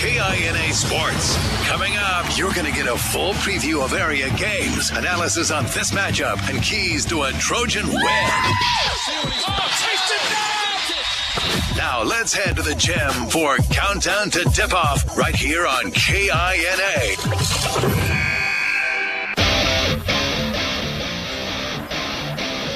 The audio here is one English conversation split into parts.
KINA Sports. Coming up, you're going to get a full preview of area games, analysis on this matchup, and keys to a Trojan win. Now let's head to the gym for Countdown to Tip-Off right here on KINA.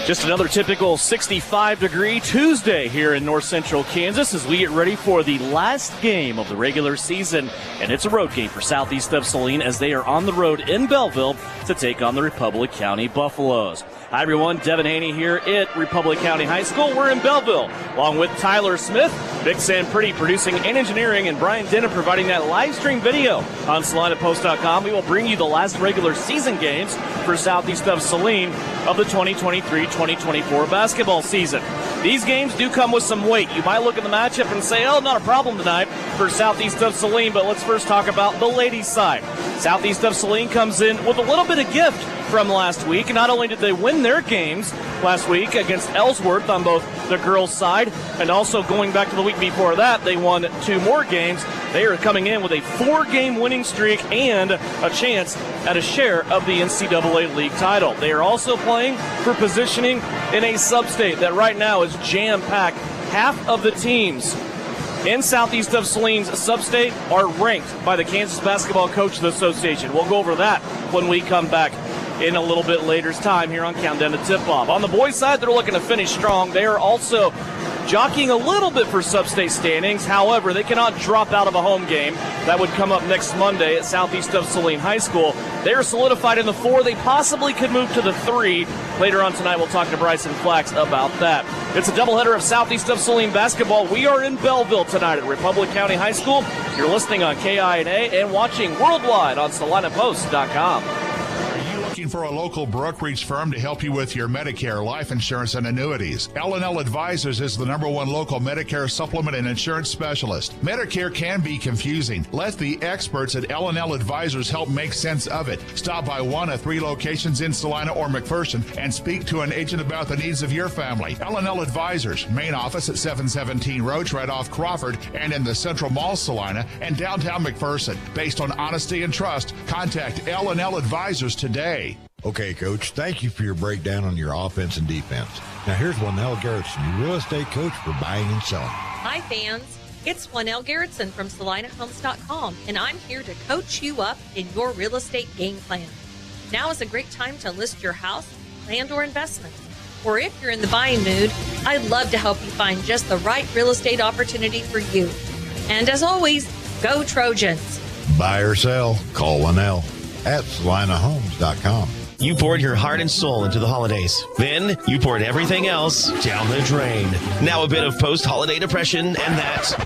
Just another typical 65-degree Tuesday here in north central Kansas as we get ready for the last game of the regular season. And it's a road game for Southeast of Saline as they are on the road in Belleville to take on the Republic County Buffaloes. Hi, everyone. Devin Haney here at Republic County High School. We're in Belleville, along with Tyler Smith, Vic Sanpretty producing and engineering, and Brian Denham providing that live stream video on SalinaPost.com. We will bring you the last regular season games for Southeast of Saline of the 2023-2024 basketball season. These games do come with some weight. You might look at the matchup and say, oh, not a problem tonight for Southeast of Saline, but let's first talk about the ladies' side. Southeast of Saline comes in with a little bit of gift from last week. Not only did they win their games last week against Ellsworth on both the girls' side, and also going back to the week before that, they won 2 more games. They are coming in with a 4-game winning streak and a chance at a share of the NCAA league title. They are also playing for positioning in a sub-state that right now is jam-packed. Half of the teams in Southeast of Saline's sub-state are ranked by the Kansas Basketball Coaches Association. We'll go over that when we come back in a little bit later's time here on Countdown to Tip-Off. On the boys' side, they're looking to finish strong. They are also jockeying a little bit for sub-state standings. However, they cannot drop out of a home game. That would come up next Monday at Southeast of Saline High School. They are solidified in the 4. They possibly could move to the 3. Later on tonight, we'll talk to Bryson Flax about that. It's a doubleheader of Southeast of Saline basketball. We are in Belleville tonight at Republic County High School. You're listening on KINA and watching worldwide on SalinaPost.com. Looking for a local brokerage firm to help you with your Medicare, life insurance, and annuities? L&L Advisors is the #1 local Medicare supplement and insurance specialist. Medicare can be confusing. Let the experts at L&L Advisors help make sense of it. Stop by one of 3 locations in Salina or McPherson and speak to an agent about the needs of your family. L&L Advisors, main office at 717 Roach right off Crawford and in the Central Mall Salina and downtown McPherson. Based on honesty and trust, contact L&L Advisors today. Okay, Coach, thank you for your breakdown on your offense and defense. Now here's Juanell Garrettson, your real estate coach for buying and selling. Hi, fans. It's Juanell Garrettson from SalinaHomes.com, and I'm here to coach you up in your real estate game plan. Now is a great time to list your house, land, or investment. Or if you're in the buying mood, I'd love to help you find just the right real estate opportunity for you. And as always, go Trojans. Buy or sell, call Juanell at SalinaHomes.com. You poured your heart and soul into the holidays. Then you poured everything else down the drain. Now a bit of post-holiday depression and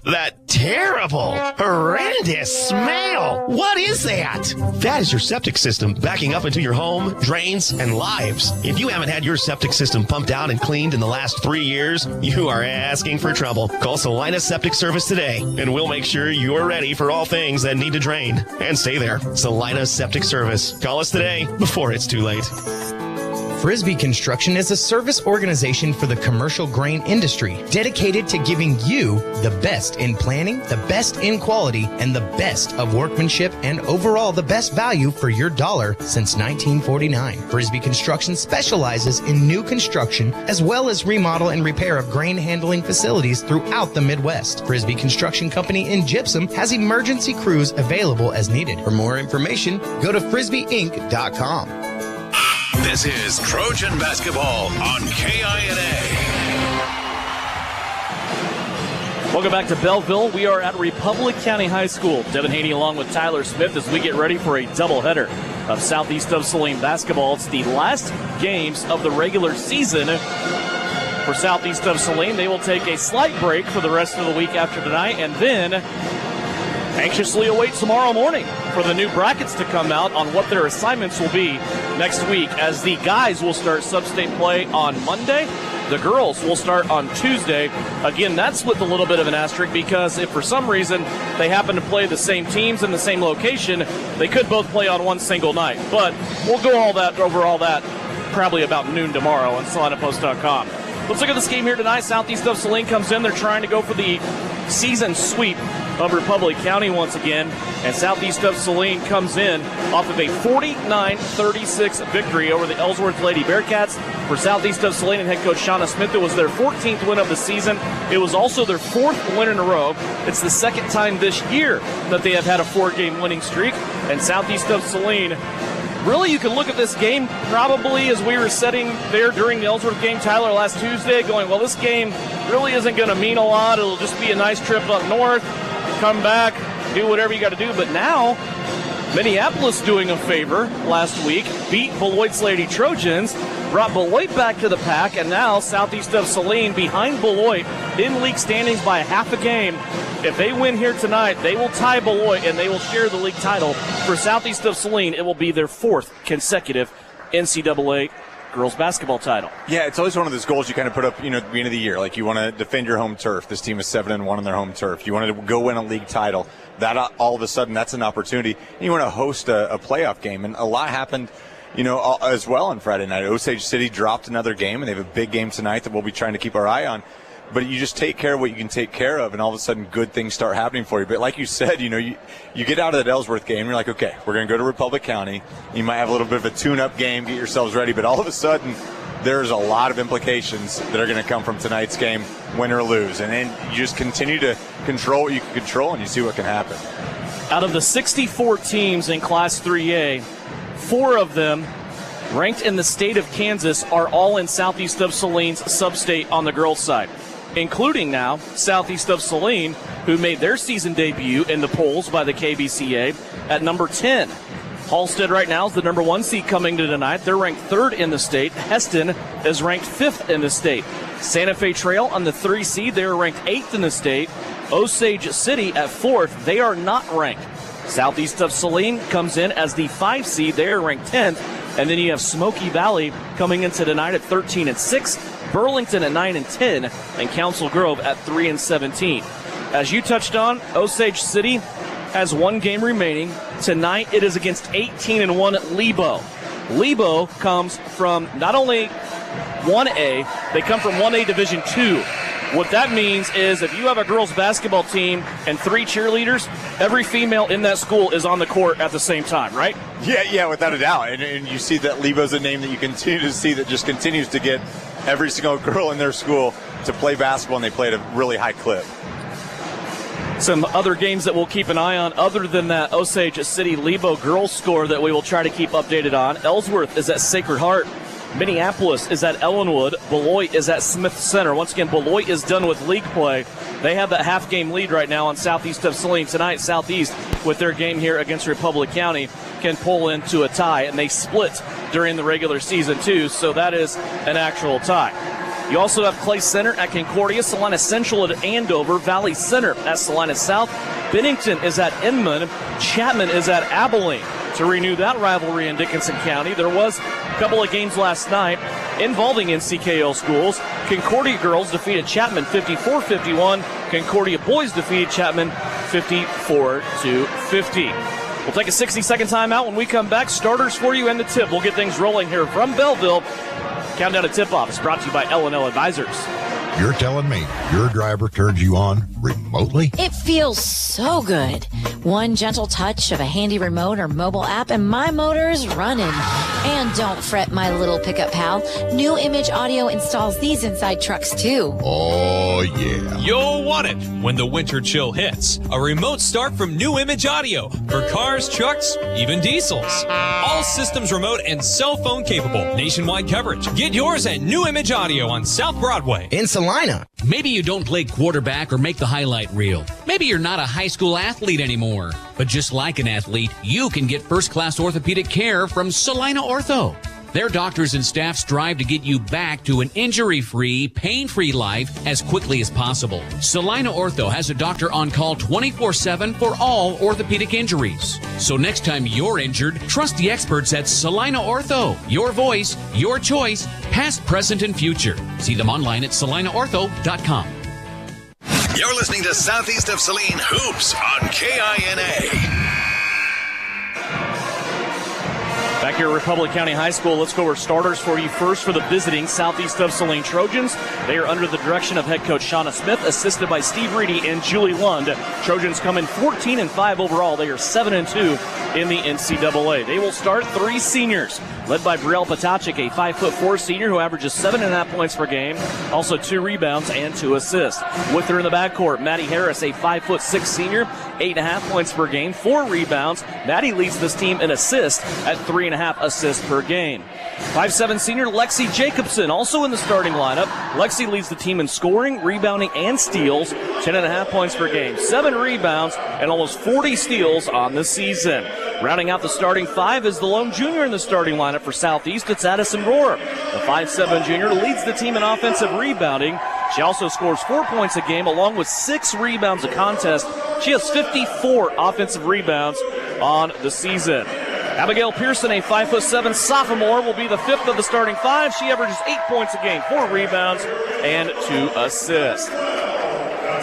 that terrible, horrendous smell. What is that? That is your septic system backing up into your home, drains, and lives. If you haven't had your septic system pumped out and cleaned in the last 3 years, you are asking for trouble. Call Salina Septic Service today, and we'll make sure you're ready for all things that need to drain. And stay there. Salina Septic Service. Call us today before it's too late. Frisbee Construction is a service organization for the commercial grain industry dedicated to giving you the best in planning, the best in quality, and the best of workmanship, and overall the best value for your dollar since 1949. Frisbee Construction specializes in new construction as well as remodel and repair of grain handling facilities throughout the Midwest. Frisbee Construction Company in Gypsum has emergency crews available as needed. For more information, go to frisbeeinc.com. This is Trojan Basketball on KINA. Welcome back to Belleville. We are at Republic County High School. Devin Haney along with Tyler Smith as we get ready for a doubleheader of Southeast of Saline basketball. It's the last games of the regular season for Southeast of Saline. They will take a slight break for the rest of the week after tonight and then anxiously await tomorrow morning for the new brackets to come out on what their assignments will be next week, as the guys will start sub-state play on Monday. The girls will start on Tuesday. Again, that's with a little bit of an asterisk, because if for some reason they happen to play the same teams in the same location, they could both play on one single night. But we'll go over all that probably about noon tomorrow on SalinaPost.com. Let's look at this game here tonight. Southeast of Saline comes in. They're trying to go for the season sweep of Republic County once again. And Southeast of Saline comes in off of a 49-36 victory over the Ellsworth Lady Bearcats. For Southeast of Saline and head coach Shauna Smith, it was their 14th win of the season. It was also their 4th win in a row. It's the second time this year that they have had a 4-game winning streak. And Southeast of Saline, really, you can look at this game probably as we were sitting there during the Ellsworth game, Tyler, last Tuesday, going, well, this game really isn't going to mean a lot. It'll just be a nice trip up north, come back, do whatever you got to do. But now, Minneapolis doing a favor last week, beat Beloit's Lady Trojans, brought Beloit back to the pack, and now Southeast of Saline behind Beloit in league standings by half a game. If they win here tonight, they will tie Beloit, and they will share the league title. For Southeast of Saline, it will be their 4th consecutive NCAA girls basketball title. Yeah, it's always one of those goals you kind of put up, at the beginning of the year. Like, you want to defend your home turf. This team is 7-1 on their home turf. You want to go win a league title. That all of a sudden, that's an opportunity. And you want to host a playoff game. And a lot happened, as well on Friday night. Osage City dropped another game, and they have a big game tonight that we'll be trying to keep our eye on. But you just take care of what you can take care of, and all of a sudden good things start happening for you. But like you said, you get out of that Ellsworth game, you're like, okay, we're going to go to Republic County. You might have a little bit of a tune-up game, get yourselves ready. But all of a sudden, there's a lot of implications that are going to come from tonight's game, win or lose. And then you just continue to control what you can control, and you see what can happen. Out of the 64 teams in Class 3A, 4 of them ranked in the state of Kansas are all in Southeast of Saline's sub-state on the girls' side, including now Southeast of Saline, who made their season debut in the polls by the KBCA at number 10. Halstead right now is the number 1 seed coming to tonight. They're ranked 3rd in the state. Heston is ranked 5th in the state. Santa Fe Trail on the 3 seed. They are ranked 8th in the state. Osage City at 4th. They are not ranked. Southeast of Saline comes in as the 5 seed. They are ranked 10th. And then you have Smoky Valley coming into tonight at 13-6. Burlington at 9-10, and Council Grove at 3-17. As you touched on, Osage City has 1 game remaining. Tonight it is against 18-1 Lebo. Lebo comes from not only 1A, they come from 1A Division 2. What that means is if you have a girls basketball team and 3 cheerleaders, every female in that school is on the court at the same time, right? Yeah, without a doubt. And you see that Lebo's a name that you continue to see that just continues to get every single girl in their school to play basketball, and they play at a really high clip. Some other games that we'll keep an eye on other than that Osage City Lebo girls score that we will try to keep updated on. Ellsworth is at Sacred Heart. Minneapolis is at Ellenwood. Beloit is at Smith Center. Once again, Beloit is done with league play. They have that half-game lead right now on Southeast of Saline. Tonight, Southeast, with their game here against Republic County, can pull into a tie, and they split during the regular season, too, so that is an actual tie. You also have Clay Center at Concordia, Salina Central at Andover, Valley Center at Salina South, Bennington is at Inman, Chapman is at Abilene. To renew that rivalry in Dickinson County, there was a couple of games last night involving NCKL schools. Concordia girls defeated Chapman 54-51. Concordia boys defeated Chapman 54-50. We'll take a 60-second timeout. When we come back, starters for you and the tip. We'll get things rolling here from Belleville. Countdown to tip-off is brought to you by L&L Advisors. You're telling me your driver turns you on remotely? It feels so good. One gentle touch of a handy remote or mobile app and my motor's running. And don't fret, my little pickup pal. New Image Audio installs these inside trucks too. Oh, yeah. You'll want it when the winter chill hits. A remote start from New Image Audio for cars, trucks, even diesels. All systems remote and cell phone capable. Nationwide coverage. Get yours at New Image Audio on South Broadway. In Salina. Maybe you don't play quarterback or make the highlight reel. Maybe you're not a high school athlete anymore. But just like an athlete, you can get first-class orthopedic care from Salina Ortho. Their doctors and staff strive to get you back to an injury-free, pain-free life as quickly as possible. Salina Ortho has a doctor on call 24/7 for all orthopedic injuries. So next time you're injured, trust the experts at Salina Ortho. Your voice, your choice, past, present, and future. See them online at salinaortho.com. You're listening to Southeast of Saline Hoops on KINA. Back here at Republic County High School, let's go over starters for you first for the visiting Southeast of Saline Trojans. They are under the direction of head coach Shauna Smith, assisted by Steve Reedy and Julie Lund. Trojans come in 14-5 overall. They are 7-2 in the NCAA. They will start 3 seniors, led by Brielle Potachik, a 5'4" senior who averages 7.5 points per game, also 2 rebounds and 2 assists. With her in the backcourt, Maddie Harris, a 5'6" senior, 8.5 points per game, 4 rebounds. Maddie leads this team in assists at 3.5 assists per game. 5'7" senior Lexi Jacobson, also in the starting lineup. Lexi leads the team in scoring, rebounding, and steals, 10.5 points per game, 7 rebounds, and almost 40 steals on the season. Rounding out the starting 5 is the lone junior in the starting lineup for Southeast. It's Addison Rohr. The 5'7" junior leads the team in offensive rebounding. She also scores 4 points a game along with 6 rebounds a contest. She has 54 offensive rebounds on the season. Abigail Pearson, a 5'7" sophomore, will be the 5th of the starting 5. She averages 8 points a game, 4 rebounds, and 2 assists.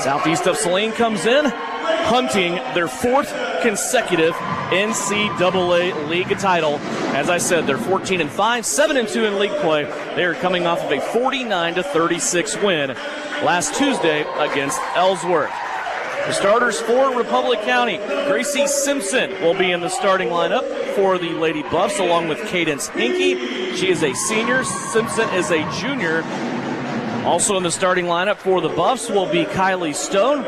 Southeast of Saline comes in, hunting their 4th consecutive NCAA league title. As I said, they're 14-5, 7-2 in league play. They are coming off of a 49-36 win last Tuesday against Ellsworth. The starters for Republic County, Gracie Simpson will be in the starting lineup for the Lady Buffs, along with Cadence Hinkey. She is a senior. Simpson is a junior. Also in the starting lineup for the Buffs will be Kylie Stone,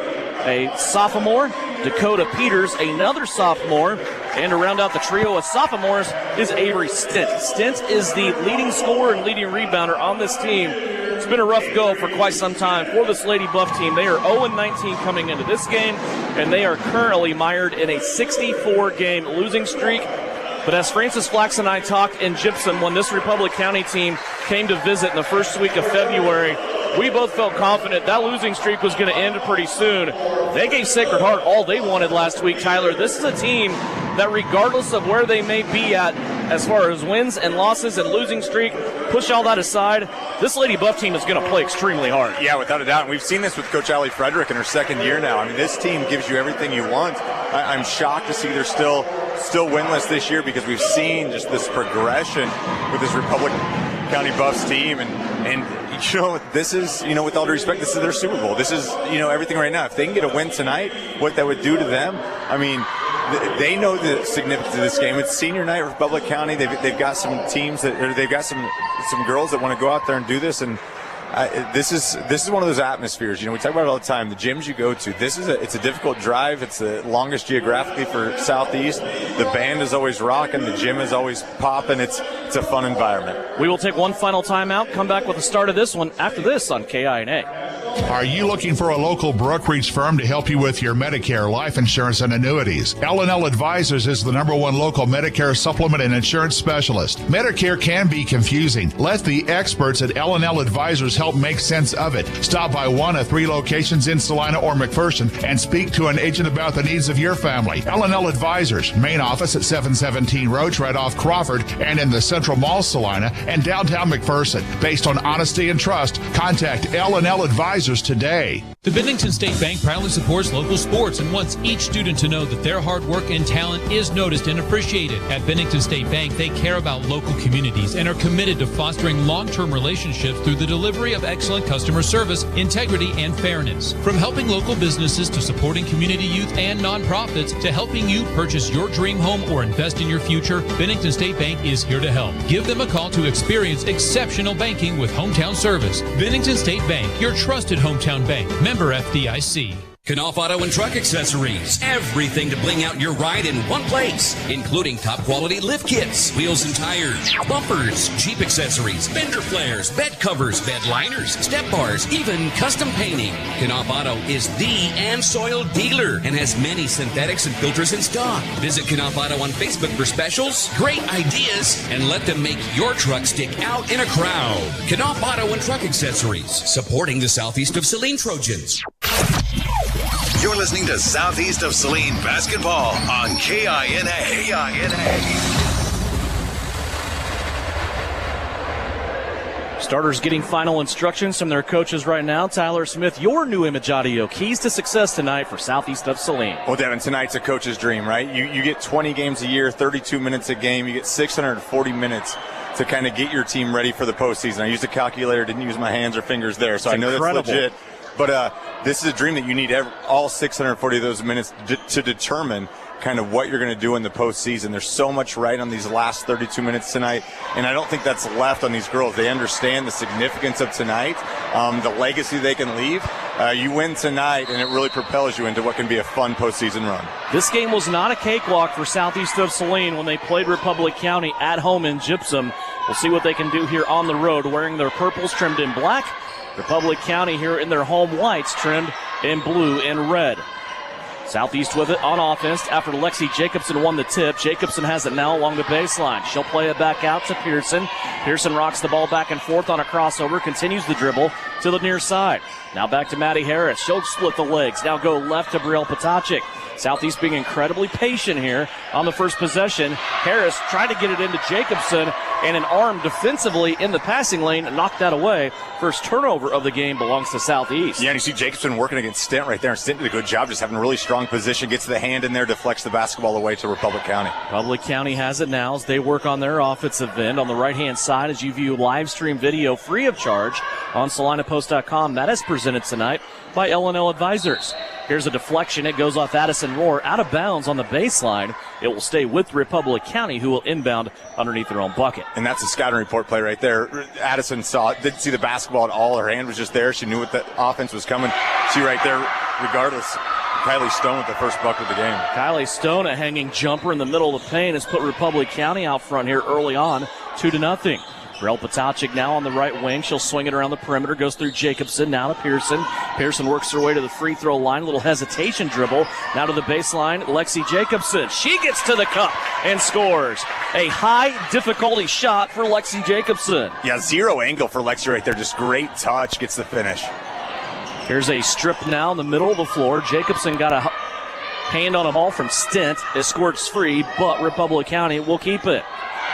a sophomore. Dakota Peters, another sophomore. And to round out the trio of sophomores is Avery Stint. Stint is the leading scorer and leading rebounder on this team. It's been a rough go for quite some time for this Lady Buff team. They are 0-19 coming into this game, and they are currently mired in a 64-game losing streak. But as Francis Flax and I talked in Gypsum when this Republic County team came to visit in the first week of February, we both felt confident that losing streak was going to end pretty soon. They gave Sacred Heart all they wanted last week, Tyler. This is a team that regardless of where they may be at as far as wins and losses and losing streak, push all that aside, this Lady Buff team is going to play extremely hard. Yeah, without a doubt. And we've seen this with Coach Allie Frederick in her 2nd year now. I mean, this team gives you everything you want. I'm shocked to see they're still winless this year because we've seen just this progression with this Republic County Buffs team. And you know, this is, you know, with all due respect, this is their Super Bowl. This is, you know, everything right now. If they can get a win tonight, what that would do to them, I mean, they know the significance of this game. It's senior night, Republic County. They've got some teams they've got some girls that want to go out there and do this. And this is one of those atmospheres. You know, we talk about it all the time. The gyms you go to. It's a difficult drive. It's the longest geographically for Southeast. The band is always rocking. The gym is always popping. It's a fun environment. We will take one final timeout. Come back with the start of this one after this on KINA. Are you looking for a local brokerage firm to help you with your Medicare, life insurance, and annuities? L&L Advisors is the #1 local Medicare supplement and insurance specialist. Medicare can be confusing. Let the experts at L&L Advisors help make sense of it. Stop by one of 3 locations in Salina or McPherson and speak to an agent about the needs of your family. L&L Advisors, main office at 717 Roach, right off Crawford, and in the Central Mall, Salina, and downtown McPherson. Based on honesty and trust, contact L&L Advisors today. The Bennington State Bank proudly supports local sports and wants each student to know that their hard work and talent is noticed and appreciated. At Bennington State Bank, they care about local communities and are committed to fostering long-term relationships through the delivery of excellent customer service, integrity, and fairness. From helping local businesses to supporting community youth and nonprofits to helping you purchase your dream home or invest in your future, Bennington State Bank is here to help. Give them a call to experience exceptional banking with hometown service. Bennington State Bank, your trusted hometown bank. Member FDIC. Knauf Auto and Truck Accessories. Everything to bling out your ride in one place, including top quality lift kits, wheels and tires, bumpers, Jeep accessories, fender flares, bed covers, bed liners, step bars, even custom painting. Knauf Auto is the AmSoil dealer and has many synthetics and filters in stock. Visit Knauf Auto on Facebook for specials, great ideas, and let them make your truck stick out in a crowd. Knauf Auto and Truck Accessories, supporting the Southeast of Saline Trojans. You're listening to Southeast of Saline Basketball on KINA. Starters getting final instructions from their coaches right now. Tyler Smith, your new Image Audio, keys to success tonight for Southeast of Saline. Well, Devin, tonight's a coach's dream, right? You get 20 games a year, 32 minutes a game. You get 640 minutes to kind of get your team ready for the postseason. I used a calculator, didn't use my hands or fingers there, so I know that's legit. But this is a dream that you need all 640 of those minutes to determine kind of what you're going to do in the postseason. There's so much right on these last 32 minutes tonight, and I don't think that's left on these girls. They understand the significance of tonight, the legacy they can leave. You win tonight, and it really propels you into what can be a fun postseason run. This game was not a cakewalk for Southeast of Saline when they played Republic County at home in Gypsum. We'll see what they can do here on the road, wearing their purples trimmed in black. Republic County here in their home whites trimmed in blue and red. Southeast with it on offense after Lexi Jacobson won the tip. Jacobson has it now along the baseline. She'll play it back out to Pearson. Pearson rocks the ball back and forth on a crossover, continues the dribble to the near side. Now back to Maddie Harris. She'll split the legs. Now go left to Brielle Potacek. Southeast being incredibly patient here on the first possession. Harris tried to get it into Jacobson, and an arm defensively in the passing lane knocked that away. First turnover of the game belongs to Southeast. Yeah, and you see Jacobson working against Stint right there, and Stint did a good job just having a really strong position, gets the hand in there, deflects the basketball away to Republic County. Republic County has it now as they work on their offensive end. On the right-hand side, as you view live stream video free of charge on SalinaPost.com, that is presented tonight by L&L Advisors. Here's a deflection. It goes off Addison Rohr out of bounds on the baseline. It will stay with Republic County, who will inbound underneath their own bucket. And that's a scouting report play right there. Addison didn't see the basketball at all. Her hand was just there. She knew what the offense was coming. See right there, regardless, Kylie Stone with the first bucket of the game. Kylie Stone, a hanging jumper in the middle of the paint, has put Republic County out front here early on, 2-0. Brielle Potacek now on the right wing. She'll swing it around the perimeter, goes through Jacobson, now to Pearson. Pearson works her way to the free throw line, a little hesitation dribble. Now to the baseline, Lexi Jacobson. She gets to the cup and scores. A high difficulty shot for Lexi Jacobson. Yeah, zero angle for Lexi right there. Just great touch, gets the finish. Here's a strip now in the middle of the floor. Jacobson got a hand on a ball from Stint. It squirts free, but Republic County will keep it.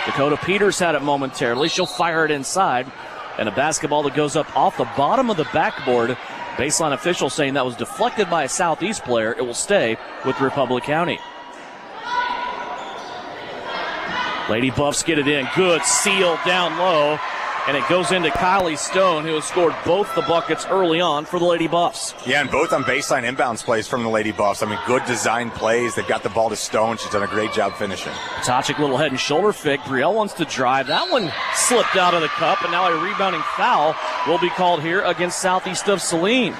Dakota Peters had it momentarily. She'll fire it inside. And a basketball that goes up off the bottom of the backboard. Baseline official saying that was deflected by a Southeast player. It will stay with Republic County. Lady Buffs get it in. Good seal down low. And it goes into Kylie Stone, who has scored both the buckets early on for the Lady Buffs. Yeah, and both on baseline inbounds plays from the Lady Buffs. I mean, good design plays. They've got the ball to Stone. She's done a great job finishing. Potacek, little head and shoulder fake. Brielle wants to drive. That one slipped out of the cup, and now a rebounding foul will be called here against Southeast of Saline.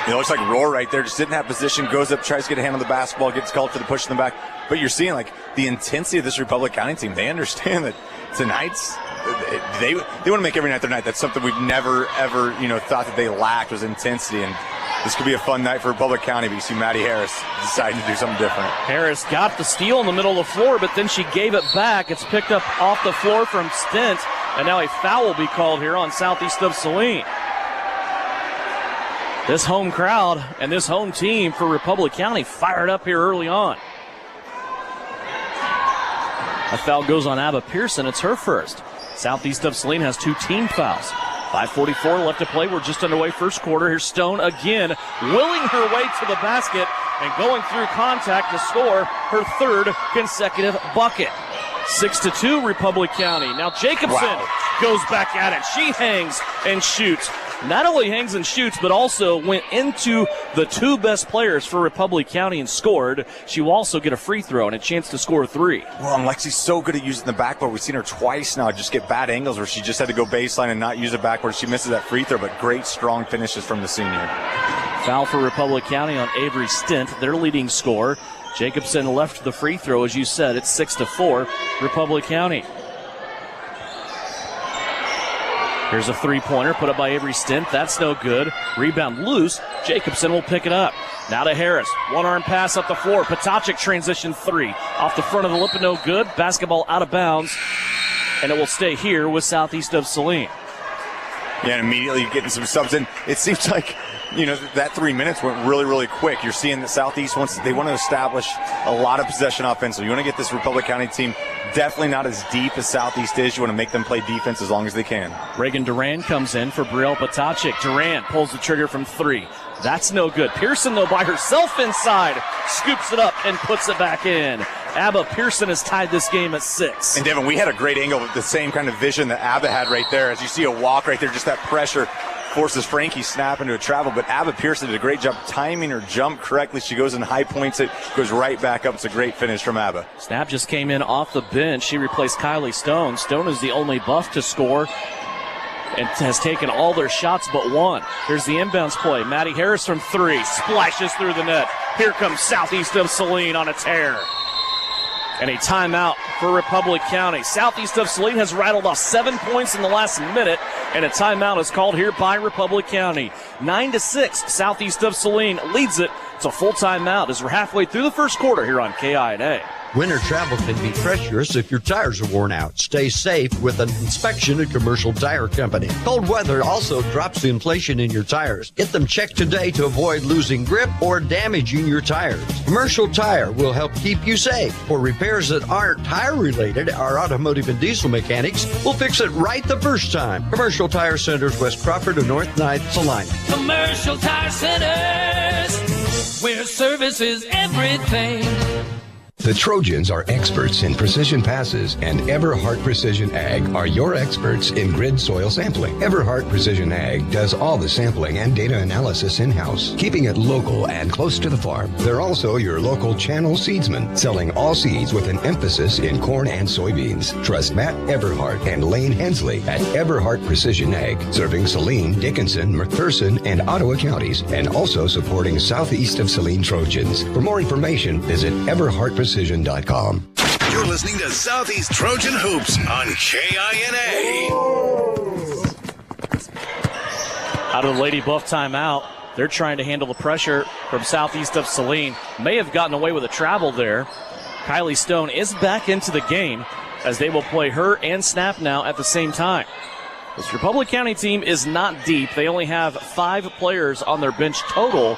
It looks like Rohr right there just didn't have position, goes up, tries to get a hand on the basketball, gets called for the push in the back. But you're seeing, like, the intensity of this Republic County team. They understand that tonight's they want to make every night their night. That's something we've never, ever, thought that they lacked was intensity. And this could be a fun night for Republic County, but you see Maddie Harris deciding to do something different. Harris got the steal in the middle of the floor, but then she gave it back. It's picked up off the floor from Stint, and now a foul will be called here on Southeast of Saline. This home crowd and this home team for Republic County fired up here early on. A foul goes on Abba Pearson. It's her first. Southeast of Saline has 2 team fouls. 5:44 left to play. We're just underway first quarter. Here's Stone again, willing her way to the basket and going through contact to score her 3rd consecutive bucket. 6-2 Republic County. Now Jacobson goes back at it. She hangs and shoots. Not only hangs and shoots, but also went into the 2 best players for Republic County and scored. She will also get a free throw and a chance to score 3. Well, and Lexi's so good at using the backboard. We've seen her twice now just get bad angles where she just had to go baseline and not use the backboard. She misses that free throw, but great, strong finishes from the senior. Foul for Republic County on Avery Stint, their leading scorer. Jacobson left the free throw, as you said. It's 6-4 Republic County. Here's a three-pointer put up by Avery Stint. That's no good. Rebound loose. Jacobson will pick it up. Now to Harris. One-arm pass up the floor. Potacek transition 3. Off the front of the lip and no good. Basketball out of bounds. And it will stay here with Southeast of Saline. Yeah, and immediately getting some subs in. It seems like that 3 minutes went really, really quick. You're seeing that Southeast want to establish a lot of possession offensively. You want to get this Republic County team definitely not as deep as Southeast is. You want to make them play defense as long as they can. Reagan Duran comes in for Brielle Potacik. Duran pulls the trigger from 3. That's no good. Pearson, though, by herself inside, scoops it up and puts it back in. Abba Pearson has tied this game at 6. And, Devin, we had a great angle with the same kind of vision that Abba had right there. As you see a walk right there, just that pressure forces Frankie Snap into a travel. But Abba Pearson did a great job timing her jump correctly. She goes and high points it, goes right back up. It's a great finish from Abba. Snap just came in off the bench. She replaced Kylie Stone. Stone is the only buff to score and has taken all their shots but one. Here's the inbounds play. Maddie Harris from 3. Splashes through the net. Here comes Southeast of Saline on a tear. And a timeout for Republic County. Southeast of Saline has rattled off 7 points in the last minute, and a timeout is called here by Republic County. 9-6, Southeast of Saline leads it. It's a full timeout as we're halfway through the first quarter here on KINA. Winter travel can be treacherous if your tires are worn out. Stay safe with an inspection at Commercial Tire Company. Cold weather also drops the inflation in your tires. Get them checked today to avoid losing grip or damaging your tires. Commercial Tire will help keep you safe. For repairs that aren't tire-related, our automotive and diesel mechanics will fix it right the first time. Commercial Tire Centers, West Crawford and North 9th, Saline. Commercial Tire Centers, where service is everything. The Trojans are experts in precision passes, and Everhart Precision Ag are your experts in grid soil sampling. Everhart Precision Ag does all the sampling and data analysis in-house, keeping it local and close to the farm. They're also your local channel seedsman, selling all seeds with an emphasis in corn and soybeans. Trust Matt Everhart and Lane Hensley at Everhart Precision Ag, serving Saline, Dickinson, McPherson, and Ottawa counties, and also supporting Southeast of Saline Trojans. For more information, visit everhartprecision.com. You're listening to Southeast Trojan Hoops on KINA. Out of the Lady Buff timeout, they're trying to handle the pressure from Southeast of Saline. May have gotten away with a travel there. Kylie Stone is back into the game as they will play her and Snap now at the same time. This Republic County team is not deep. They only have 5 players on their bench total,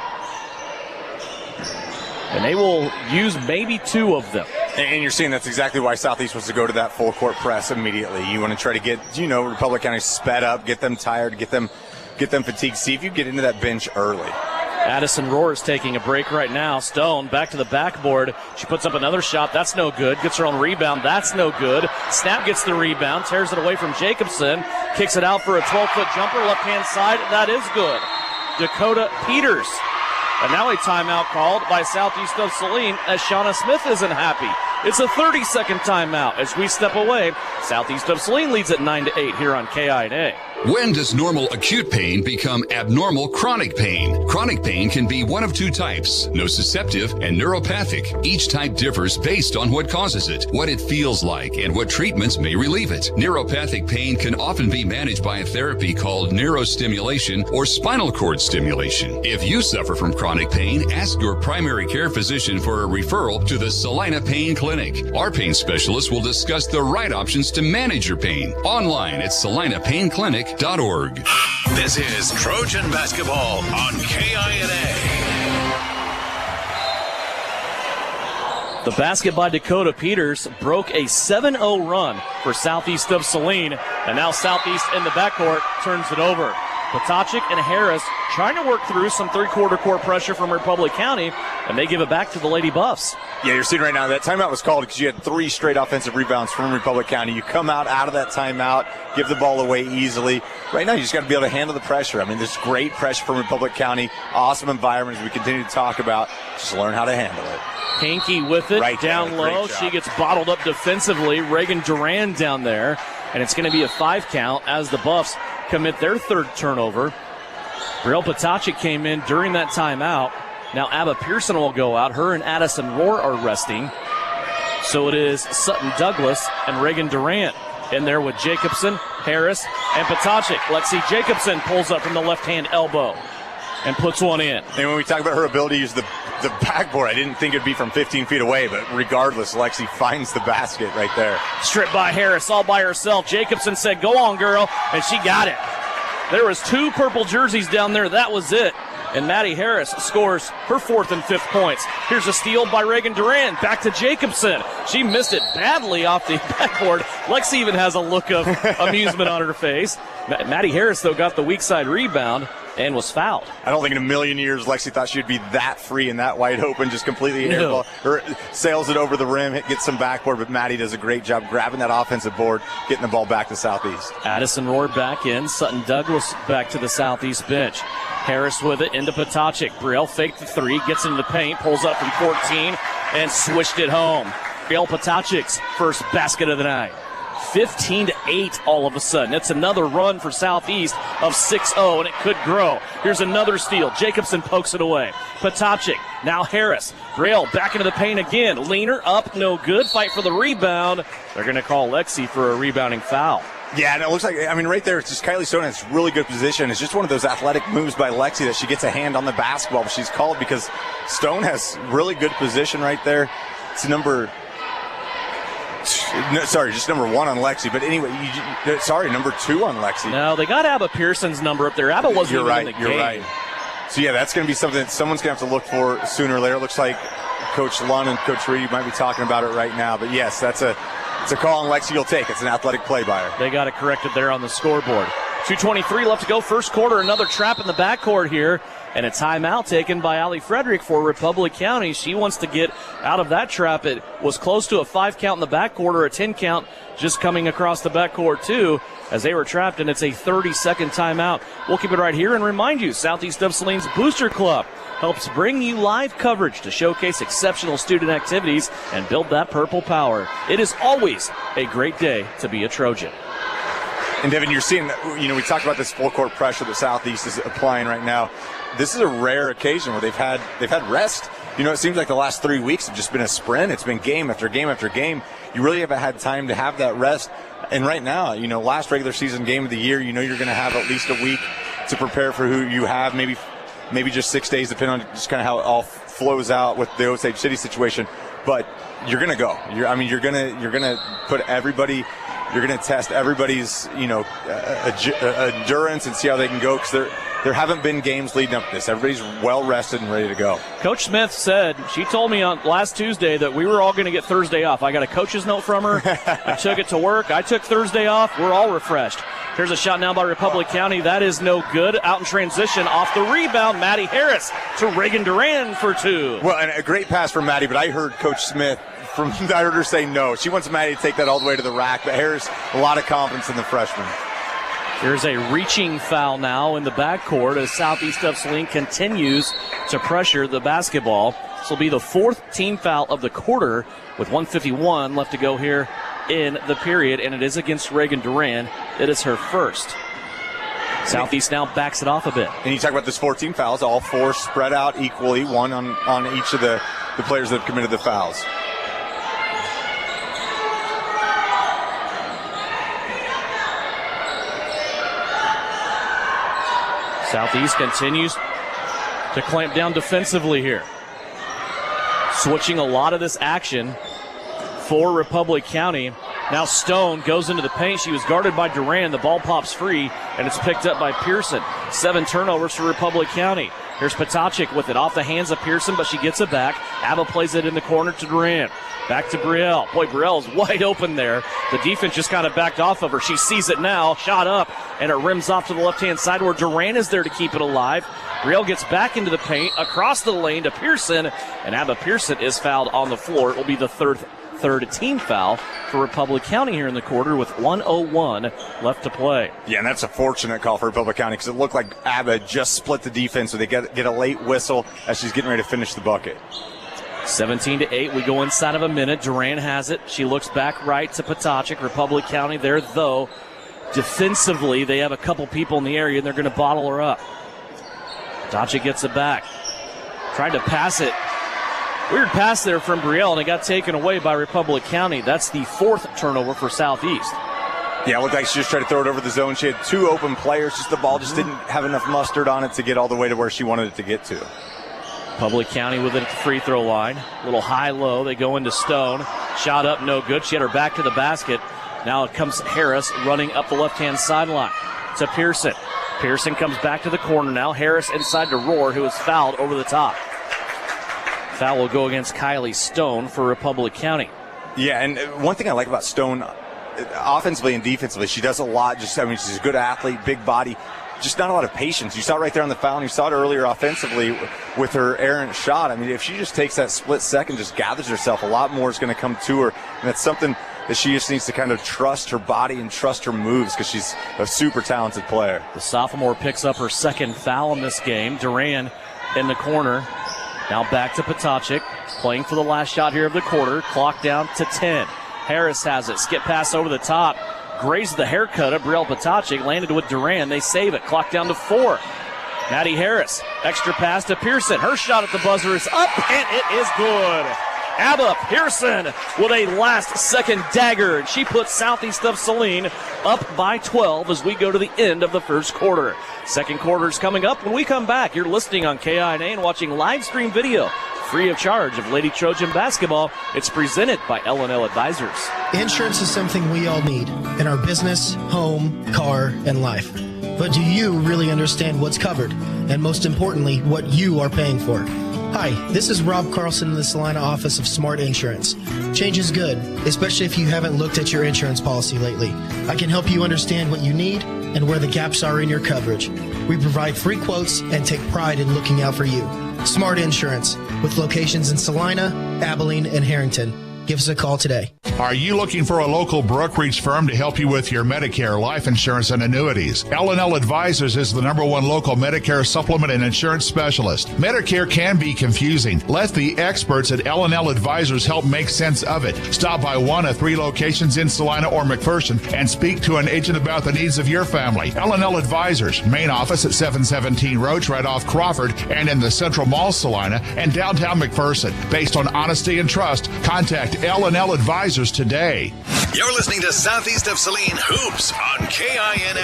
and they will use maybe 2 of them. And you're seeing that's exactly why Southeast wants to go to that full court press immediately. You want to try to get, Republic County sped up, get them tired, get them fatigued. See if you get into that bench early. Addison Rohr is taking a break right now. Stone back to the backboard. She puts up another shot. That's no good. Gets her own rebound. That's no good. Snap gets the rebound. Tears it away from Jacobson. Kicks it out for a 12-foot jumper. Left-hand side. That is good. Dakota Peters. And now a timeout called by Southeast of Saline as Shauna Smith isn't happy. It's a 30-second timeout as we step away. Southeast of Saline leads at 9-8 here on KINA. When does normal acute pain become abnormal chronic pain? Chronic pain can be one of 2 types, nociceptive and neuropathic. Each type differs based on what causes it, what it feels like, and what treatments may relieve it. Neuropathic pain can often be managed by a therapy called neurostimulation or spinal cord stimulation. If you suffer from chronic pain, ask your primary care physician for a referral to the Salina Pain Clinic. Our pain specialist will discuss the right options to manage your pain. Online at salinapainclinic.org. This is Trojan Basketball on KINA. The basket by Dakota Peters broke a 7-0 run for Southeast of Saline, and now Southeast in the backcourt turns it over. Potacik and Harris trying to work through some three-quarter court pressure from Republic County, and they give it back to the Lady Buffs. Yeah, you're seeing right now that timeout was called because you had 3 straight offensive rebounds from Republic County. You come out of that timeout, give the ball away easily. Right now, you just got to be able to handle the pressure. I mean, there's great pressure from Republic County. Awesome environment as we continue to talk about. Just learn how to handle it. Hanky with it, right down low. She gets bottled up defensively. Reagan Duran down there. And it's going to be a 5 count as the Buffs commit their 3rd turnover. Brielle Potacik came in during that timeout. Now Abba Pearson will go out. Her and Addison Rohr are resting. So it is Sutton Douglas and Reagan Durant in there with Jacobson, Harris, and Potacik. Lexi Jacobson pulls up from the left-hand elbow and puts one in. And when we talk about her ability to use the backboard, I didn't think it'd be from 15 feet away, but regardless, Lexi finds the basket right there. Stripped by Harris all by herself. Jacobson said, "Go on, girl," and she got it. There was 2 purple jerseys down there. That was it. and Maddie Harris scores her 4th and 5th points. Here's a steal by Reagan Duran. Back to Jacobson. She missed it badly off the backboard. Lexi even has a look of amusement on her face. Maddie Harris, though, got the weak side rebound and was fouled. I don't think in a million years Lexi thought she'd be that free and that wide open, just completely airball, or sails it over the rim, gets some backboard, but Maddie does a great job grabbing that offensive board, getting the ball back to Southeast. Addison Rohr back in. Sutton Douglas back to the Southeast bench. Harris with it into Potacek. Brielle faked the 3, gets into the paint, pulls up from 14, and swished it home. Brielle Potacek's first basket of the night. 15-8 all of a sudden. It's another run for Southeast of 6-0, and it could grow. Here's another steal. Jacobson pokes it away. Potacek, now Harris. Brielle back into the paint again. Leaner up, no good. Fight for the rebound. They're going to call Lexi for a rebounding foul. Yeah, and it looks like, right there, it's just Kylie Stone has really good position. It's just one of those athletic moves by Lexi that she gets a hand on the basketball, but she's called because Stone has really good position right there. It's number 1 on Lexi. But anyway, number 2 on Lexi. No, they got Abba Pearson's number up there. Abba wasn't even in the game. You're right. So, yeah, that's going to be something that someone's going to have to look for sooner or later. It looks like Coach Lund and Coach Reed might be talking about it right now. But, yes, it's a call on Lexi you'll take. It's an athletic play by her. They got it corrected there on the scoreboard. 2:23 left to go. First quarter, another trap in the backcourt here. And a timeout taken by Allie Frederick for Republic County. She wants to get out of that trap. It was close to a 5 count in the backcourt, or a 10 count just coming across the backcourt too, as they were trapped, and it's a 30-second timeout. We'll keep it right here and remind you, Southeast of Saline's Booster Club helps bring you live coverage to showcase exceptional student activities and build that purple power. It is always a great day to be a Trojan. And Devin, you're seeing, we talked about this full court pressure that Southeast is applying right now. This is a rare occasion where they've had rest. It seems like the last 3 weeks have just been a sprint. It's been game after game after game. You really haven't had time to have that rest. And right now, last regular season game of the year, you're going to have at least a week to prepare for who you have. Maybe just 6 days, depending on just kind of how it all flows out with the Osage City situation. But you're going to go. You're going to put everybody. You're going to test everybody's, endurance and see how they can go, because there haven't been games leading up to this. Everybody's well rested and ready to go. Coach Smith said, she told me on last Tuesday that we were all going to get Thursday off. I got a coach's note from her. I took it to work. I took Thursday off. We're all refreshed. Here's a shot now by Republic County. That is no good. Out in transition off the rebound. Maddie Harris to Reagan Duran for 2. Well, and a great pass from Maddie, but I heard Coach Smith. I heard her say no. She wants Maddie to take that all the way to the rack, but Harris, a lot of confidence in the freshman. Here's a reaching foul now in the backcourt as Southeast of Saline continues to pressure the basketball. This will be the 4th team foul of the quarter with 1:51 left to go here in the period, and it is against Reagan Duran. It is her first. Southeast now backs it off a bit. And you talk about this 14 fouls, all 4 spread out equally, one on each of the players that have committed the fouls. Southeast continues to clamp down defensively here. Switching a lot of this action for Republic County. Now Stone goes into the paint. She was guarded by Duran. The ball pops free, and it's picked up by Pearson. 7 turnovers for Republic County. Here's Potacek with it off the hands of Pearson, but she gets it back. Abba plays it in the corner to Duran. Back to Brielle. Boy, Brielle's wide open there. The defense just kind of backed off of her. She sees it now. Shot up, and it rims off to the left-hand side where Duran is there to keep it alive. Brielle gets back into the paint, across the lane to Pearson, and Abba Pearson is fouled on the floor. It will be the third team foul for Republic County here in the quarter with 1:01 left to play. Yeah, and that's a fortunate call for Republic County, because it looked like Abba just split the defense, so they get a late whistle as she's getting ready to finish the bucket. 17-8. We go inside of a minute. Duran has it. She looks back right to Potacek. Republic County there, though. Defensively, they have a couple people in the area, and they're going to bottle her up. Potacek gets it back. Tried to pass it. Weird pass there from Brielle, and it got taken away by Republic County. That's the 4th turnover for Southeast. Yeah, it looked like she just tried to throw it over the zone. She had 2 open players. Just the ball just didn't have enough mustard on it to get all the way to where she wanted it to get to. Republic County with it at the free throw line. A little high-low. They go into Stone. Shot up, no good. She had her back to the basket. Now it comes Harris running up the left-hand sideline to Pearson. Pearson comes back to the corner now. Harris inside to Rohr, who is fouled over the top. Foul will go against Kylie Stone for Republic County. Yeah, and one thing I like about Stone, offensively and defensively, she does a lot. She's a good athlete, big body, just not a lot of patience. You saw it right there on the foul, and you saw it earlier offensively with her errant shot. I mean, if she just takes that split second, just gathers herself, a lot more is going to come to her, and that's something that she just needs to kind of trust her body and trust her moves because she's a super talented player. The sophomore picks up her second foul in this game. Duran in the corner. Now back to Potacek, playing for the last shot here of the quarter. Clock down to 10. Harris has it. Skip pass over the top. Grazed the haircut of Brielle Potacek. Landed with Duran. They save it. Clock down to 4. Maddie Harris. Extra pass to Pearson. Her shot at the buzzer is up, and it is good. Abba Pearson with a last-second dagger. She puts Southeast of Saline up by 12 as we go to the end of the first quarter. Second quarter is coming up. When we come back, you're listening on KINA and watching live stream video free of charge of Lady Trojan basketball. It's presented by L&L Advisors. Insurance is something we all need in our business, home, car, and life. But do you really understand what's covered? And most importantly, what you are paying for? Hi, this is Rob Carlson in the Salina office of Smart Insurance. Change is good, especially if you haven't looked at your insurance policy lately. I can help you understand what you need and where the gaps are in your coverage. We provide free quotes and take pride in looking out for you. Smart Insurance, with locations in Salina, Abilene, and Harrington. Give us a call today. Are you looking for a local brokerage firm to help you with your Medicare, life insurance, and annuities? L&L Advisors is the #1 local Medicare supplement and insurance specialist. Medicare can be confusing. Let the experts at L&L Advisors help make sense of it. Stop by one of 3 locations in Salina or McPherson and speak to an agent about the needs of your family. L&L Advisors, main office at 717 Roach, right off Crawford, and in the Central Mall, Salina, and downtown McPherson. Based on honesty and trust, contact L&L Advisors today. You're listening to Southeast of Saline Hoops on KINA.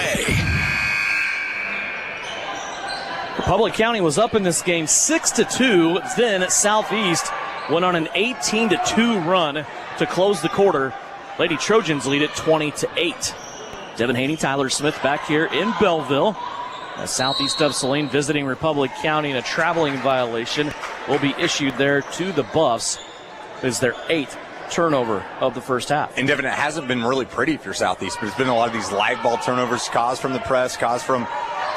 Republic County was up in this game 6-2. Then Southeast went on an 18-2 run to close the quarter. Lady Trojans lead it 20-8. Devin Haney, Tyler Smith back here in Belleville. As Southeast of Saline visiting Republic County, and a traveling violation will be issued there to the Buffs. Is their 8th turnover of the first half. And Devin, it hasn't been really pretty for Southeast, but it's been a lot of these live ball turnovers caused from the press, caused from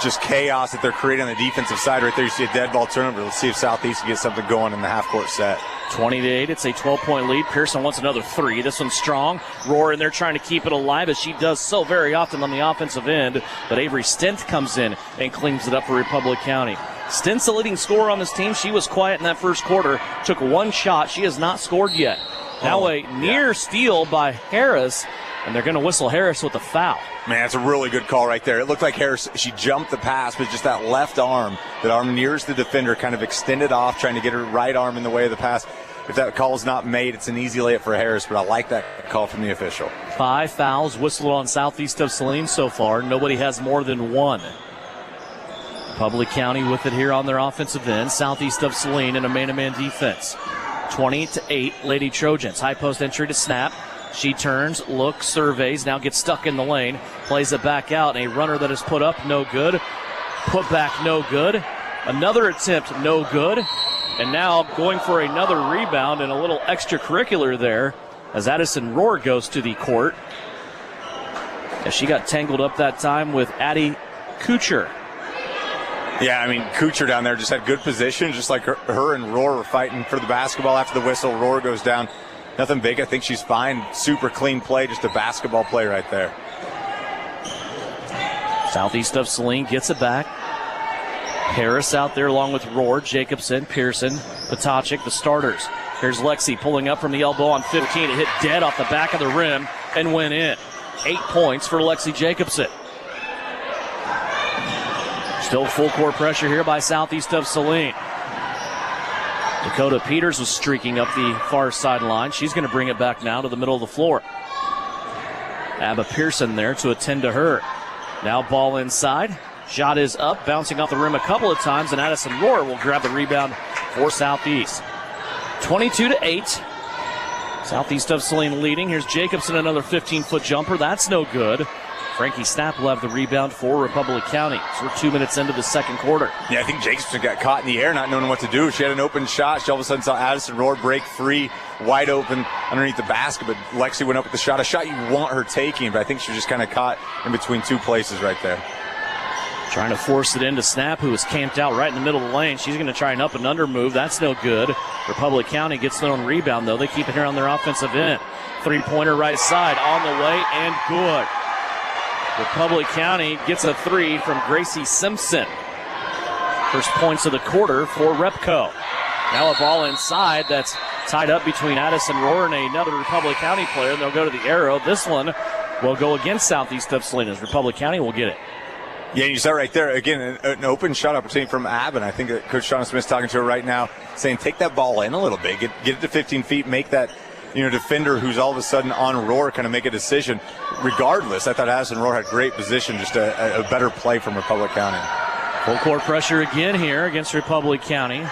just chaos that they're creating on the defensive side. Right there, you see a dead ball turnover. Let's see if Southeast can get something going in the half-court set. 20-8, it's a 12-point lead. Pearson wants another 3. This one's strong. Rohr in there trying to keep it alive, as she does so very often on the offensive end. But Avery Stent comes in and cleans it up for Republic County. Stent's the leading scorer on this team. She was quiet in that first quarter. Took one shot. She has not scored yet. Now a near steal by Harris, and they're going to whistle Harris with a foul. Man, that's a really good call right there. It looked like Harris, she jumped the pass, but just that left arm, that arm nearest the defender, kind of extended off, trying to get her right arm in the way of the pass. If that call is not made, it's an easy layup for Harris, but I like that call from the official. 5 fouls whistled on Southeast of Saline so far. Nobody has more than 1. Republic County with it here on their offensive end. Southeast of Saline in a man-to-man defense. 20-8, Lady Trojans. High post entry to snap. She turns, looks, surveys, now gets stuck in the lane, plays it back out. A runner that is put up, no good. Put back, no good. Another attempt, no good. And now going for another rebound and a little extracurricular there as Addison Rohr goes to the court. As she got tangled up that time with Addie Kucher. Yeah, I mean, Kucher down there just had good position, just like her and Rohr were fighting for the basketball after the whistle. Rohr goes down. Nothing big. I think she's fine. Super clean play, just a basketball play right there. Southeast of Saline gets it back. Harris out there along with Rohr, Jacobson, Pearson, Potacek, the starters. Here's Lexi pulling up from the elbow on 15. It hit dead off the back of the rim and went in. 8 points for Lexi Jacobson. Still full court pressure here by Southeast of Saline. Dakota Peters was streaking up the far sideline. She's going to bring it back now to the middle of the floor. Abba Pearson there to attend to her. Now ball inside. Shot is up, bouncing off the rim a couple of times, and Addison Rohr will grab the rebound for Southeast. 22-8. Southeast of Saline leading. Here's Jacobson, another 15-foot jumper. That's no good. Frankie Snap will have the rebound for Republic County. So we're 2 minutes into the second quarter. Yeah, I think Jacobson got caught in the air, not knowing what to do. She had an open shot. She all of a sudden saw Addison Rohr break free, wide open underneath the basket, but Lexi went up with the shot. A shot you want her taking, but I think she was just kind of caught in between two places right there. Trying to force it into Snap, who is camped out right in the middle of the lane. She's going to try an up and under move. That's no good. Republic County gets their own rebound, though. They keep it here on their offensive end. Three-pointer right side on the way and good. Republic County gets a three from Gracie Simpson. First points of the quarter for Repco. Now a ball inside that's tied up between Addison Rohr and another Republic County player. They'll go to the arrow. This one will go against Southeast of Salinas. Republic County will get it. Yeah, you saw right there, again, an open shot opportunity from Aben. I think that Coach Shauna Smith's talking to her right now, saying take that ball in a little bit, get it to 15 feet, make that defender who's all of a sudden on Rohr kind of make a decision. Regardless, I thought Addison Rohr had great position, just a better play from Republic County. Full court pressure again here against Republic County.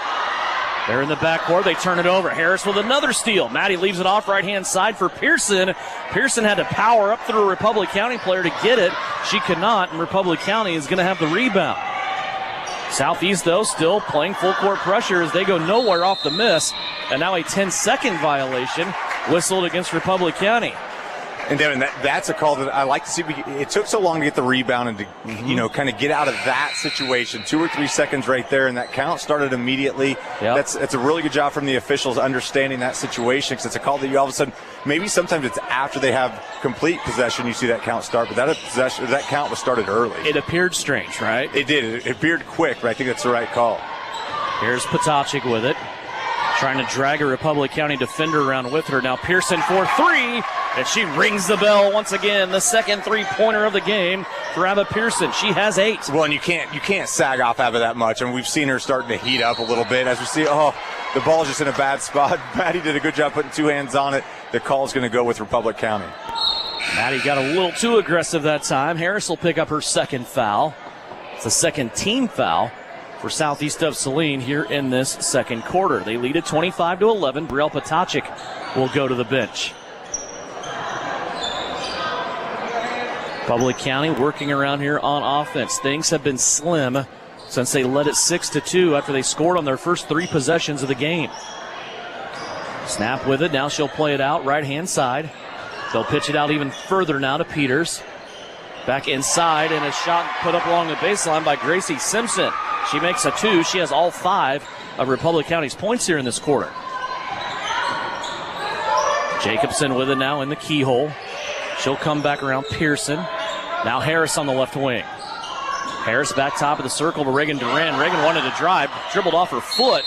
They're in the backcourt. They turn it over. Harris with another steal. Maddie leaves it off right-hand side for Pearson. Pearson had to power up through a Republic County player to get it. She could not, and Republic County is going to have the rebound. Southeast, though, still playing full court pressure as they go nowhere off the miss. And now a 10-second violation whistled against Republic County. And Devin, that's a call that I like to see. It took so long to get the rebound and to, kind of get out of that situation. 2 or 3 seconds right there, and that count started immediately. Yep. That's a really good job from the officials understanding that situation, because it's a call that you all of a sudden, maybe sometimes it's after they have complete possession you see that count start, but that count was started early. It appeared strange, right? It did. It appeared quick, but I think that's the right call. Here's Potachik with it. Trying to drag a Republic County defender around with her. Now Pearson for three, and she rings the bell once again. The second three-pointer of the game for Abba Pearson. She has 8. Well, and you can't sag off Abba that much. I mean, we've seen her starting to heat up a little bit. As we see, the ball's just in a bad spot. Maddie did a good job putting 2 hands on it. The call's going to go with Republic County. Maddie got a little too aggressive that time. Harris will pick up her second foul. It's a second team foul for Southeast of Saline here in this second quarter. They lead at 25-11. Brielle Potachik will go to the bench. Republic County working around here on offense. Things have been slim since they led it 6-2 after they scored on their first 3 possessions of the game. Snap with it. Now she'll play it out right-hand side. They'll pitch it out even further now to Peters. Back inside, and a shot put up along the baseline by Gracie Simpson. She makes a 2. She has all 5 of Republic County's points here in this quarter. Jacobson with it now in the keyhole. She'll come back around Pearson. Now Harris on the left wing. Harris back top of the circle to Reagan Duran. Reagan wanted to drive, dribbled off her foot.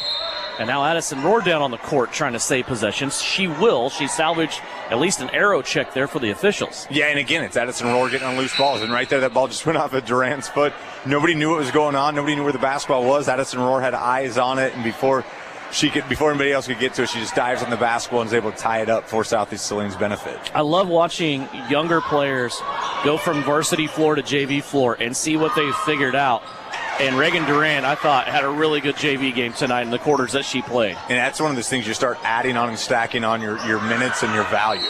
And now Addison Rohr down on the court trying to save possessions. She will. She salvaged at least an arrow check there for the officials. Yeah, and again, it's Addison Rohr getting on loose balls. And right there, that ball just went off of Duran's foot. Nobody knew what was going on. Nobody knew where the basketball was. Addison Rohr had eyes on it. And before anybody else could get to it, she just dives on the basketball and is able to tie it up for Southeast Saline's benefit. I love watching younger players go from varsity floor to JV floor and see what they've figured out. And Reagan Duran, I thought, had a really good JV game tonight in the quarters that she played. And that's one of those things you start adding on and stacking on your minutes and your value.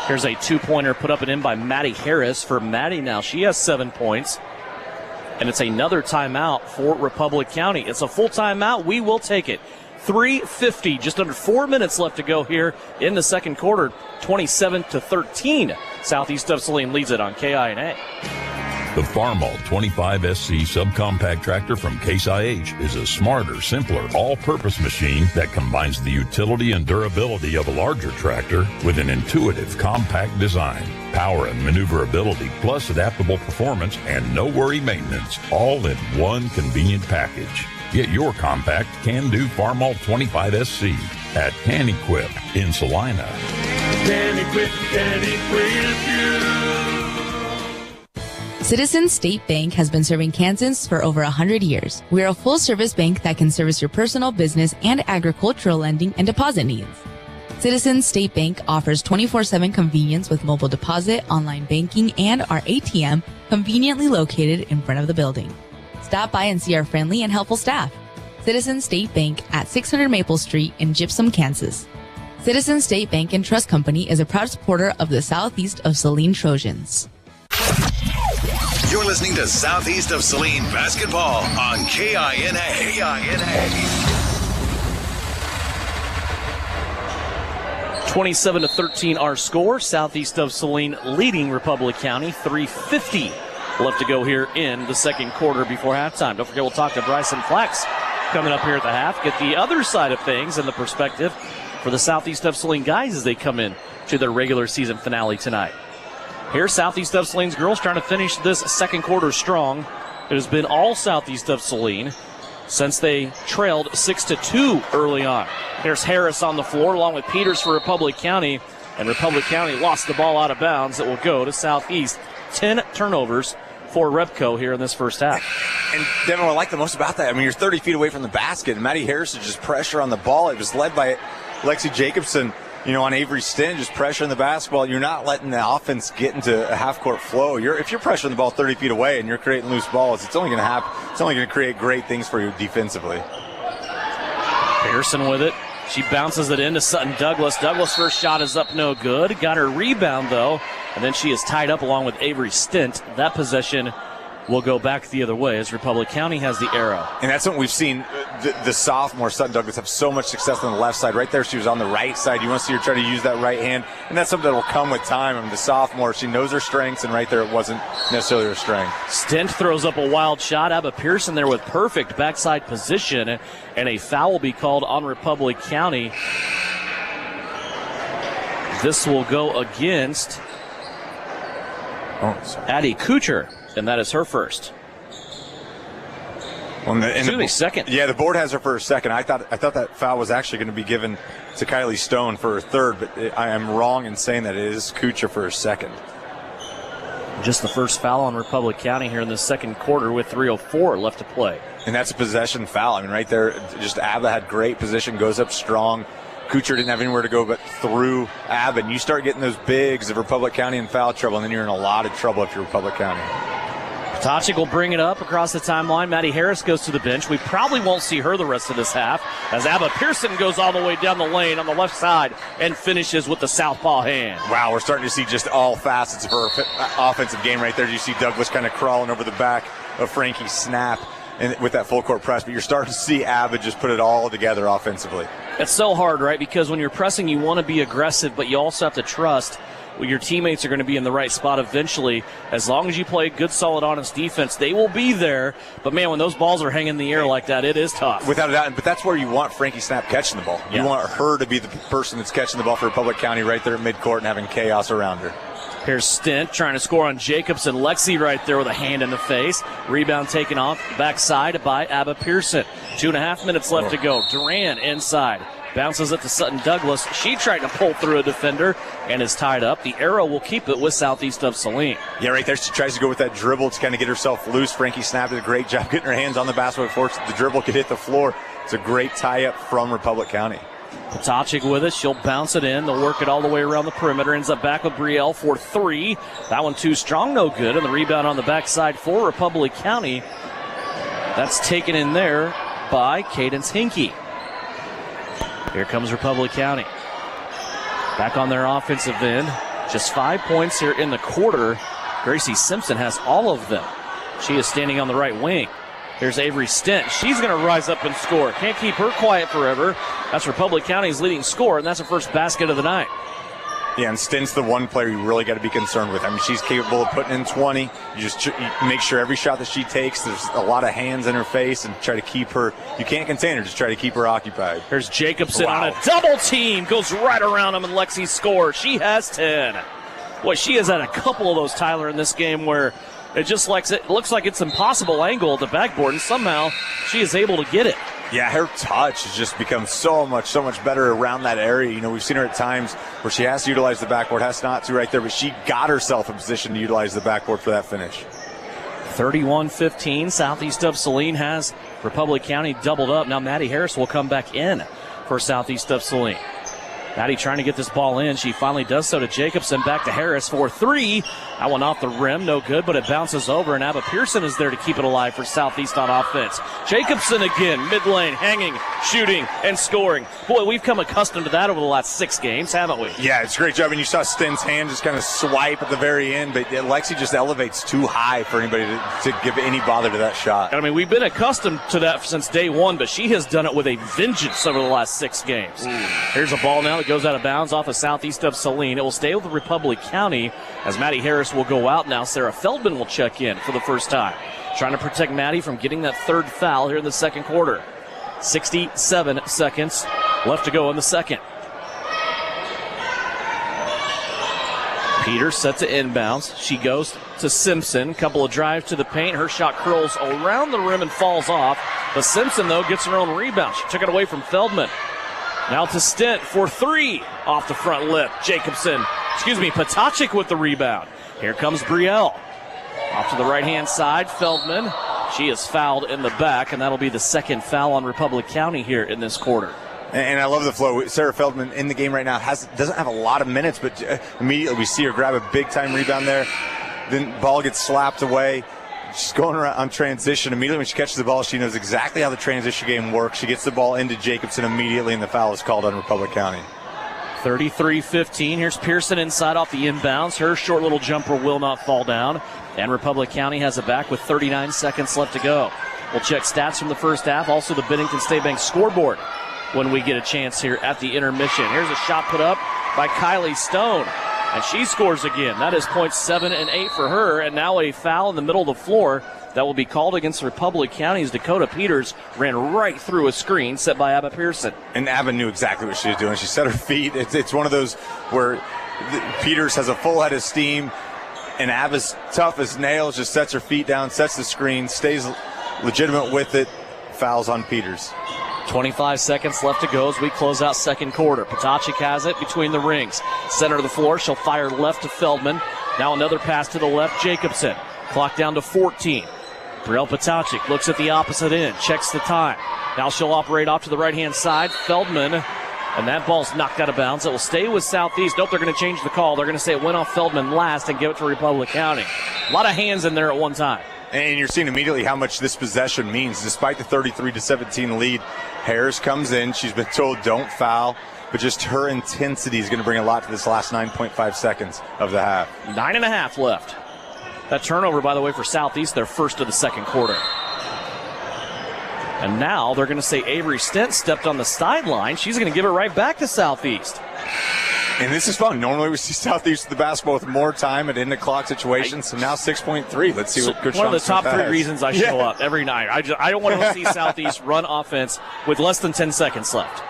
Here's a 2-pointer put up and in by Maddie Harris for Maddie now. She has 7 points. And it's another timeout for Republic County. It's a full timeout. We will take it. 3:50, just under 4 minutes left to go here in the second quarter. 27-13. Southeast of Saline leads it on KINA. The Farmall 25SC subcompact tractor from Case IH is a smarter, simpler, all-purpose machine that combines the utility and durability of a larger tractor with an intuitive, compact design, power and maneuverability, plus adaptable performance and no-worry maintenance, all in one convenient package. Get your compact can-do Farmall 25SC at Can Equip in Salina. Can equip you. Citizens State Bank has been serving Kansans for over 100 years. We are a full-service bank that can service your personal, business, and agricultural lending and deposit needs. Citizens State Bank offers 24/7 convenience with mobile deposit, online banking, and our ATM conveniently located in front of the building. Stop by and see our friendly and helpful staff. Citizens State Bank at 600 Maple Street in Gypsum, Kansas. Citizens State Bank and Trust Company is a proud supporter of the Southeast of Saline Trojans. You're listening to Southeast of Saline Basketball on KINA. 27-13 our score. Southeast of Saline leading Republic County. 3:50 left to go here in the second quarter before halftime. Don't forget, we'll talk to Bryson Flax coming up here at the half. Get the other side of things and the perspective for the Southeast of Saline guys as they come in to their regular season finale tonight. Here, Southeast of Saline's girls trying to finish this second quarter strong. It has been all Southeast of Saline since they trailed 6-2 early on. There's Harris on the floor along with Peters for Republic County, and Republic County lost the ball out of bounds. It will go to Southeast. 10 turnovers for Repco here in this first half. And Devin, what I like the most about that, I mean, you're 30 feet away from the basket, and Maddie Harris is just pressure on the ball. It was led by Lexi Jacobson, on Avery Stint, just pressuring the basketball. You're not letting the offense get into a half-court flow. If you're pressuring the ball 30 feet away and you're creating loose balls, it's only going to happen. It's only going to create great things for you defensively. Pearson with it. She bounces it into Sutton Douglas. Douglas' first shot is up, no good. Got her rebound, though, and then she is tied up along with Avery Stint. That possession will go back the other way as Republic County has the arrow. And that's what we've seen the sophomore Sutton Douglas have so much success on the left side. Right there, she was on the right side. You want to see her try to use that right hand, and that's something that will come with time. I mean, the sophomore, she knows her strengths, and right there it wasn't necessarily her strength. Stint throws up a wild shot. Abba Pearson there with perfect backside position, and a foul will be called on Republic County. This will go against Addie Kucher, and that is her first. Second. Yeah, the board has her for her second. I thought that foul was actually going to be given to Kylie Stone for her third, but I am wrong in saying that it is Kucher for her second. Just the first foul on Republic County here in the second quarter with 3:04 left to play. And that's a possession foul. I mean, right there, just Abba had great position, goes up strong. Kucher didn't have anywhere to go but through Abba. And you start getting those bigs of Republic County in foul trouble, and then you're in a lot of trouble if you're Republic County. Potachik will bring it up across the timeline. Maddie Harris goes to the bench. We probably won't see her the rest of this half as Abba Pearson goes all the way down the lane on the left side and finishes with the southpaw hand. Wow, we're starting to see just all facets of her offensive game right there. You see Douglas kind of crawling over the back of Frankie's snap and with that full court press, but you're starting to see Abba just put it all together offensively. It's so hard, right? Because when you're pressing, you want to be aggressive, but you also have to trust your teammates are going to be in the right spot eventually. As long as you play good, solid, honest defense, they will be there. But, man, when those balls are hanging in the air like that, it is tough. Without a doubt. But that's where you want Frankie Snap catching the ball. Yeah. You want her to be the person that's catching the ball for Republic County right there at midcourt and having chaos around her. Here's Stint trying to score on Jacobson. Lexi right there with a hand in the face. Rebound taken off backside by Abba Pearson. 2.5 minutes left to go. Duran inside. Bounces it to Sutton Douglas. She tried to pull through a defender and is tied up. The arrow will keep it with Southeast of Saline. Yeah, right there. She tries to go with that dribble to kind of get herself loose. Frankie Snap did a great job getting her hands on the basketball before the dribble could hit the floor. It's a great tie-up from Republic County. Potachik with it. She'll bounce it in. They'll work it all the way around the perimeter. Ends up back with Brielle for three. That one too strong, no good. And the rebound on the backside for Republic County. That's taken in there by Cadence Hinkie. Here comes Republic County. Back on their offensive end. Just 5 points here in the quarter. Gracie Simpson has all of them. She is standing on the right wing. Here's Avery Stint. She's going to rise up and score. Can't keep her quiet forever. That's Republic County's leading scorer, and that's her first basket of the night. Yeah, and Stint's the one player you really got to be concerned with. I mean, she's capable of putting in 20. You just make sure every shot that she takes, there's a lot of hands in her face and try to keep her. You can't contain her, just try to keep her occupied. Here's Jacobson on a double team. Goes right around him, and Lexi scores. She has 10. Boy, she has had a couple of those, Tyler, in this game where it looks like it's impossible angle at the backboard, and somehow she is able to get it. Yeah, her touch has just become so much better around that area. You know, we've seen her at times where she has to utilize the backboard, has not to right there, but she got herself in position to utilize the backboard for that finish. 31-15, Southeast of Saline has Republic County doubled up. Now Maddie Harris will come back in for Southeast of Saline. Maddie trying to get this ball in. She finally does so to Jacobson. Back to Harris for three. That one off the rim. No good, but it bounces over, and Abba Pearson is there to keep it alive for Southeast on offense. Jacobson again, mid-lane, hanging, shooting, and scoring. Boy, we've come accustomed to that over the last 6 games, haven't we? Yeah, it's a great job. And you saw Sten's hand just kind of swipe at the very end, but Lexi just elevates too high for anybody to give any bother to that shot. I mean, we've been accustomed to that since day one, but she has done it with a vengeance over the last 6 games. Here's a ball now that goes out of bounds off of southeast of Saline. It will stay with Republic County as Maddie Harris will go out now. Sarah Feldman will check in for the first time, trying to protect Maddie from getting that 3rd foul here in the second quarter. 67 seconds left to go in the second. Peters set to inbounds. She goes to Simpson. Couple of drives to the paint. Her shot curls around the rim and falls off. But Simpson, though, gets her own rebound. She took it away from Feldman. Now to Stent for 3 off the front lip. Potacek with the rebound. Here comes Brielle. Off to the right-hand side, Feldman. She is fouled in the back, and that'll be the 2nd foul on Republic County here in this quarter. And I love the flow. Sarah Feldman in the game right now doesn't have a lot of minutes, but immediately we see her grab a big-time rebound there. Then ball gets slapped away. She's going around on transition. Immediately when she catches the ball, she knows exactly how the transition game works. She gets the ball into Jacobson immediately, and the foul is called on Republic County. 33-15. Here's Pearson inside off the inbounds. Her short little jumper will not fall down. And Republic County has it back with 39 seconds left to go. We'll check stats from the first half, also the Bennington State Bank scoreboard when we get a chance here at the intermission. Here's a shot put up by Kylie Stone, and she scores again. That is points 7 and 8 for her, and now a foul in the middle of the floor that will be called against Republic County as Dakota Peters ran right through a screen set by Abba Pearson. And Abba knew exactly what she was doing. She set her feet. It's one of those where Peters has a full head of steam, and Abba's tough as nails, just sets her feet down, sets the screen, stays legitimate with it, fouls on Peters. 25 seconds left to go as we close out second quarter. Potacek has it between the rings. Center of the floor, she'll fire left to Feldman. Now another pass to the left, Jacobson. Clock down to 14. Brielle Potacek looks at the opposite end, checks the time. Now she'll operate off to the right-hand side. Feldman, and that ball's knocked out of bounds. It will stay with Southeast. Nope, they're going to change the call. They're going to say it went off Feldman last and give it to Republic County. A lot of hands in there at one time. And you're seeing immediately how much this possession means. Despite the 33-17 lead, Harris comes in. She's been told don't foul, but just her intensity is going to bring a lot to this last 9.5 seconds of the half. 9.5 left. That turnover, by the way, for Southeast, their first of the second quarter. And now they're going to say Avery Stent stepped on the sideline. She's going to give it right back to Southeast. And this is fun. Normally we see Southeast with the basketball with more time at end of clock situations. So now 6.3. Let's see what Coach one of the top Smith 3 has. reasons I show up every night. I don't want to see Southeast run offense with less than 10 seconds left.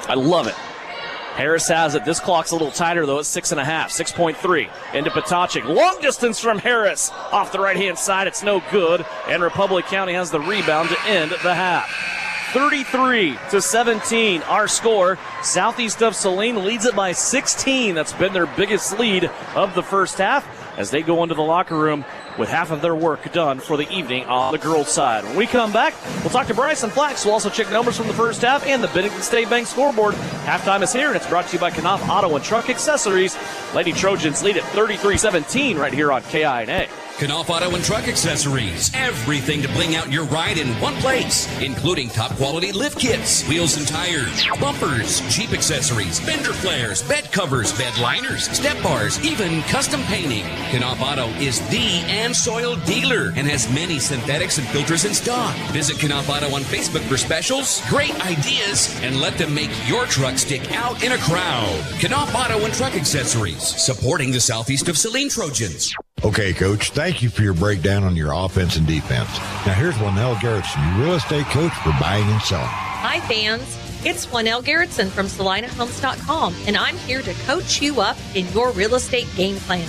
I love it. Harris has it. This clock's a little tighter, though. It's 6.5, 6.3. Into Potacek. Long distance from Harris. Off the right-hand side. It's no good. And Republic County has the rebound to end the half. 33-17, our score. Southeast of Saline leads it by 16. That's been their biggest lead of the first half as they go into the locker room with half of their work done for the evening on the girls' side. When we come back, we'll talk to Bryson Flax. We'll also check numbers from the first half and the Bennington State Bank scoreboard. Halftime is here, and it's brought to you by Knopf Auto and Truck Accessories. Lady Trojans lead at 33-17 right here on KINA. Knopf Auto and Truck Accessories. Everything to bling out your ride in one place, including top quality lift kits, wheels and tires, bumpers, Jeep accessories, fender flares, bed covers, bed liners, step bars, even custom painting. Knopf Auto is the and soil dealer and has many synthetics and filters in stock. Visit Knopf Auto on Facebook for specials, great ideas, and let them make your truck stick out in a crowd. Knopf Auto and Truck Accessories, supporting the Southeast of Saline Trojans. Okay, Coach, thank you for your breakdown on your offense and defense. Now here's Lynell Garrettson, your real estate coach for buying and selling. Hi, fans. It's Lynell Garrettson from SalinaHomes.com, and I'm here to coach you up in your real estate game plan.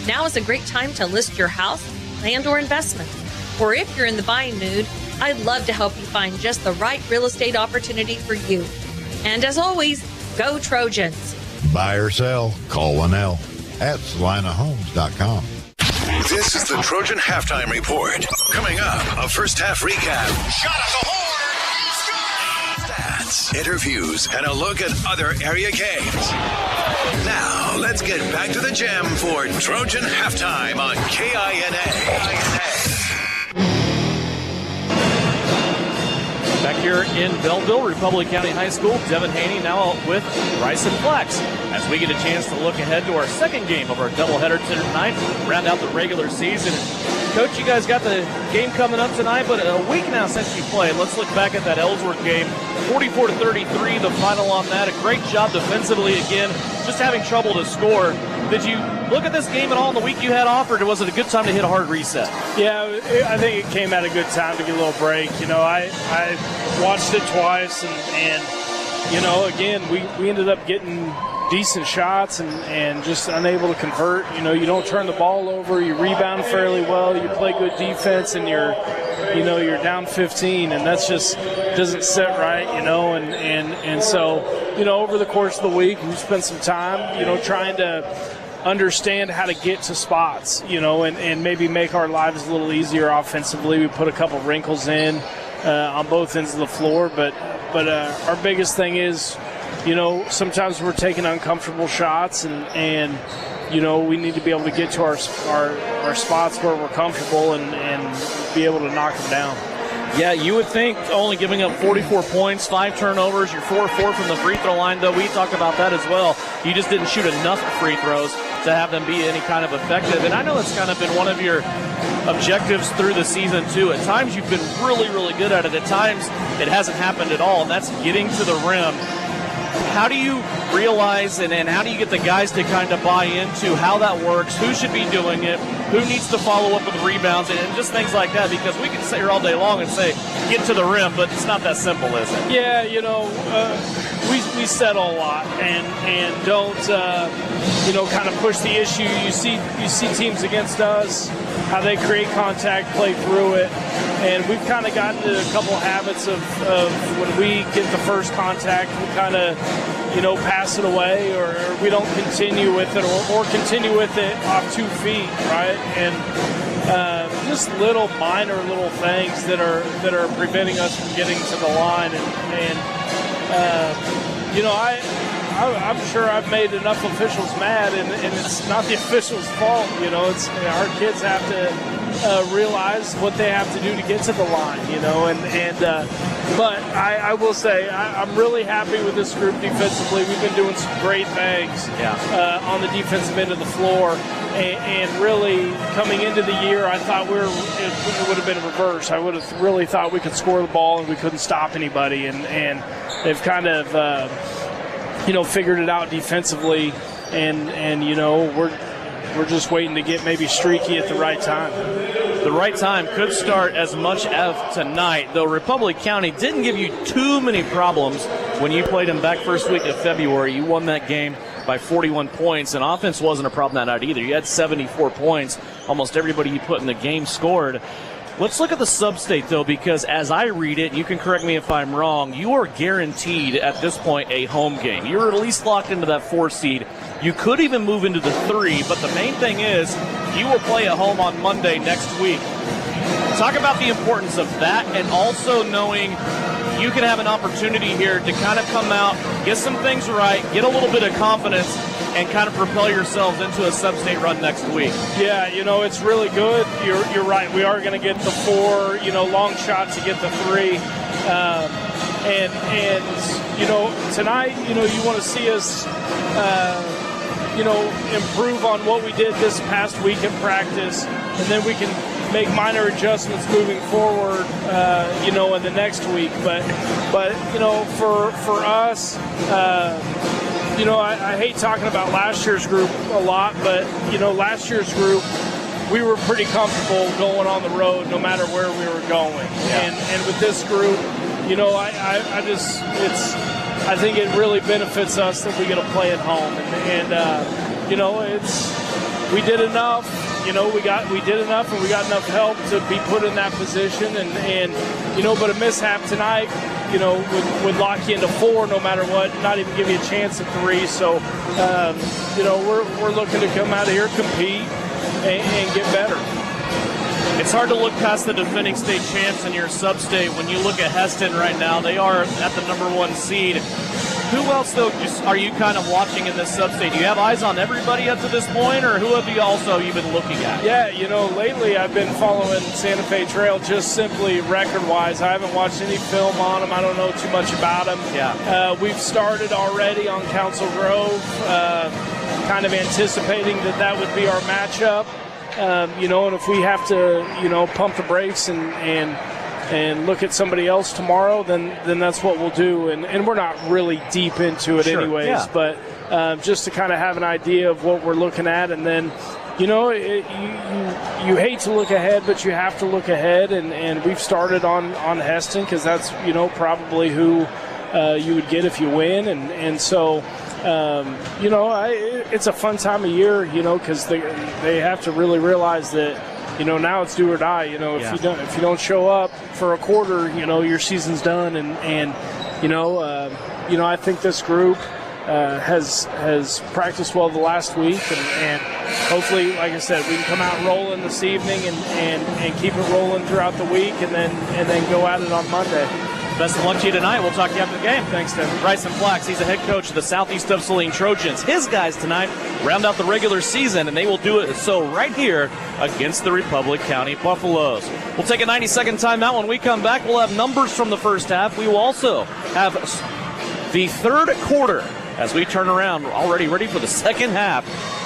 Now is a great time to list your house, land, or investment. Or if you're in the buying mood, I'd love to help you find just the right real estate opportunity for you. And as always, go Trojans. Buy or sell, call Lynell at SalinaHomes.com. This is the Trojan Halftime Report. Coming up, a first half recap. Shot at the horn. Stats. interviews, and a look at other area games. Now, let's get back to the gym for Trojan Halftime on KINA. Back here in Belleville, Republic County High School, Devin Haney now with Bryson Flex as we get a chance to look ahead to our second game of our doubleheader tonight, round out the regular season. Coach, you guys got the game coming up tonight, but a week now since you played. Let's look back at that Ellsworth game, 44-33, the final on that. A great job defensively again, just having trouble to score. Did you look at this game at all in the week you had off, or was it a good time to hit a hard reset? Yeah, I think it came at a good time to get a little break. You know, I watched it twice, and you know, again, we ended up getting decent shots and just unable to convert. You know, you don't turn the ball over, you rebound fairly well, you play good defense, and you're down 15, and that's just doesn't sit right, you know, and so, you know, over the course of the week, we spent some time, you know, trying to understand how to get to spots, you know, and maybe make our lives a little easier offensively. We put a couple wrinkles in on both ends of the floor, but our biggest thing is, you know, sometimes we're taking uncomfortable shots, and you know, we need to be able to get to our spots where we're comfortable and be able to knock them down. Yeah, you would think only giving up 44 points, 5 turnovers, you're 4-4 from the free throw line, though we talked about that as well. You just didn't shoot enough free throws to have them be any kind of effective. And I know it's kind of been one of your objectives through the season, too. At times you've been really, really good at it. At times it hasn't happened at all, and that's getting to the rim. How do you realize and how do you get the guys to kind of buy into how that works, who should be doing it, who needs to follow up with rebounds, and just things like that? Because we can sit here all day long and say, get to the rim, but it's not that simple, is it? Yeah, you know, we settle a lot and don't, you know, kind of push the issue. You see teams against us, how they create contact, play through it, and we've kind of gotten into a couple habits of when we get the first contact, we kind of, you know, pass it away, or we don't continue with it, or continue with it off 2 feet, right? And just little minor little things that are preventing us from getting to the line, and you know, I'm sure I've made enough officials mad, and it's not the officials' fault. You know, it's our kids have to realize what they have to do to get to the line. You know, but I will say I'm really happy with this group defensively. We've been doing some great things on the defensive end of the floor, and really coming into the year, I thought it would have been reversed. I would have really thought we could score the ball and we couldn't stop anybody, and they've kind of you know, figured it out defensively, and you know, we're just waiting to get maybe streaky at the right time. The right time could start as much as tonight, though Republic County didn't give you too many problems when you played them back first week of February. You won that game by 41 points, and offense wasn't a problem that night either. You had 74 points. Almost everybody you put in the game scored. Let's look at the sub-state, though, because as I read it, you can correct me if I'm wrong, you are guaranteed at this point a home game. You're at least locked into that 4 seed. You could even move into the 3, but the main thing is you will play at home on Monday next week. Talk about the importance of that, and also knowing you can have an opportunity here to kind of come out, get some things right, get a little bit of confidence, and kind of propel yourselves into a sub-state run next week. Yeah, you know, it's really good. You're right. We are going to get the 4, you know, long shot to get the 3. And you know, tonight, you know, you want to see us, you know, improve on what we did this past week in practice, and then we can make minor adjustments moving forward, you know, in the next week. But you know, for us, you know, I hate talking about last year's group a lot, but, you know, last year's group, we were pretty comfortable going on the road no matter where we were going. Yeah. And with this group, you know, I think it really benefits us that we get to play at home. And you know, we did enough. You know, we did enough, and we got enough help to be put in that position. And you know, but a mishap tonight, you know, would lock you into 4 no matter what, not even give you a chance at 3. So, you know, we're looking to come out of here, compete, and get better. It's hard to look past the defending state champs in your sub-state. When you look at Heston right now, they are at the number 1 seed. Who else, though, are you kind of watching in this sub-state? Do you have eyes on everybody up to this point, or who have you been looking at? Yeah, lately I've been following Santa Fe Trail just simply record-wise. I haven't watched any film on them. I don't know too much about them. Yeah. We've started already on Council Grove, kind of anticipating that would be our matchup. And if we have to, pump the brakes and look at somebody else tomorrow, then that's what we'll do. And we're not really deep into it anyways, yeah. But just to kind of have an idea of what we're looking at. And then, you hate to look ahead, but you have to look ahead. And we've started on Heston because that's, probably who you would get if you win. And so, it's a fun time of year, because they have to really realize that, now it's do or die. If you don't show up for a quarter, your season's done. And I think this group has practiced well the last week, and hopefully, like I said, we can come out rolling this evening and keep it rolling throughout the week, and then go at it on Monday. Best of luck to you tonight. We'll talk to you after the game. Thanks, Tim. Bryson Flax, he's the head coach of the Southeast of Saline Trojans. His guys tonight round out the regular season, and they will do it so right here against the Republic County Buffaloes. We'll take a 90-second timeout. When we come back, we'll have numbers from the first half. We will also have the third quarter as we turn around, already ready for the second half.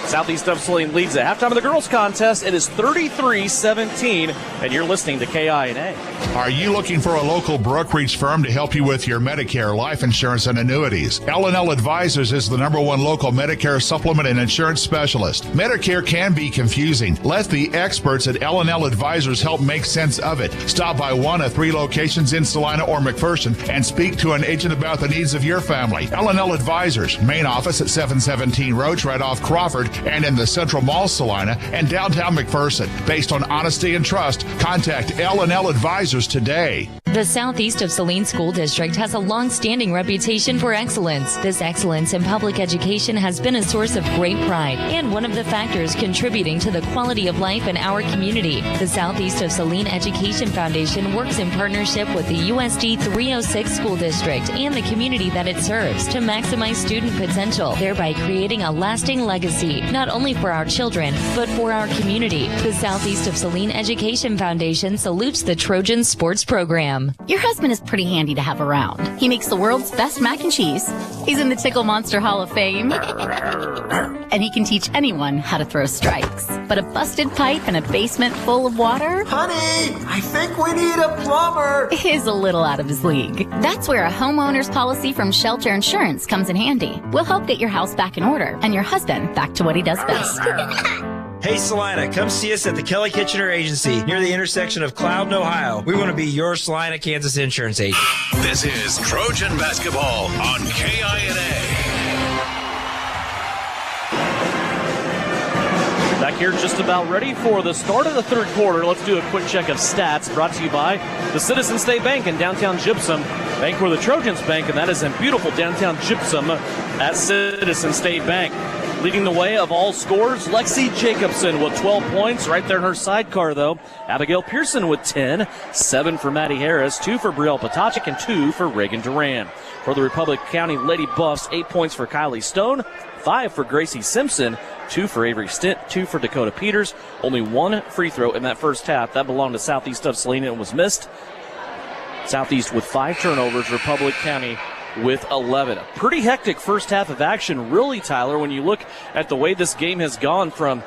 Southeast of Saline leads at halftime of the girls contest. It is 33-17, and you're listening to KINA. Are you looking for a local brokerage firm to help you with your Medicare, life insurance, and annuities? L&L Advisors is the number 1 local Medicare supplement and insurance specialist. Medicare can be confusing. Let the experts at L&L Advisors help make sense of it. Stop by one of 3 locations in Salina or McPherson and speak to an agent about the needs of your family. L&L Advisors, main office at 717 Roach, right off Crawford, and in the Central Mall, Salina, and downtown McPherson. Based on honesty and trust, contact L&L Advisors today. The Southeast of Saline School District has a long-standing reputation for excellence. This excellence in public education has been a source of great pride and one of the factors contributing to the quality of life in our community. The Southeast of Saline Education Foundation works in partnership with the USD 306 School District and the community that it serves to maximize student potential, thereby creating a lasting legacy, not only for our children, but for our community. The Southeast of Saline Education Foundation salutes the Trojan Sports Program. Your husband is pretty handy to have around. He makes the world's best mac and cheese. He's in the Tickle Monster Hall of Fame. And he can teach anyone how to throw strikes. But a busted pipe and a basement full of water? Honey, I think we need a plumber. Is a little out of his league. That's where a homeowner's policy from Shelter Insurance comes in handy. We'll help get your house back in order and your husband back to what he does best. Hey Salina, come see us at the Kelly Kitchener Agency near the intersection of Cloud and Ohio. We want to be your Salina, Kansas insurance agent. This is Trojan Basketball on KINA. Back here just about ready for the start of the third quarter. Let's do a quick check of stats brought to you by the Citizen State Bank in downtown Gypsum. Bank where the Trojans bank, and that is in beautiful downtown Gypsum at Citizen State Bank. Leading the way of all scores, Lexi Jacobson with 12 points. Right there in her sidecar, though. Abigail Pearson with 10. 7 for Maddie Harris, 2 for Brielle Potachik, and 2 for Reagan Duran. For the Republic County Lady Buffs, 8 points for Kylie Stone, 5 for Gracie Simpson, 2 for Avery Stint, 2 for Dakota Peters. Only 1 free throw in that first half. That belonged to Southeast of Saline and was missed. Southeast with 5 turnovers. Republic County with 11. A pretty hectic first half of action, really, Tyler, when you look at the way this game has gone from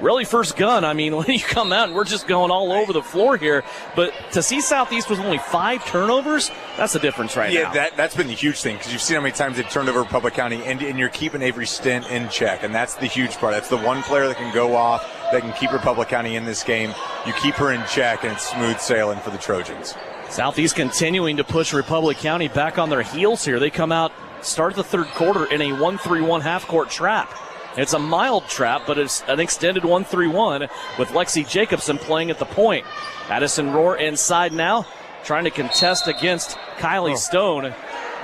really first gun. I mean, when you come out and we're just going all over the floor here, but to see Southeast with only 5 turnovers, that's the difference now. Yeah, that's been the huge thing, because you've seen how many times they've turned over Republic County, and you're keeping Avery Stint in check, and that's the huge part. That's the one player that can go off, that can keep Republic County in this game. You keep her in check, and it's smooth sailing for the Trojans. Southeast continuing to push Republic County back on their heels here. They come out, start the third quarter in a 1-3-1 half-court trap. It's a mild trap, but it's an extended 1-3-1 with Lexi Jacobson playing at the point. Addison Rohr inside now, trying to contest against Kylie Stone.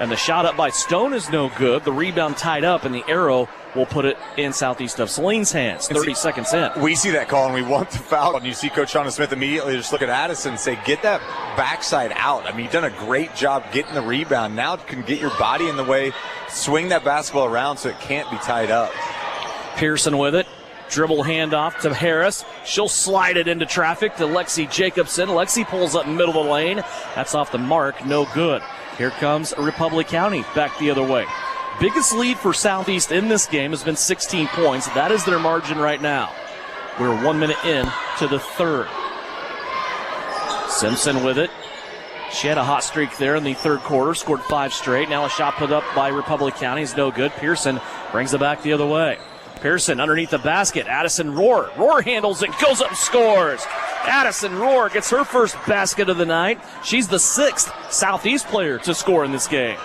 And the shot up by Stone is no good. The rebound tied up, and the arrow will put it in Southeast of Saline's hands. 30 seconds in. We see that call, and we want the foul. And you see Coach Shauna Smith immediately just look at Addison and say, get that backside out. I mean, you've done a great job getting the rebound. Now you can get your body in the way, swing that basketball around so it can't be tied up. Pearson with it. Dribble handoff to Harris. She'll slide it into traffic to Lexi Jacobson. Lexi pulls up middle of the lane. That's off the mark. No good. Here comes Republic County back the other way. Biggest lead for Southeast in this game has been 16 points. That is their margin right now. We're 1 minute in to the third. Simpson with it. She had a hot streak there in the third quarter, scored 5 straight. Now a shot put up by Republic County is no good. Pearson brings it back the other way. Pearson underneath the basket. Addison Rohr. Rohr handles it, goes up, scores. Addison Rohr gets her first basket of the night. She's the 6th Southeast player to score in this game.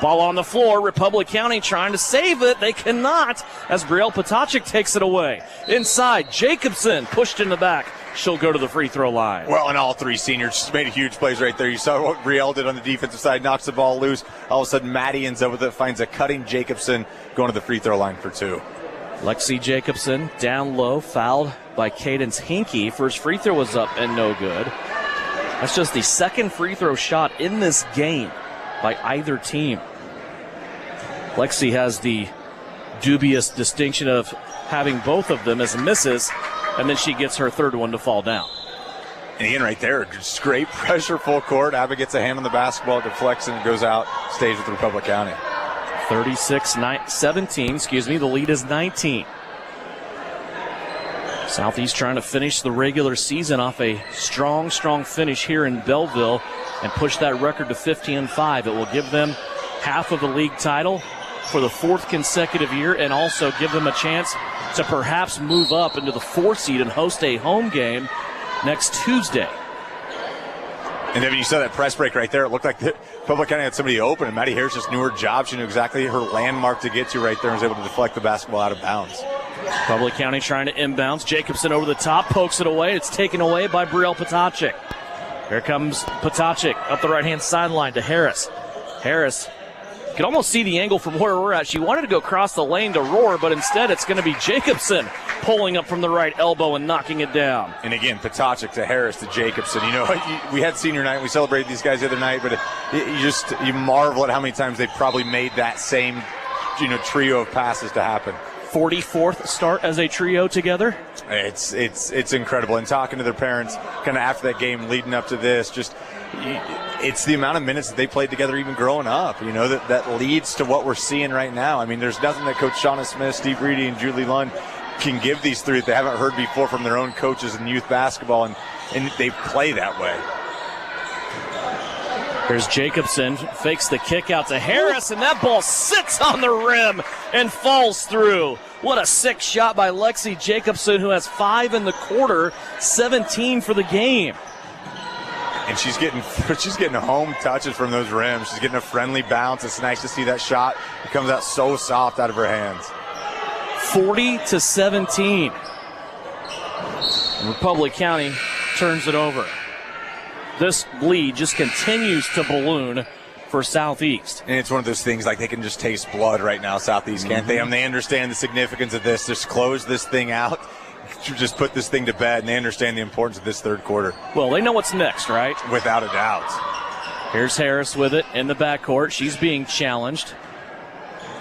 Ball on the floor. Republic County trying to save it. They cannot as Brielle Potachik takes it away. Inside, Jacobson pushed in the back. She'll go to the free throw line. Well, and all 3 seniors made huge plays right there. You saw what Brielle did on the defensive side, knocks the ball loose. All of a sudden, Maddie ends up with it, finds a cutting Jacobson going to the free throw line for 2. Lexi Jacobson down low, fouled by Cadence Hinkie. First free throw was up and no good. That's just the second free throw shot in this game by either team. Lexi has the dubious distinction of having both of them as misses, and then she gets her third one to fall down. And again, right there, just great pressure full court. Abba gets a hand on the basketball, deflects, and it goes out, stays with Republic County. 36-17, the lead is 19. Southeast trying to finish the regular season off a strong finish here in Belleville and push that record to 50-5. It will give them half of the league title for the 4th consecutive year and also give them a chance to perhaps move up into the 4th seed and host a home game next Tuesday. And Devin, you saw that press break right there. It looked like Republic County had somebody open, and Maddie Harris just knew her job. She knew exactly her landmark to get to right there and was able to deflect the basketball out of bounds. Republic County trying to inbounds. Jacobson over the top, pokes it away. It's taken away by Brielle Potachik. Here comes Potachik up the right-hand sideline to Harris. Harris, you can almost see the angle from where we're at. She wanted to go across the lane to Rohr, but instead it's going to be Jacobson pulling up from the right elbow and knocking it down. And again, Potachik to Harris to Jacobson. You know, we had senior night. We celebrated these guys the other night, but you marvel at how many times they probably made that same, trio of passes to happen. 44th start as a trio together. It's incredible. And talking to their parents kind of after that game leading up to this, it's the amount of minutes that they played together even growing up, that leads to what we're seeing right now. I mean, there's nothing that Coach Shauna Smith, Steve Reedy, and Julie Lund can give these 3 that they haven't heard before from their own coaches in youth basketball, and they play that way. There's Jacobson, fakes the kick out to Harris, and that ball sits on the rim and falls through. What a sick shot by Lexi Jacobson, who has 5 in the quarter, 17 for the game. And she's getting home touches from those rims. She's getting a friendly bounce. It's nice to see that shot. It comes out so soft out of her hands. 40-17. And Republic County turns it over. This lead just continues to balloon for Southeast. And it's one of those things like they can just taste blood right now, Southeast, can't they? I mean, they understand the significance of this. Just close this thing out. Just put this thing to bed, and they understand the importance of this third quarter. Well, they know what's next, right? Without a doubt. Here's Harris with it in the backcourt. She's being challenged.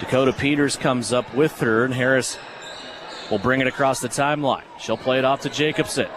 Dakota Peters comes up with her, and Harris will bring it across the timeline. She'll play it off to Jacobson.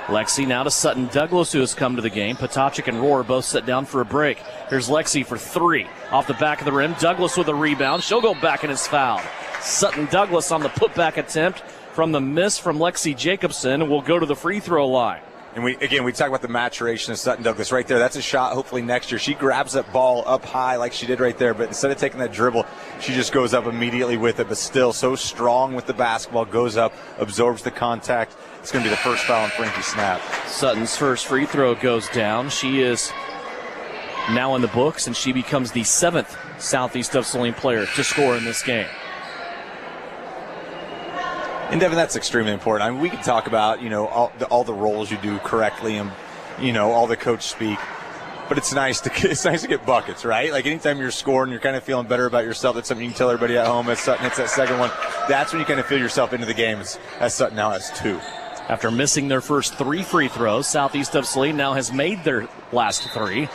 Lexi now to Sutton Douglas, who has come to the game. Potachik and Rohr both sit down for a break. Here's Lexi for 3. Off the back of the rim. Douglas with a rebound. She'll go back and is fouled. Sutton Douglas on the putback attempt from the miss from Lexi Jacobson will go to the free throw line. And we talk about the maturation of Sutton Douglas right there. That's a shot hopefully next year. She grabs that ball up high like she did right there, but instead of taking that dribble, she just goes up immediately with it, but still so strong with the basketball, goes up, absorbs the contact. It's going to be the first foul on Frankie Snap. Sutton's first free throw goes down. She is now in the books, and she becomes the 7th Southeast of Saline player to score in this game. And Devin, that's extremely important. I mean, we can talk about, all the roles you do correctly and, all the coach speak. but it's nice to get buckets, right? Like anytime you're scoring, you're kind of feeling better about yourself. That's something you can tell everybody at home as Sutton hits that second one. That's when you kind of feel yourself into the game as Sutton now has 2. After missing their first 3 free throws, Southeast of Saline now has made their last 3.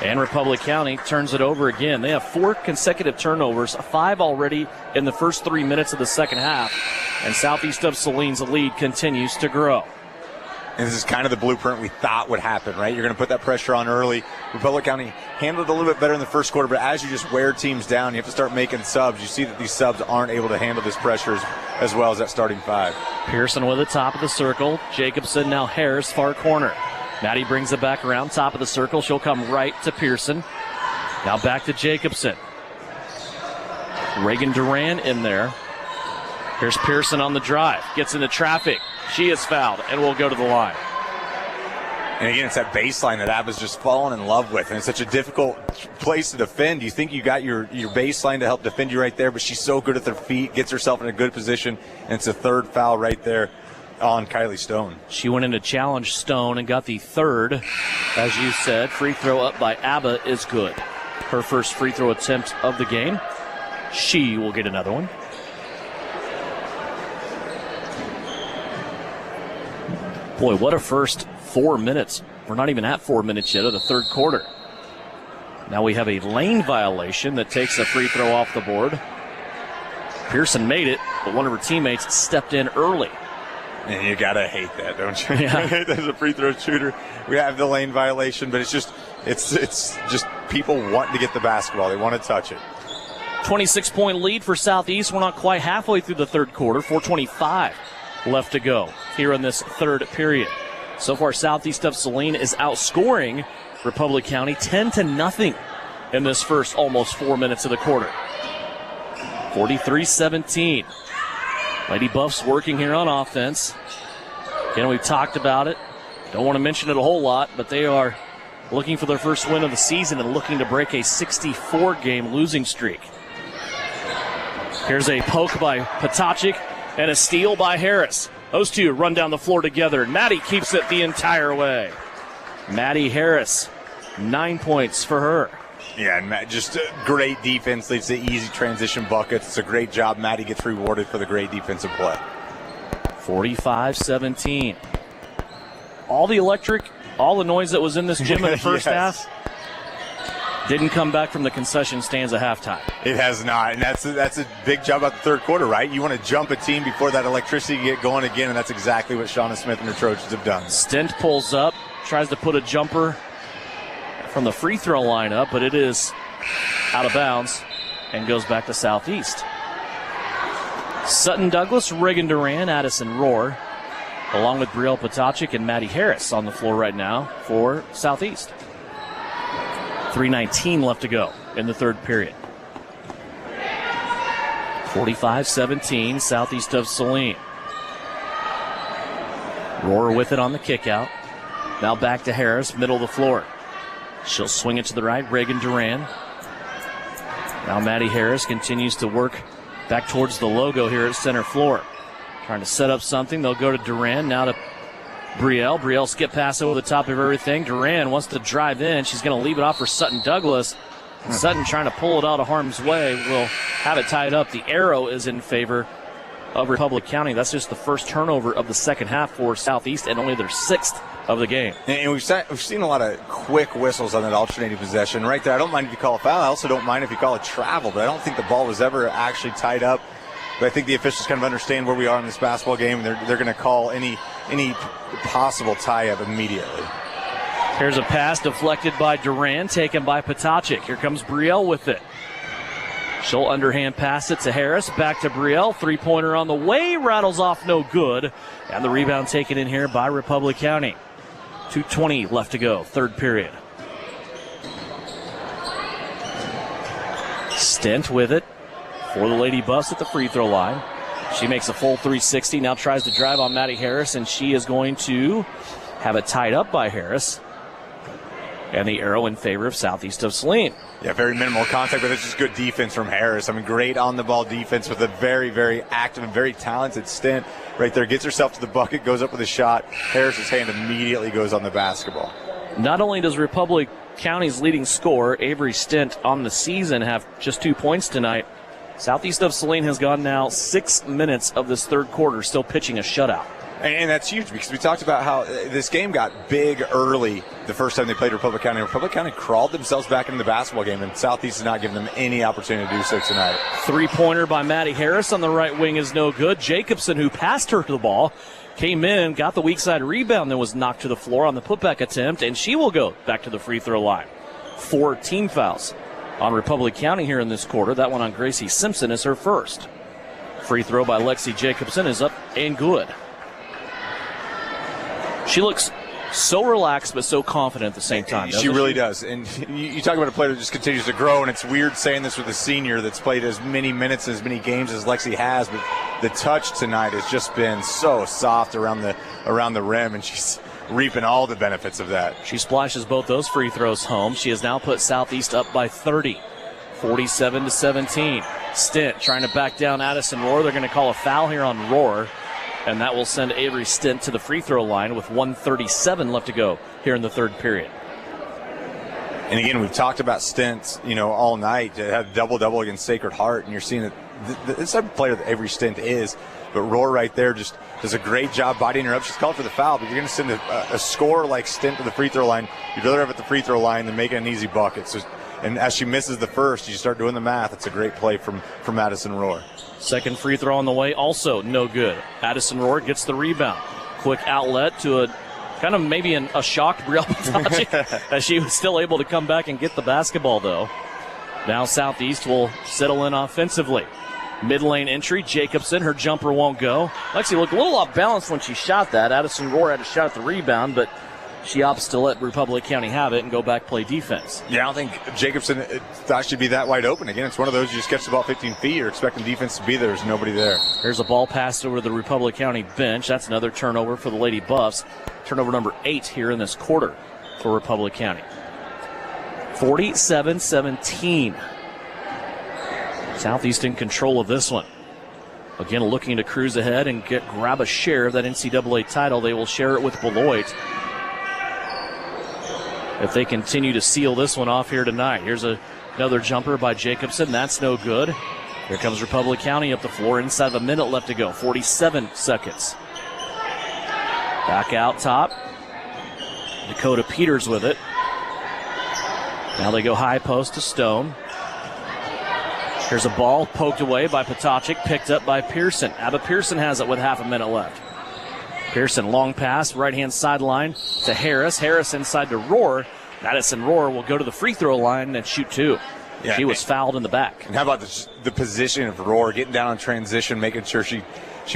And Republic County turns it over again. They have 4 consecutive turnovers, 5 already in the first 3 minutes of the second half. And Southeast of Saline's lead continues to grow. And this is kind of the blueprint we thought would happen, right? You're going to put that pressure on early. Republic County handled it a little bit better in the first quarter, but as you just wear teams down, you have to start making subs. You see that these subs aren't able to handle this pressure as well as that starting 5. Pearson with the top of the circle. Jacobson, now Harris, far corner. Maddie brings it back around, top of the circle. She'll come right to Pearson. Now back to Jacobson. Reagan Duran in there. Here's Pearson on the drive. Gets into traffic. She is fouled and will go to the line. And again, it's that baseline that Abba's just fallen in love with, and it's such a difficult place to defend. You think you got your baseline to help defend you right there, but she's so good at her feet, gets herself in a good position, and it's a 3rd foul right there on Kylie Stone. She went in to challenge Stone and got the 3rd. As you said, free throw up by Abba is good. Her first free throw attempt of the game. She will get another one. Boy, what a first 4 minutes. We're not even at 4 minutes yet of the third quarter. Now we have a lane violation that takes a free throw off the board. Pearson made it, but one of her teammates stepped in early. And you gotta hate that, don't you? Yeah. As a free throw shooter, we have the lane violation, but it's just people wanting to get the basketball. They want to touch it. 26-point lead for Southeast. We're not quite halfway through the third quarter. 4:25 left to go here in this third period. So far, Southeast of Saline is outscoring Republic County 10-0 in this first almost 4 minutes of the quarter. 43-17. Lady Buffs working here on offense. Again, we've talked about it. Don't want to mention it a whole lot, but they are looking for their first win of the season and looking to break a 64-game losing streak. Here's a poke by Potacik and a steal by Harris. Those two run down the floor together. Maddie keeps it the entire way. Maddie Harris, 9 points for her. Yeah, and just great defense leads to easy transition buckets. It's a great job. Maddie gets rewarded for the great defensive play. 45-17. All the electric, all the noise that was in this gym in the first half didn't come back from the concession stands at halftime. It has not, and that's a big job about the third quarter, right? You want to jump a team before that electricity get going again, and that's exactly what Shauna Smith and her Trojans have done. Stent pulls up, tries to put a jumper from the free throw line up, but it is out of bounds and goes back to Southeast. Sutton Douglas, Reagan Duran, Addison Rohr, along with Brielle Potacik and Maddie Harris on the floor right now for Southeast. 3:19 left to go in the third period. 45-17, Southeast of Saline. Rohr with it on the kickout. Now back to Harris, middle of the floor. She'll swing it to the right, Reagan Duran. Now Maddie Harris continues to work back towards the logo here at center floor. Trying to set up something. They'll go to Duran, now to Brielle. Brielle skip pass over the top of everything. Duran wants to drive in. She's going to leave it off for Sutton Douglas. Sutton trying to pull it out of harm's way. Will have it tied up. The arrow is in favor of Republic County. That's just the first turnover of the second half for Southeast and only their 6th of the game. And we've seen a lot of quick whistles on that alternating possession right there. I don't mind if you call a foul. I also don't mind if you call a travel, but I don't think the ball was ever actually tied up. But I think the officials kind of understand where we are in this basketball game, and they're going to call any possible tie-up immediately. Here's a pass deflected by Duran, taken by Potacik. Here comes Brielle with it. She'll underhand pass it to Harris. Back to Brielle. Three-pointer on the way. Rattles off no good. And the rebound taken in here by Republic County. 2:20 left to go. Third period. Stent with it for the Lady Buffs at the free throw line. She makes a full 360. Now tries to drive on Maddie Harris, and she is going to have it tied up by Harris. And the arrow in favor of Southeast of Saline. Yeah, very minimal contact, but it's just good defense from Harris. I mean, great on-the-ball defense with a very, very active and very talented Stent right there. Gets herself to the bucket, goes up with a shot. Harris's hand immediately goes on the basketball. Not only does Republic County's leading scorer, Avery Stint, on the season, have just 2 points tonight. Southeast of Saline has gone now 6 minutes of this third quarter, still pitching a shutout. And that's huge because we talked about how this game got big early the first time they played Republic County. Republic County crawled themselves back into the basketball game, and Southeast is not giving them any opportunity to do so tonight. Three-pointer by Maddie Harris on the right wing is no good. Jacobson, who passed her the ball, came in, got the weak side rebound, then was knocked to the floor on the putback attempt, and she will go back to the free throw line. 4 team fouls on Republic County here in this quarter. That one on Gracie Simpson is her first. Free throw by Lexi Jacobson is up and good. She looks so relaxed but so confident at the same time. She really does. And you talk about a player that just continues to grow, and it's weird saying this with a senior that's played as many minutes, as many games as Lexi has, but the touch tonight has just been so soft around the rim, and she's reaping all the benefits of that. She splashes both those free throws home. She has now put Southeast up by 30, 47-17. Stint trying to back down Addison Rohr. They're going to call a foul here on Rohr, and that will send Avery Stint to the free throw line with 1:37 left to go here in the third period. And again, we've talked about Stint, all night. They had double-double against Sacred Heart, and you're seeing that this type of player that Avery Stint is. But Rohr right there just does a great job bodying her up. She's called for the foul, but you're going to send a scorer like Stint to the free throw line. You'd rather have it at the free throw line than make it an easy bucket. And as she misses the first, you start doing the math. It's a great play from Addison Rohr. Second free throw on the way, also no good. Addison Rohr gets the rebound. Quick outlet to a kind of maybe a shocked Brielle Patachi as she was still able to come back and get the basketball, though. Now Southeast will settle in offensively. Mid-lane entry, Jacobson, her jumper won't go. Lexi looked a little off balance when she shot that. Addison Rohr had a shot at the rebound, but she opts to let Republic County have it and go back play defense. Yeah, I don't think Jacobson thought she'd be that wide open. Again, it's one of those you just catch the ball 15 feet. You're expecting defense to be there. There's nobody there. There's a ball passed over to the Republic County bench. That's another turnover for the Lady Buffs. Turnover number 8 here in this quarter for Republic County. 47-17. Southeast in control of this one. Again, looking to cruise ahead and grab a share of that NCAA title. They will share it with Beloit if they continue to seal this one off here tonight. Here's another jumper by Jacobson. That's no good. Here comes Republic County up the floor. Inside of a minute left to go. 47 seconds. Back out top. Dakota Peters with it. Now they go high post to Stone. Here's a ball poked away by Patacic, picked up by Pearson. Abba Pearson has it with half a minute left. Pearson, long pass, right-hand sideline to Harris. Harris inside to Rohr. Addison Rohr will go to the free throw line and shoot 2. Yeah, she was fouled in the back. And how about the position of Rohr, getting down in transition, making sure she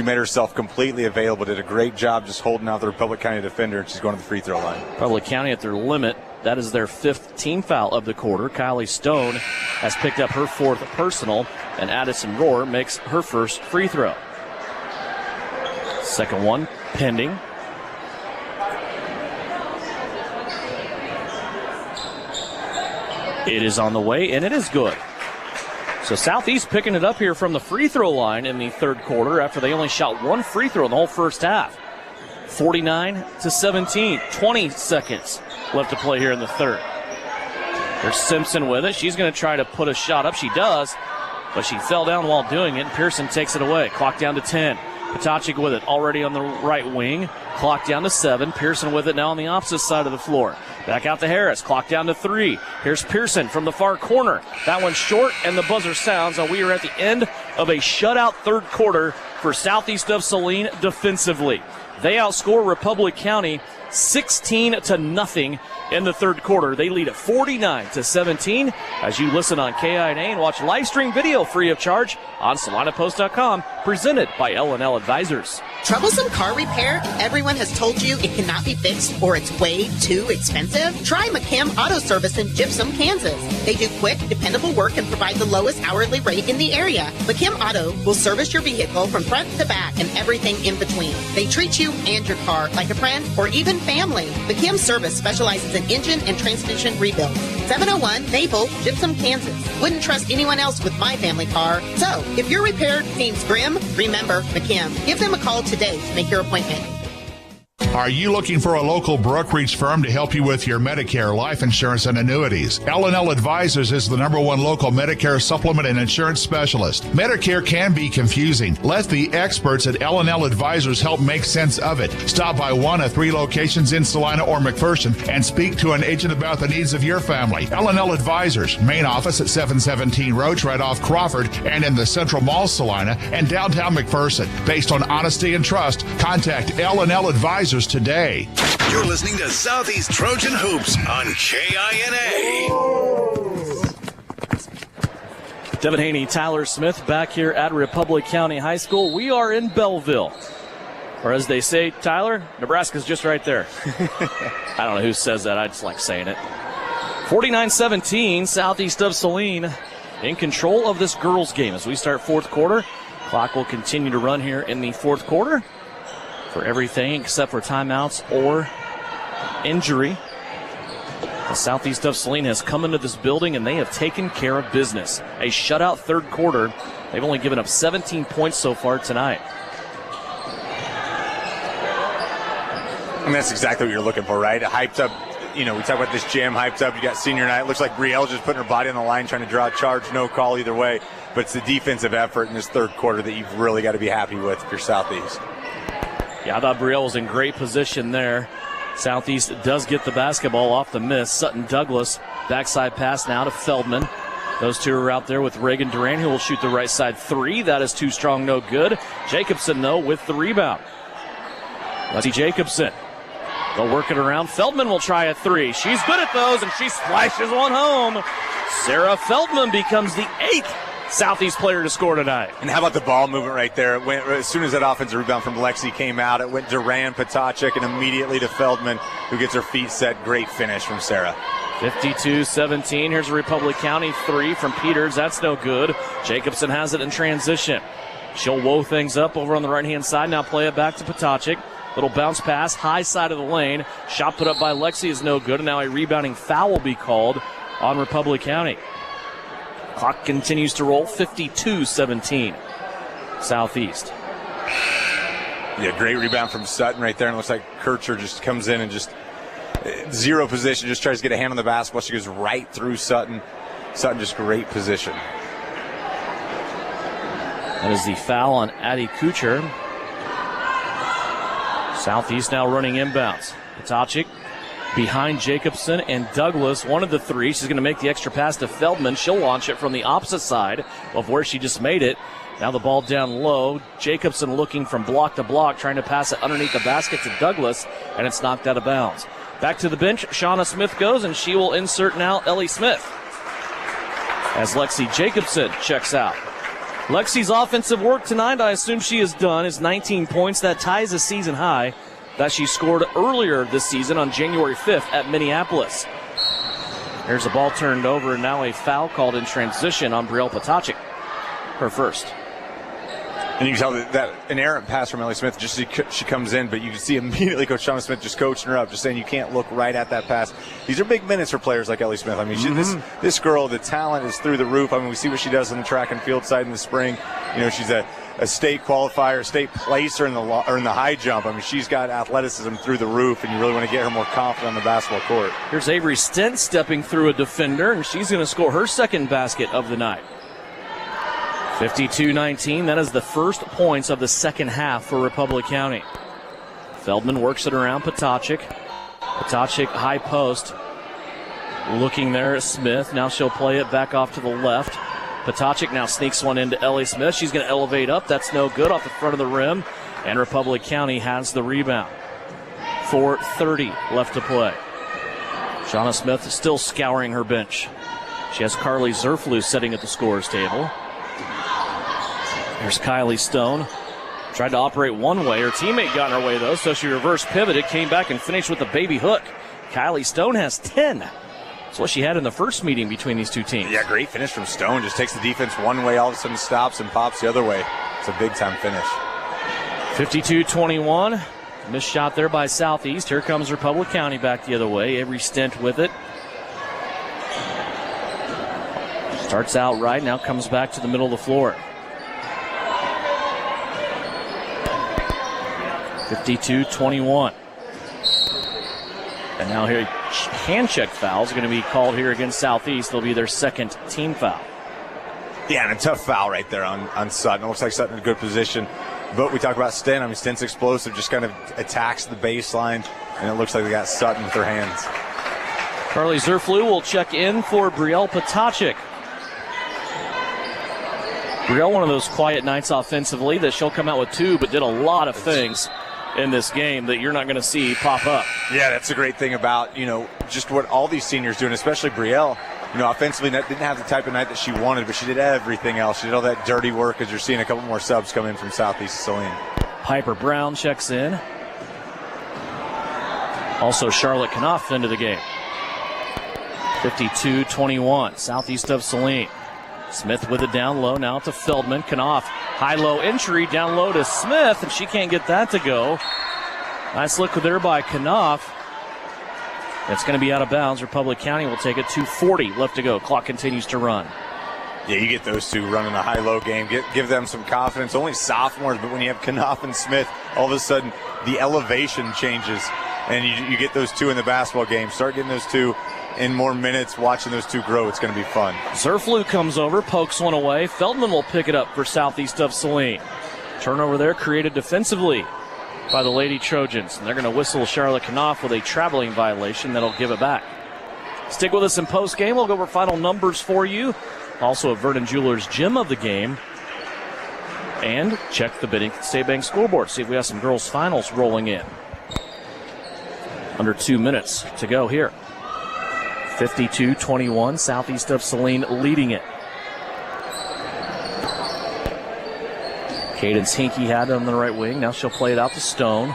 made herself completely available, did a great job just holding out the Republic County defender, and she's going to the free throw line. Republic County at their limit. That is their 5th team foul of the quarter. Kylie Stone has picked up her 4th personal, and Addison Rohr makes her first free throw. Second one pending. It is on the way, and it is good. So Southeast picking it up here from the free throw line in the third quarter after they only shot 1 free throw in the whole first half. 49-17, 20 seconds left to play here in the third. There's Simpson with it. She's going to try to put a shot up. She does, but she fell down while doing it, and Pearson takes it away. Clock down to 10. Patacic with it already on the right wing. Clock down to 7. Pearson with it now on the opposite side of the floor. Back out to Harris. Clock down to 3. Here's Pearson from the far corner. That one's short, and the buzzer sounds, and we are at the end of a shutout third quarter for Southeast of Saline defensively. They outscore Republic County 16-0 in the third quarter. They lead at 49-17 as you listen on KINA and watch live stream video free of charge on SalinaPost.com, presented by L&L Advisors. Troublesome car repair? Everyone has told you it cannot be fixed or it's way too expensive? Try McKim Auto Service in Gypsum, Kansas. They do quick, dependable work and provide the lowest hourly rate in the area. McKim Auto will service your vehicle from front to back and everything in between. They treat you and your car like a friend or even family. McKim Service specializes in engine and transmission rebuild. 701 Maple, Gypsum, Kansas. Wouldn't trust anyone else with my family car. So, if your repair seems grim, remember McKim. Give them a call today to make your appointment. Are you looking for a local brokerage firm to help you with your Medicare, life insurance, and annuities? L&L Advisors is the #1 local Medicare supplement and insurance specialist. Medicare can be confusing. Let the experts at L&L Advisors help make sense of it. Stop by one of 3 locations in Salina or McPherson and speak to an agent about the needs of your family. L&L Advisors, main office at 717 Roach, right off Crawford, and in the Central Mall, Salina, and downtown McPherson. Based on honesty and trust, contact L&L Advisors today. You're listening to Southeast Trojan Hoops on KINA. Devin Haney, Tyler Smith back here at Republic County High School. We are in Belleville. Or as they say, Tyler, Nebraska's just right there. I don't know who says that. I just like saying it. 49-17, Southeast of Saline in control of this girls game as we start fourth quarter. Clock will continue to run here in the fourth quarter for everything except for timeouts or injury. The Southeast of Saline has come into this building and they have taken care of business. A shutout third quarter. They've only given up 17 points so far tonight. And that's exactly what you're looking for, right? Hyped up, we talk about this gym, hyped up. You got senior night. It looks like Brielle just putting her body on the line, trying to draw a charge. No call either way. But it's the defensive effort in this third quarter that you've really got to be happy with if you're Southeast. Yeah, I thought Brielle was in great position there. Southeast does get the basketball off the miss. Sutton Douglas, backside pass now to Feldman. Those two are out there with Reagan Duran, who will shoot the right side three. That is too strong, no good. Jacobson, though, with the rebound. Let's see Jacobson. They'll work it around. Feldman will try a three. She's good at those, and she splashes one home. Sarah Feldman becomes the 8th Southeast player to score tonight. And how about the ball movement right there? It went, as soon as that offensive rebound from Lexi came out, it went Duran, Potacek, and immediately to Feldman, who gets her feet set. Great finish from Sarah. 52-17. Here's a Republic County three from Peters. That's no good. Jacobson has it in transition. She'll woe things up over on the right-hand side. Now play it back to Potacek. Little bounce pass, high side of the lane. Shot put up by Lexi is no good, and now a rebounding foul will be called on Republic County. Clock continues to roll, 52-17. Southeast. Yeah, great rebound from Sutton right there, and it looks like Kircher just comes in and just zero position, just tries to get a hand on the basketball. She goes right through Sutton. Sutton just great position. That is the foul on Addie Kucher. Southeast now running inbounds. Potacek behind Jacobson and Douglas. One of the three. She's going to make the extra pass to Feldman. She'll launch it from the opposite side of where she just made it. Now the ball down low. Jacobson looking from block to block, trying to pass it underneath the basket to Douglas, and it's knocked out of bounds. Back to the bench, Shauna Smith goes, and she will insert now Ellie Smith as Lexi Jacobson checks out. Lexi's offensive work tonight, I assume she is done, is 19 points. That ties a season high that she scored earlier this season on January 5th at Minneapolis. There's a ball turned over, and now a foul called in transition on Brielle Potacek, her first. And you can tell that an errant pass from Ellie Smith, just she comes in, but you can see immediately Coach Shauna Smith just coaching her up, just saying you can't look right at that pass. These are big minutes for players like Ellie Smith. I mean, this girl, the talent is through the roof. I mean, we see what she does on the track and field side in the spring. She's a state qualifier, state placer in the high jump. I mean, she's got athleticism through the roof, and you really want to get her more confident on the basketball court. Here's Avery Stent stepping through a defender, and she's going to score her second basket of the night. 52-19, that is the first points of the second half for Republic County. Feldman works it around Potacek. Potacek high post. Looking there at Smith. Now she'll play it back off to the left. Potacek now sneaks one into Ellie Smith. She's going to elevate up. That's no good off the front of the rim. And Republic County has the rebound. 4:30 left to play. Shauna Smith is still scouring her bench. She has Carly Zerflu sitting at the scorer's table. There's Kylie Stone. Tried to operate one way. Her teammate got in her way, though, so she reverse pivoted, came back and finished with a baby hook. Kylie Stone has 10. That's what she had in the first meeting between these two teams. Yeah, great finish from Stone. Just takes the defense one way, all of a sudden stops and pops the other way. It's a big-time finish. 52-21. Missed shot there by Southeast. Here comes Republic County back the other way. Avery Stent with it. Starts out right, now comes back to the middle of the floor. 52-21. And now here, hand check foul is going to be called here against Southeast. They'll be their second team foul. Yeah, and a tough foul right there on Sutton. It looks like Sutton in a good position. But we talk about Stent. I mean, Stent's explosive, just kind of attacks the baseline, and it looks like they got Sutton with their hands. Carly Zerflu will check in for Brielle Potacek. Brielle, one of those quiet nights offensively that she'll come out with 2, but did a lot of things in this game that you're not going to see pop up. Yeah, that's the great thing about, just what all these seniors do, and especially Brielle. Offensively didn't have the type of night that she wanted, but she did everything else. She did all that dirty work as you're seeing a couple more subs come in from Southeast Saline. Piper Brown checks in. Also Charlotte Knopf into the game. 52-21, Southeast of Saline. Smith with it down low, now to Feldman. Knopf, high-low entry, down low to Smith, and she can't get that to go. Nice look there by Knopf. It's going to be out of bounds. Republic County will take it. 2:40 left to go. Clock continues to run. Yeah, you get those two running a high-low game. Give them some confidence. Only sophomores, but when you have Knopf and Smith, all of a sudden the elevation changes, and you get those two in the basketball game. Start getting those two in more minutes, watching those two grow. It's going to be fun. Zerflu comes over, pokes one away. Feldman will pick it up for Southeast of Saline. Turnover there created defensively by the Lady Trojans, and they're going to whistle Charlotte Knopf with a traveling violation that'll give it back. Stick with us in post-game. We'll go over final numbers for you. Also a Vernon Jewelers gym of the game. And check the Bennington State Bank scoreboard. See if we have some girls' finals rolling in. Under 2 minutes to go here. 52-21, Southeast of Saline leading it. Cadence Hinkie had it on the right wing. Now she'll play it out to Stone.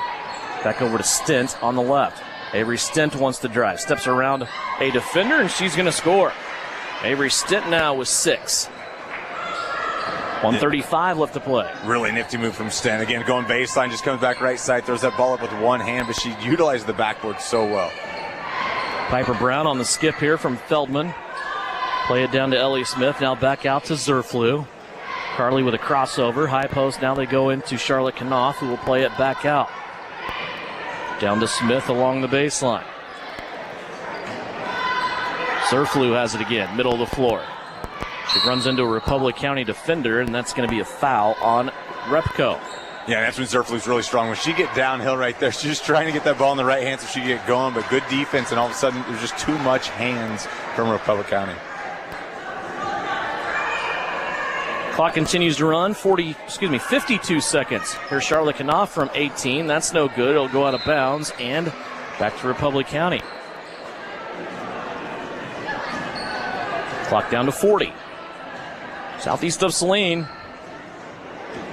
Back over to Stent on the left. Avery Stent wants to drive. Steps around a defender, and she's going to score. Avery Stent now with 6. 1:35 left to play. Really nifty move from Stent. Again, going baseline, just comes back right side, throws that ball up with one hand, but she utilized the backboard so well. Piper Brown on the skip here from Feldman. Play it down to Ellie Smith. Now back out to Zerflu. Carly with a crossover. High post. Now they go into Charlotte Knopf, who will play it back out. Down to Smith along the baseline. Zerflu has it again, middle of the floor. She runs into a Republic County defender, and that's going to be a foul on Repco. Yeah, that's when Zerflu's really strong. When she get downhill right there, she's just trying to get that ball in the right hand so she can get going, but good defense, and all of a sudden there's just too much hands from Republic County. Clock continues to run. 52 seconds. Here's Charlotte Knopf from 18. That's no good. It'll go out of bounds and back to Republic County. Clock down to 40. Southeast of Saline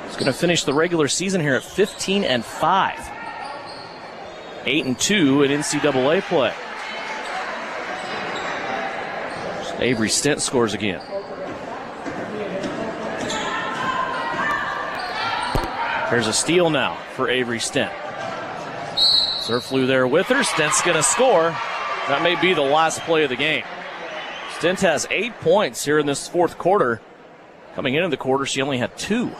is going to finish the regular season here at 15-5. 8-2 in NCAA play. Avery Stent scores again. There's a steal now for Avery Stent. Zerflu there with her. Stent's going to score. That may be the last play of the game. Stent has 8 points here in this fourth quarter. Coming into the quarter, she only had 2.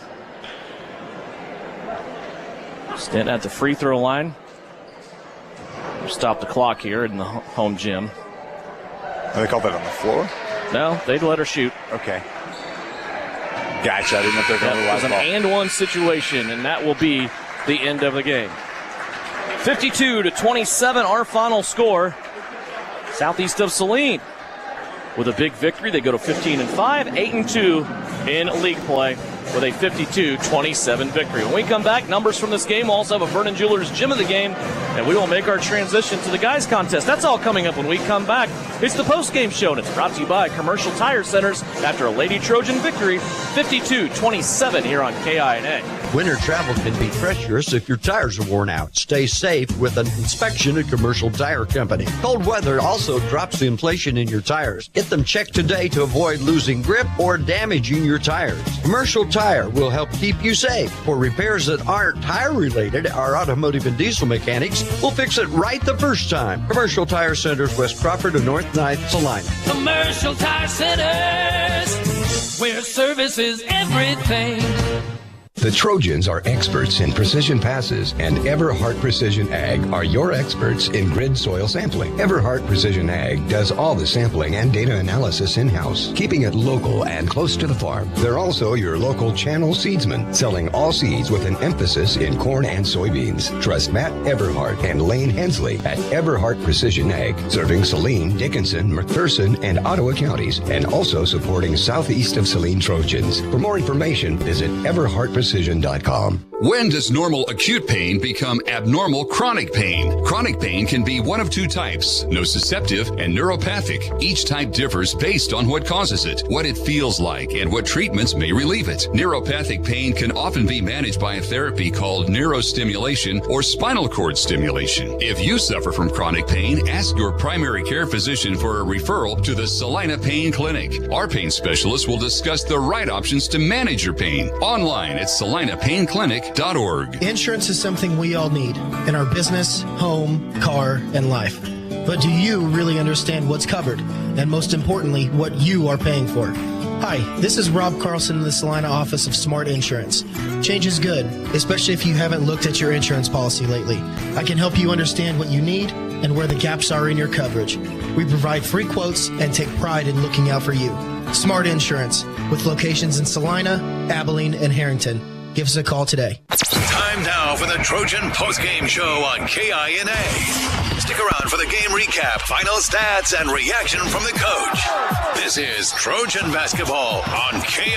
Stent at the free throw line. Stop the clock here in the home gym. They called that on the floor? No, they'd let her shoot. Okay. Gotcha. I didn't know if they're going to That was an and-one situation, and that will be the end of the game. 52-27, our final score. Southeast of Saline with a big victory. They go to 15-5, 8-2 in league play with a 52-27 victory. When we come back, numbers from this game. We'll also have a Vernon Jewelers gym of the game, and we will make our transition to the guys contest. That's all coming up when we come back. It's the post-game show, and it's brought to you by Commercial Tire Centers after a Lady Trojan victory, 52-27 here on KINA. Winter travel can be treacherous if your tires are worn out. Stay safe with an inspection at Commercial Tire Company. Cold weather also drops the inflation in your tires. Get them checked today to avoid losing grip or damaging your tires. Commercial Tire will help keep you safe. For repairs that aren't tire-related, our automotive and diesel mechanics will fix it right the first time. Commercial Tire Centers, West Crawford and North 9th, Saline. Commercial Tire Centers, where service is everything. The Trojans are experts in precision passes, and Everhart Precision Ag are your experts in grid soil sampling. Everhart Precision Ag does all the sampling and data analysis in-house, keeping it local and close to the farm. They're also your local channel seedsman, selling all seeds with an emphasis in corn and soybeans. Trust Matt Everhart and Lane Hensley at Everhart Precision Ag, serving Saline, Dickinson, McPherson, and Ottawa counties, and also supporting southeast of Saline Trojans. For more information, visit everhartprecision.com. When does normal acute pain become abnormal chronic pain? Chronic pain can be one of two types, nociceptive and neuropathic. Each type differs based on what causes it, what it feels like, and what treatments may relieve it. Neuropathic pain can often be managed by a therapy called neurostimulation or spinal cord stimulation. If you suffer from chronic pain, ask your primary care physician for a referral to the Saline Pain Clinic. Our pain specialists will discuss the right options to manage your pain. Online at SalinePainClinic.org. Insurance is something we all need in our business, home, car, and life. But do you really understand what's covered? And most importantly, what you are paying for? Hi, this is Rob Carlson in the Salina office of Smart Insurance. Change is good, especially if you haven't looked at your insurance policy lately. I can help you understand what you need and where the gaps are in your coverage. We provide free quotes and take pride in looking out for you. Smart Insurance, with locations in Salina, Abilene, and Harrington. Give us a call today. Time now for the Trojan postgame show on KINA. Stick around for the game recap, final stats, and reaction from the coach. This is Trojan basketball on KINA.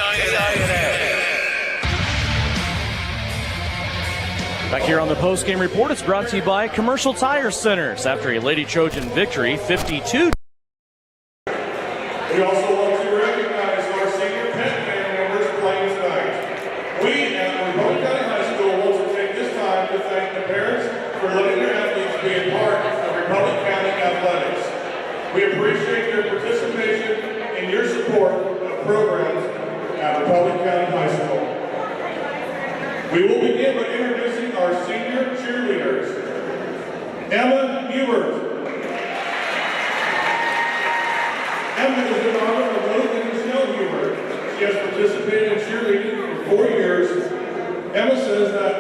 Back here on the postgame report, it's brought to you by Commercial Tire Centers. After a Lady Trojan victory, 52. We also want to recognize our senior Penn family members playing tonight. We at Republic County High School want to take this time to thank the parents for letting their athletes be a part of Republic County athletics. We appreciate your participation and your support of programs at Republic County High School. We will begin by introducing our senior cheerleaders. Emma Hubert. Emma is the daughter of Luke and Michelle Hubert. She has participated in cheerleading for 4 years. Emma says that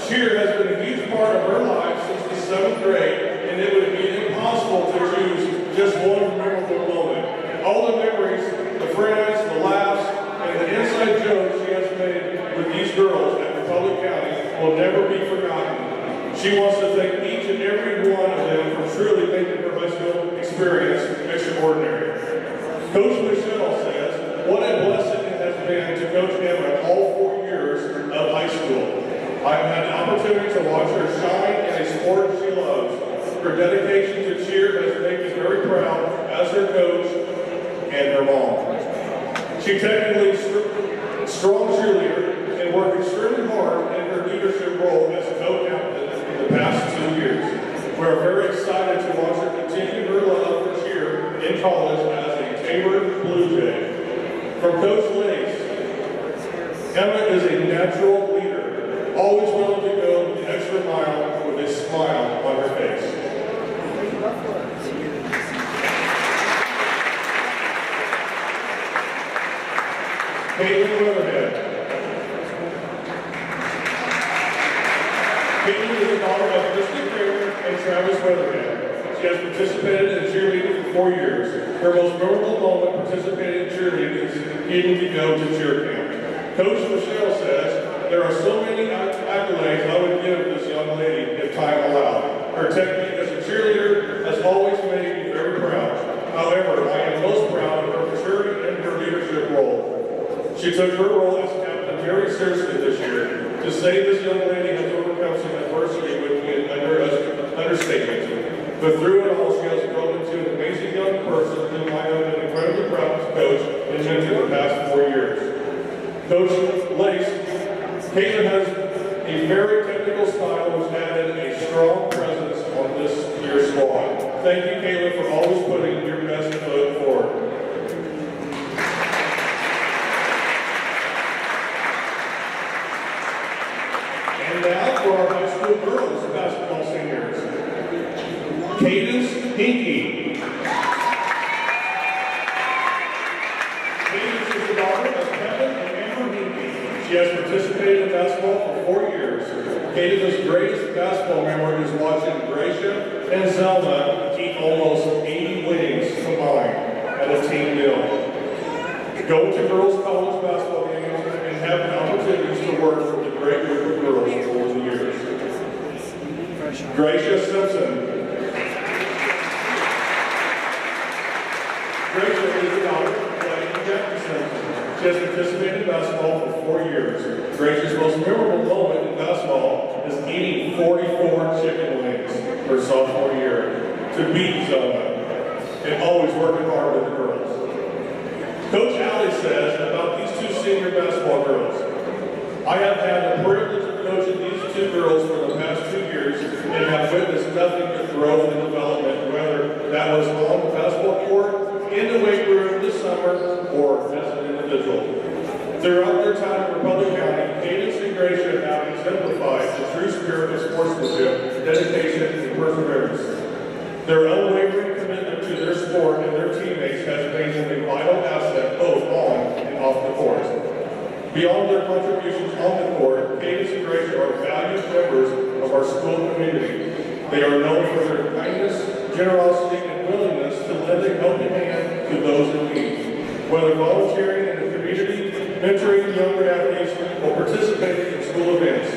cheer has been a huge part of her life since the 7th grade, and it would be impossible to choose just one memorable moment. All the memories, the friends, the laughs, and the inside jokes she has made with these girls at Republic County will never be forgotten. She wants to thank each and every one of them for truly making her high school experience extraordinary. Coach Michelle says, what a blessing it has been to coach Emma all 4 years of high school. I've had the opportunity to watch her shine in a sport she loves. Her dedication to cheer has made me very proud as her coach and her mom. She technically strong cheerleader and worked extremely hard in her leadership role as co-captain in the past 2 years. We are very excited to watch her continue her love for cheer in college as a Tabor Blue Jay. From Coach Lace, Emma is a natural leader, always willing to go the extra mile with a smile on her face. Caitlin Weatherhead. Caitlin is the daughter of Christy Kramer and Travis Weatherhead. She has participated in cheerleading for 4 years. Her most memorable moment participating in cheerleading is getting to go to cheer camp. Coach Michelle says, there are so many accolades I would give this young lady if time allowed. Her technique as a cheerleader has always made me very proud. However, I am most proud of her maturity and her leadership role. She took her role as captain very seriously this year. To say this young lady has overcome some adversity would be an understatement. But through it all, she has grown into an amazing young person whom I have been incredibly proud to coach and mentor the past 4 years. Coach Lace, Caitlin has a very technical style which added a strong presence on this year's squad. Thank you, Caitlin, for always putting your best foot forward. And now for our high school girls basketball seniors. Cadence Hinkie. Cadence is the daughter of Kevin and Amber Hinkie. She has participated in basketball for 4 years. Cadence' greatest basketball memory is watching Gracia and Zelma eat almost 80 wings combined at a team meal. Go to girls' college basketball games and have opportunities to work with a great group of girls over the years. Gracia Simpson. Gracia is the daughter of Clay and Jackie Simpson. She has participated in basketball for 4 years. Gracia's most memorable moment in basketball is eating 44 chicken wings her sophomore year to beat Zelma, and always working hard with the girls. Coach Alley says about these two senior basketball girls, I have had the privilege of coaching these two girls for the past 2 years and have witnessed nothing but growth and development, whether that was on the basketball court, in the weight room this summer, or as an individual. Throughout their time in Republic County, Cadence and Gracia have exemplified the true spirit of sportsmanship, dedication, and perseverance. Their unwavering commitment to their sport and their teammates has made them a vital asset both on and off the court. Beyond their contributions on the court, Cadence and Gracia are valued members of our school community. They are known for their kindness, generosity, and willingness to lend a helping hand to those in need. Whether volunteering in the community, mentoring younger athletes, or participating in school events,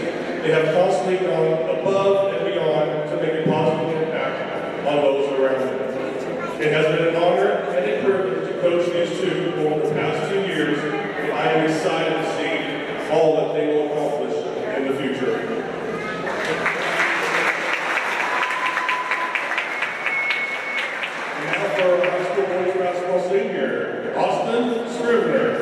they have constantly gone above and beyond to make a positive impact on those around them. It has been an honor and a privilege to coach these two over the past 2 years, and I am excited to see all that they will accomplish in the future. Senior, Austin Scrivener.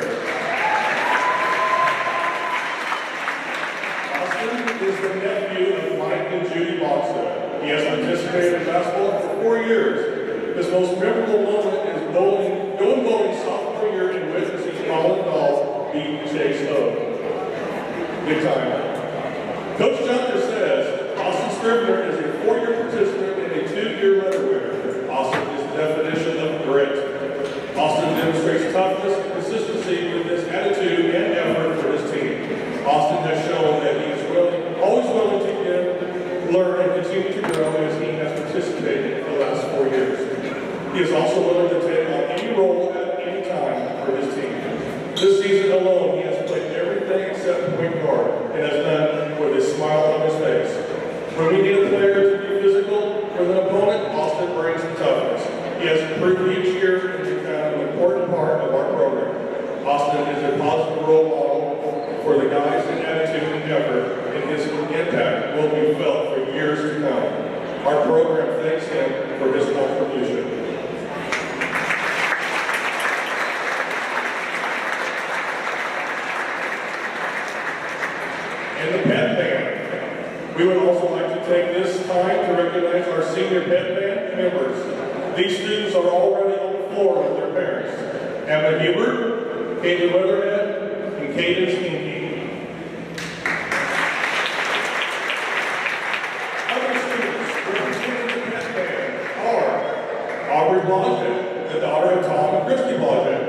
Austin is the nephew of Mike and Judy Boxa. He has participated in basketball for 4 years. His most memorable moment is going bowling sophomore year and witnessing Colin Dahl beat Chase O. Big time. Coach Junker says Austin Scrivener is a 4-year participant and a 2-year letter winner. Austin is the definition of grit. Austin demonstrates toughness and consistency with his attitude and effort for his team. Austin has shown that he is always willing to give, learn, and continue to grow as he has participated in the last 4 years. He is also willing to take on any role at any time for his team. This season alone, he has played everything except point guard and has done with a smile on his face. When we need a player to be physical with an opponent, Austin brings the toughness. He has improved each year and become an important part of our program. Austin is a positive role model for the guys in attitude and effort, and his impact will be felt for years to come. Our program thanks him for his contribution. And the pet band. We would also like to take this time to recognize our senior pet band members. These students are already on the floor with their parents. Emma Hubert, Caitlin Weatherhead, and Cadence Inky. Other students representing the pet band are Aubrey Blodgett, the daughter of Tom and Christy Blodgett.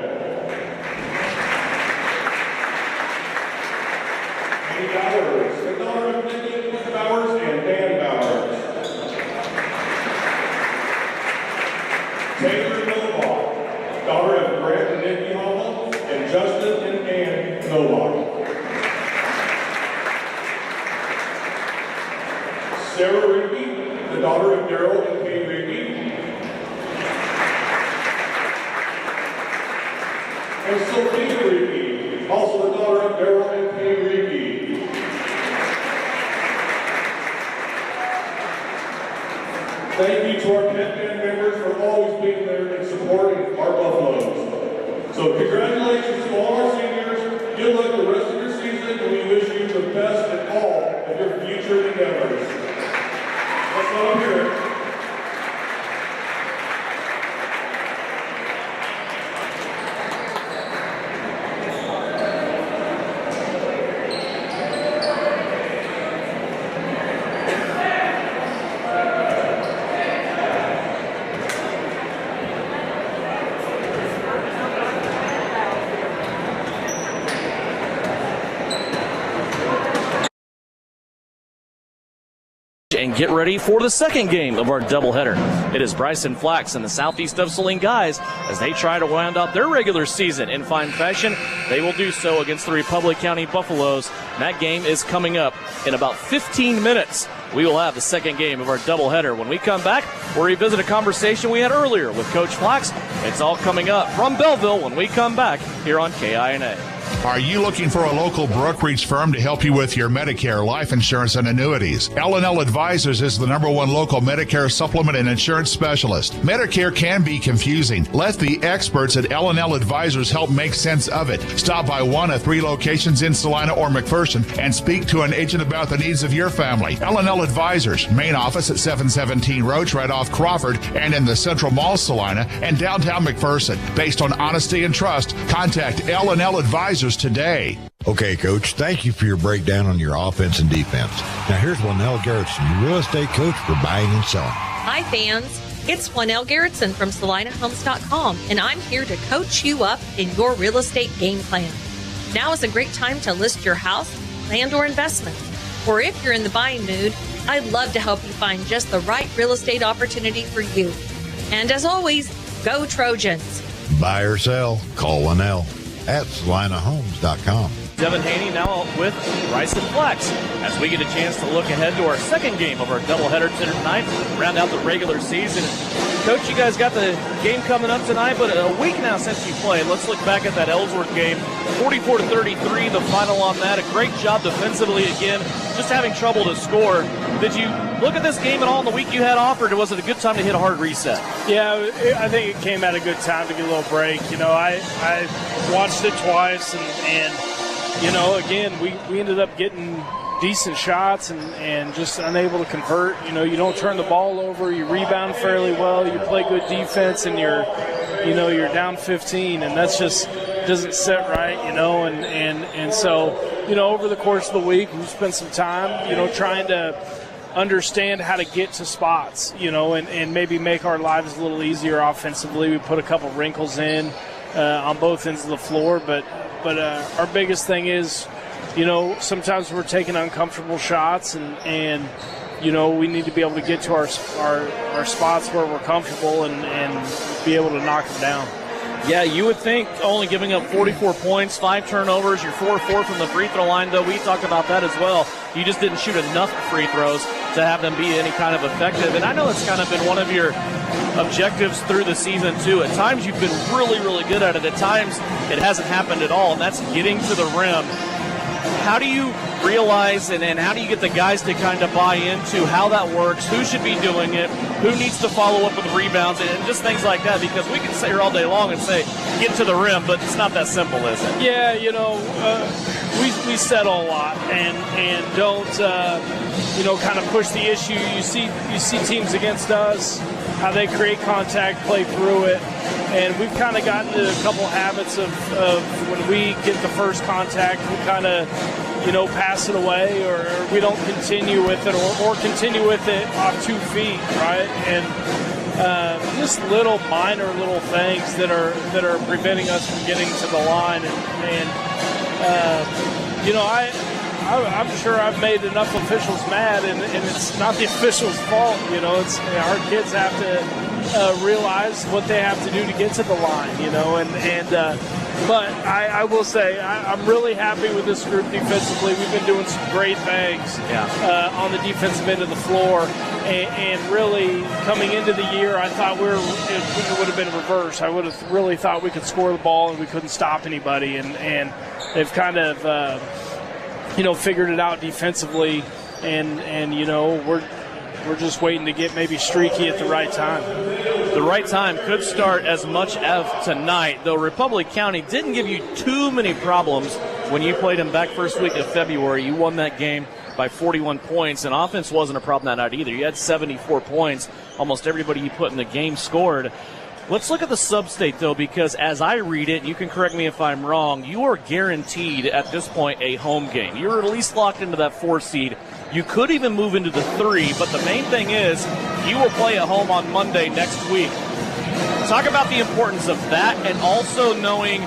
Amy Bowers, the daughter of Nikki Bowers and Dan Bowers. Taylor Novak, daughter of Grant and Nikki Hall, and Justin and Ann Novak. Sarah Rigby, the daughter of Daryl and Kay Rigby. And Sophia Rigby, also the daughter of Daryl and Kay Rigby. Thank you to our pet band members for always being there and supporting our Buffaloes. So congratulations to all our seniors. Good luck the rest of your season, and we wish you the best in all of your future endeavors. Let's let them hear it. And get ready for the second game of our doubleheader. It is Bryson Flax and the Southeast of Saline guys as they try to round out their regular season in fine fashion. They will do so against the Republic County Buffaloes. And that game is coming up in about 15 minutes. We will have the second game of our doubleheader. When we come back, we'll revisit a conversation we had earlier with Coach Flax. It's all coming up from Belleville when we come back here on KINA. Are you looking for a local brokerage firm to help you with your Medicare, life insurance, and annuities? L&L Advisors is the #1 local Medicare supplement and insurance specialist. Medicare can be confusing. Let the experts at L&L Advisors help make sense of it. Stop by one of 3 locations in Salina or McPherson and speak to an agent about the needs of your family. L&L Advisors, main office at 717 Roach right off Crawford and in the Central Mall Salina and downtown McPherson. Based on honesty and trust, contact L&L Advisors today. Okay, Coach, thank you for your breakdown on your offense and defense. Now here's Lynell Garrettson, your real estate coach for buying and selling. Hi, fans. It's Lynell Garrettson from SalinaHomes.com, and I'm here to coach you up in your real estate game plan. Now is a great time to list your house, land, or investment. Or if you're in the buying mood, I'd love to help you find just the right real estate opportunity for you. And as always, go Trojans. Buy or sell, call Lynell at SalinaHomes.com. Devin Haney now with Bryson Flax as we get a chance to look ahead to our second game of our doubleheader tonight, round out the regular season. Coach, you guys got the game coming up tonight, but a week now since you played. Let's look back at that Ellsworth game. 44-33, the final on that. A great job defensively again, just having trouble to score. Did you look at this game at all in the week you had off, or was it a good time to hit a hard reset? Yeah, I think it came at a good time to get a little break. You know, I watched it twice, and you know, again, we ended up getting decent shots and just unable to convert. You know, you don't turn the ball over, you rebound fairly well, you play good defense, and you're down 15, and that's just doesn't sit right, you know, and so, you know, over the course of the week, we spent some time, you know, trying to understand how to get to spots, you know, and maybe make our lives a little easier offensively. We put a couple wrinkles in on both ends of the floor, but our biggest thing is, you know, sometimes we're taking uncomfortable shots, and you know, we need to be able to get to our spots where we're comfortable and be able to knock them down. Yeah, you would think only giving up 44 points, 5 turnovers, you're 4-4 from the free throw line, though we talked about that as well. You just didn't shoot enough free throws to have them be any kind of effective. And I know it's kind of been one of your objectives through the season, too. At times you've been really, really good at it. At times it hasn't happened at all, and that's getting to the rim. How do you realize and how do you get the guys to kind of buy into how that works, who should be doing it, who needs to follow up with rebounds, and just things like that? Because we can sit here all day long and say, get to the rim, but it's not that simple, is it? Yeah, you know, we settle a lot and don't, you know, kind of push the issue. You see teams against us, how they create contact, play through it. And we've kind of gotten into a couple habits of when we get the first contact, we kind of, you know, pass it away, or we don't continue with it, or continue with it off 2 feet, right? And just minor little things that are preventing us from getting to the line. And you know, I'm sure I've made enough officials mad, and it's not the officials' fault. You know, it's our kids have to realize what they have to do to get to the line. You know, but I will say I'm really happy with this group defensively. We've been doing some great things on the defensive end of the floor, and really coming into the year, I thought it would have been reversed. I would have really thought we could score the ball and we couldn't stop anybody, and they've kind of you know, figured it out defensively, and you know, we're just waiting to get maybe streaky at the right time. The right time could start as much as tonight, though Republic County didn't give you too many problems when you played them back first week of February. You won that game by 41 points, and offense wasn't a problem that night either. You had 74 points. Almost everybody you put in the game scored. Let's look at the sub-state, though, because as I read it, you can correct me if I'm wrong, you are guaranteed at this point a home game. You're at least locked into that 4 seed. You could even move into the 3, but the main thing is you will play at home on Monday next week. Talk about the importance of that, and also knowing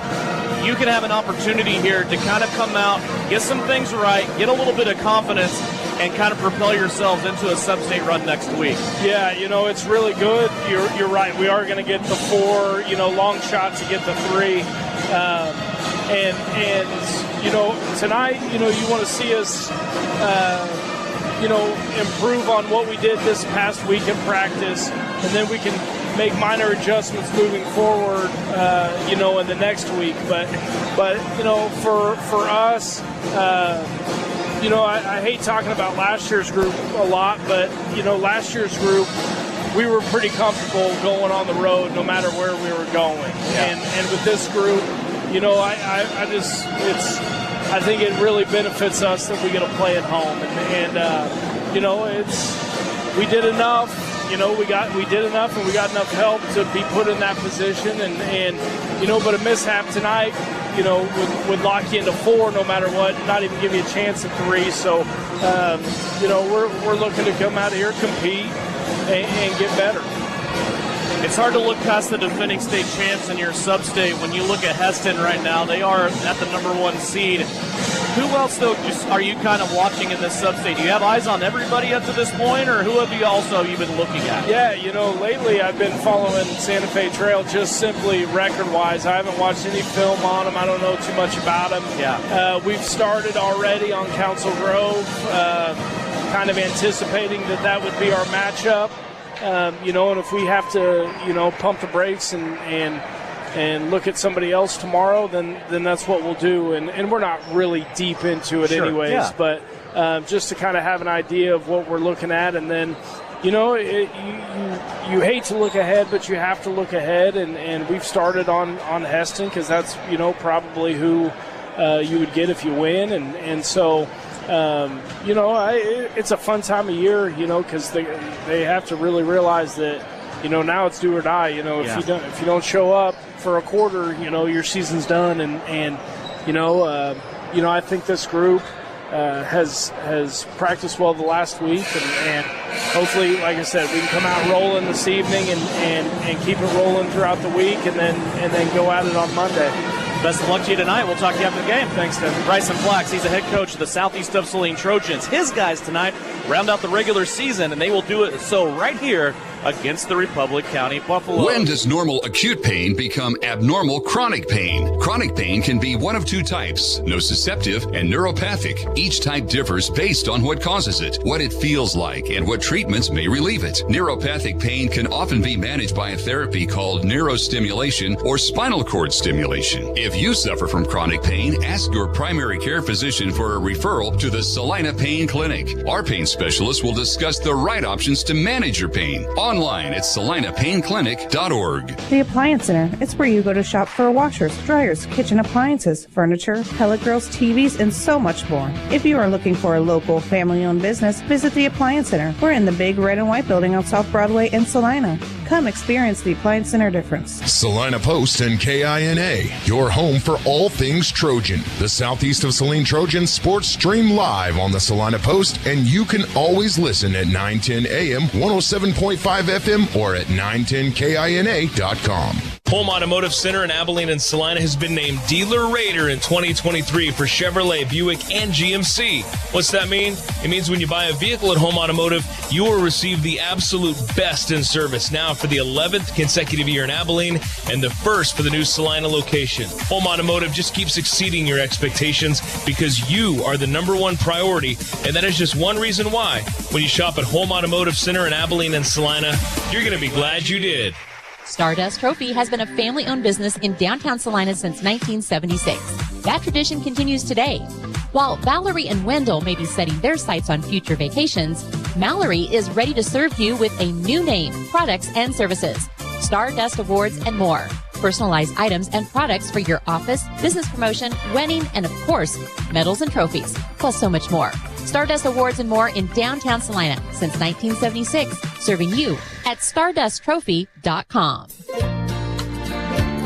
you can have an opportunity here to kind of come out, get some things right, get a little bit of confidence, and kind of propel yourselves into a sub-state run next week? Yeah, it's really good. You're right. We are going to get the 4, long shot to get the 3. And tonight, you want to see us, improve on what we did this past week in practice, and then we can make minor adjustments moving forward, in the next week. But for us, I hate talking about last year's group a lot, but, last year's group, we were pretty comfortable going on the road no matter where we were going. Yeah. And with this group, I think it really benefits us that we get to play at home. We did enough. We did enough, and we got enough help to be put in that position. But a mishap tonight, would lock you into 4 no matter what, not even give you a chance at 3. So, we're looking to come out of here, compete, and get better. It's hard to look past the defending state champs in your sub-state. When you look at Heston right now, they are at the number 1 seed. Who else, though, are you kind of watching in this sub-state? Do you have eyes on everybody up to this point, or who have you been looking at? Yeah, lately I've been following Santa Fe Trail just simply record-wise. I haven't watched any film on them. I don't know too much about them. Yeah. We've started already on Council Grove, kind of anticipating that would be our matchup. And if we have to, pump the brakes and look at somebody else tomorrow, then that's what we'll do. And we're not really deep into it anyways, yeah. But just to kind of have an idea of what we're looking at. And then, you hate to look ahead, but you have to look ahead. And we've started on Heston because that's, probably who you would get if you win. And so... it's a fun time of year, because they have to really realize that, now it's do or die. If you don't show up for a quarter, your season's done. And I think this group has practiced well the last week, and hopefully, like I said, we can come out rolling this evening and keep it rolling throughout the week, and then go at it on Monday. Best of luck to you tonight. We'll talk to you after the game. Thanks, Tim. Bryson Flax, he's the head coach of the Southeast of Saline Trojans. His guys tonight round out the regular season, and they will do it so right here against the Republic County Buffalo. When does normal acute pain become abnormal chronic pain? Chronic pain can be one of 2 types, nociceptive and neuropathic. Each type differs based on what causes it, what it feels like, and what treatments may relieve it. Neuropathic pain can often be managed by a therapy called neurostimulation or spinal cord stimulation. If you suffer from chronic pain, ask your primary care physician for a referral to the Saline Pain Clinic. Our pain specialist will discuss the right options to manage your pain. Online at SalinePainClinic.org. The Appliance Center. It's where you go to shop for washers, dryers, kitchen appliances, furniture, pellet grills, TVs, and so much more. If you are looking for a local, family-owned business, visit the Appliance Center. We're in the big red and white building on South Broadway in Salina. Come experience the Appliance Center difference. Salina Post and KINA, your home for all things Trojan. The Southeast of Saline Trojan sports stream live on the Salina Post, and you can always listen at 910 AM, 107.5 FM, or at 910KINA.com. Home Automotive Center in Abilene and Salina has been named Dealer Raider in 2023 for Chevrolet, Buick, and GMC. What's that mean? It means when you buy a vehicle at Home Automotive, you will receive the absolute best in service now for the 11th consecutive year in Abilene and the first for the new Salina location. Home Automotive just keeps exceeding your expectations because you are the number 1 priority, and that is just one reason why. When you shop at Home Automotive Center in Abilene and Salina, you're going to be glad you did. Stardust Trophy has been a family-owned business in downtown Salina since 1976. That tradition continues today. While Valerie and Wendell may be setting their sights on future vacations, Mallory is ready to serve you with a new name, products, and services. Stardust Awards and more. Personalized items and products for your office, business promotion, wedding, and of course, medals and trophies, plus so much more. Stardust Awards and more in downtown Salina since 1976, serving you at StardustTrophy.com.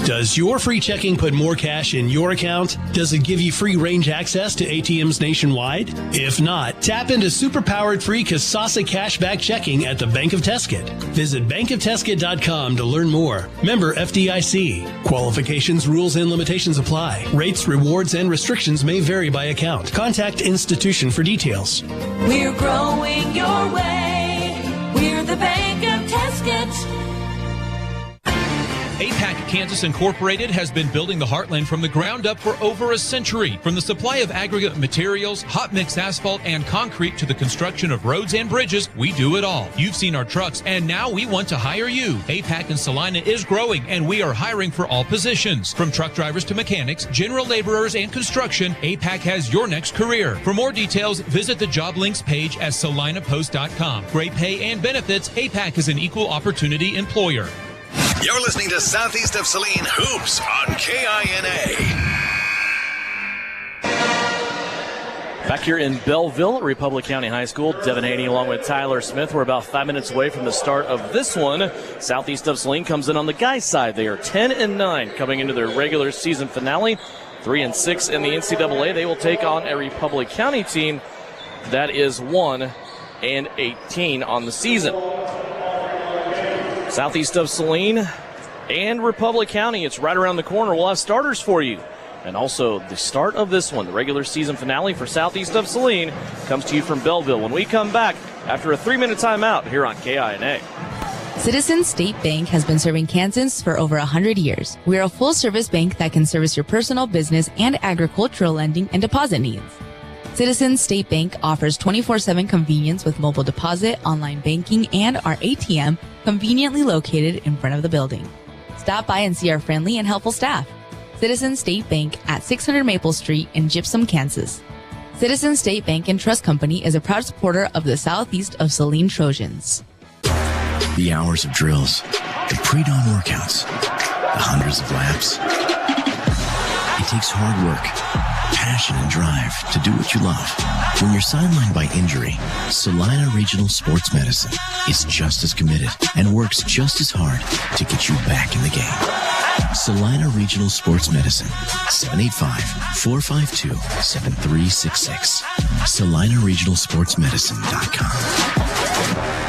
Does your free checking put more cash in your account? Does it give you free range access to ATMs nationwide? If not, tap into superpowered free Kasasa cashback checking at the Bank of Teskit. Visit bankofteskit.com to learn more. Member FDIC. Qualifications, rules, and limitations apply. Rates, rewards, and restrictions may vary by account. Contact institution for details. We're growing your way. We're the Bank of Teskit. APAC Kansas Incorporated has been building the Heartland from the ground up for over a century. From the supply of aggregate materials, hot mix asphalt, and concrete to the construction of roads and bridges, we do it all. You've seen our trucks, and now we want to hire you. APAC in Saline is growing, and we are hiring for all positions. From truck drivers to mechanics, general laborers, and construction, APAC has your next career. For more details, visit the job links page at salinapost.com. Great pay and benefits, APAC is an equal opportunity employer. You're listening to Southeast of Saline Hoops on KINA. Back here in Belleville at Republic County High School, Devin Haney along with Tyler Smith. We're about 5 minutes away from the start of this one. Southeast of Saline comes in on the guys' side. They are 10-9 coming into their regular season finale. 3-6 in the NCAA. They will take on a Republic County team that is 1-18 on the season. Southeast of Saline and Republic County, it's right around the corner. We'll have starters for you. And also the start of this one, the regular season finale for Southeast of Saline, comes to you from Belleville when we come back after a 3-minute timeout here on KINA. Citizens State Bank has been serving Kansans for over 100 years. We are a full-service bank that can service your personal, business, and agricultural lending and deposit needs. Citizens State Bank offers 24/7 convenience with mobile deposit, online banking, and our ATM conveniently located in front of the building. Stop by and see our friendly and helpful staff. Citizens State Bank at 600 Maple Street in Gypsum, Kansas. Citizens State Bank and Trust Company is a proud supporter of the Southeast of Saline Trojans. The hours of drills, the pre-dawn workouts, the hundreds of laps. It takes hard work, passion, and drive to do what you love. When you're sidelined by injury, Saline Regional Sports Medicine is just as committed and works just as hard to get you back in the game. Saline Regional Sports Medicine, 785-452-7366. SalinaRegionalSportsMedicine.com.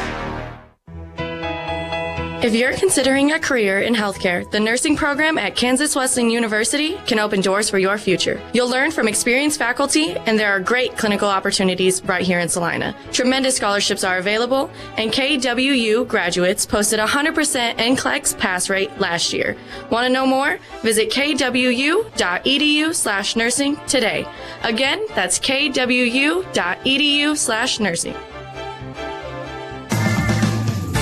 If you're considering a career in healthcare, the nursing program at Kansas Wesleyan University can open doors for your future. You'll learn from experienced faculty, and there are great clinical opportunities right here in Salina. Tremendous scholarships are available, and KWU graduates posted 100% NCLEX pass rate last year. Want to know more? Visit kwu.edu/nursing today. Again, that's kwu.edu/nursing.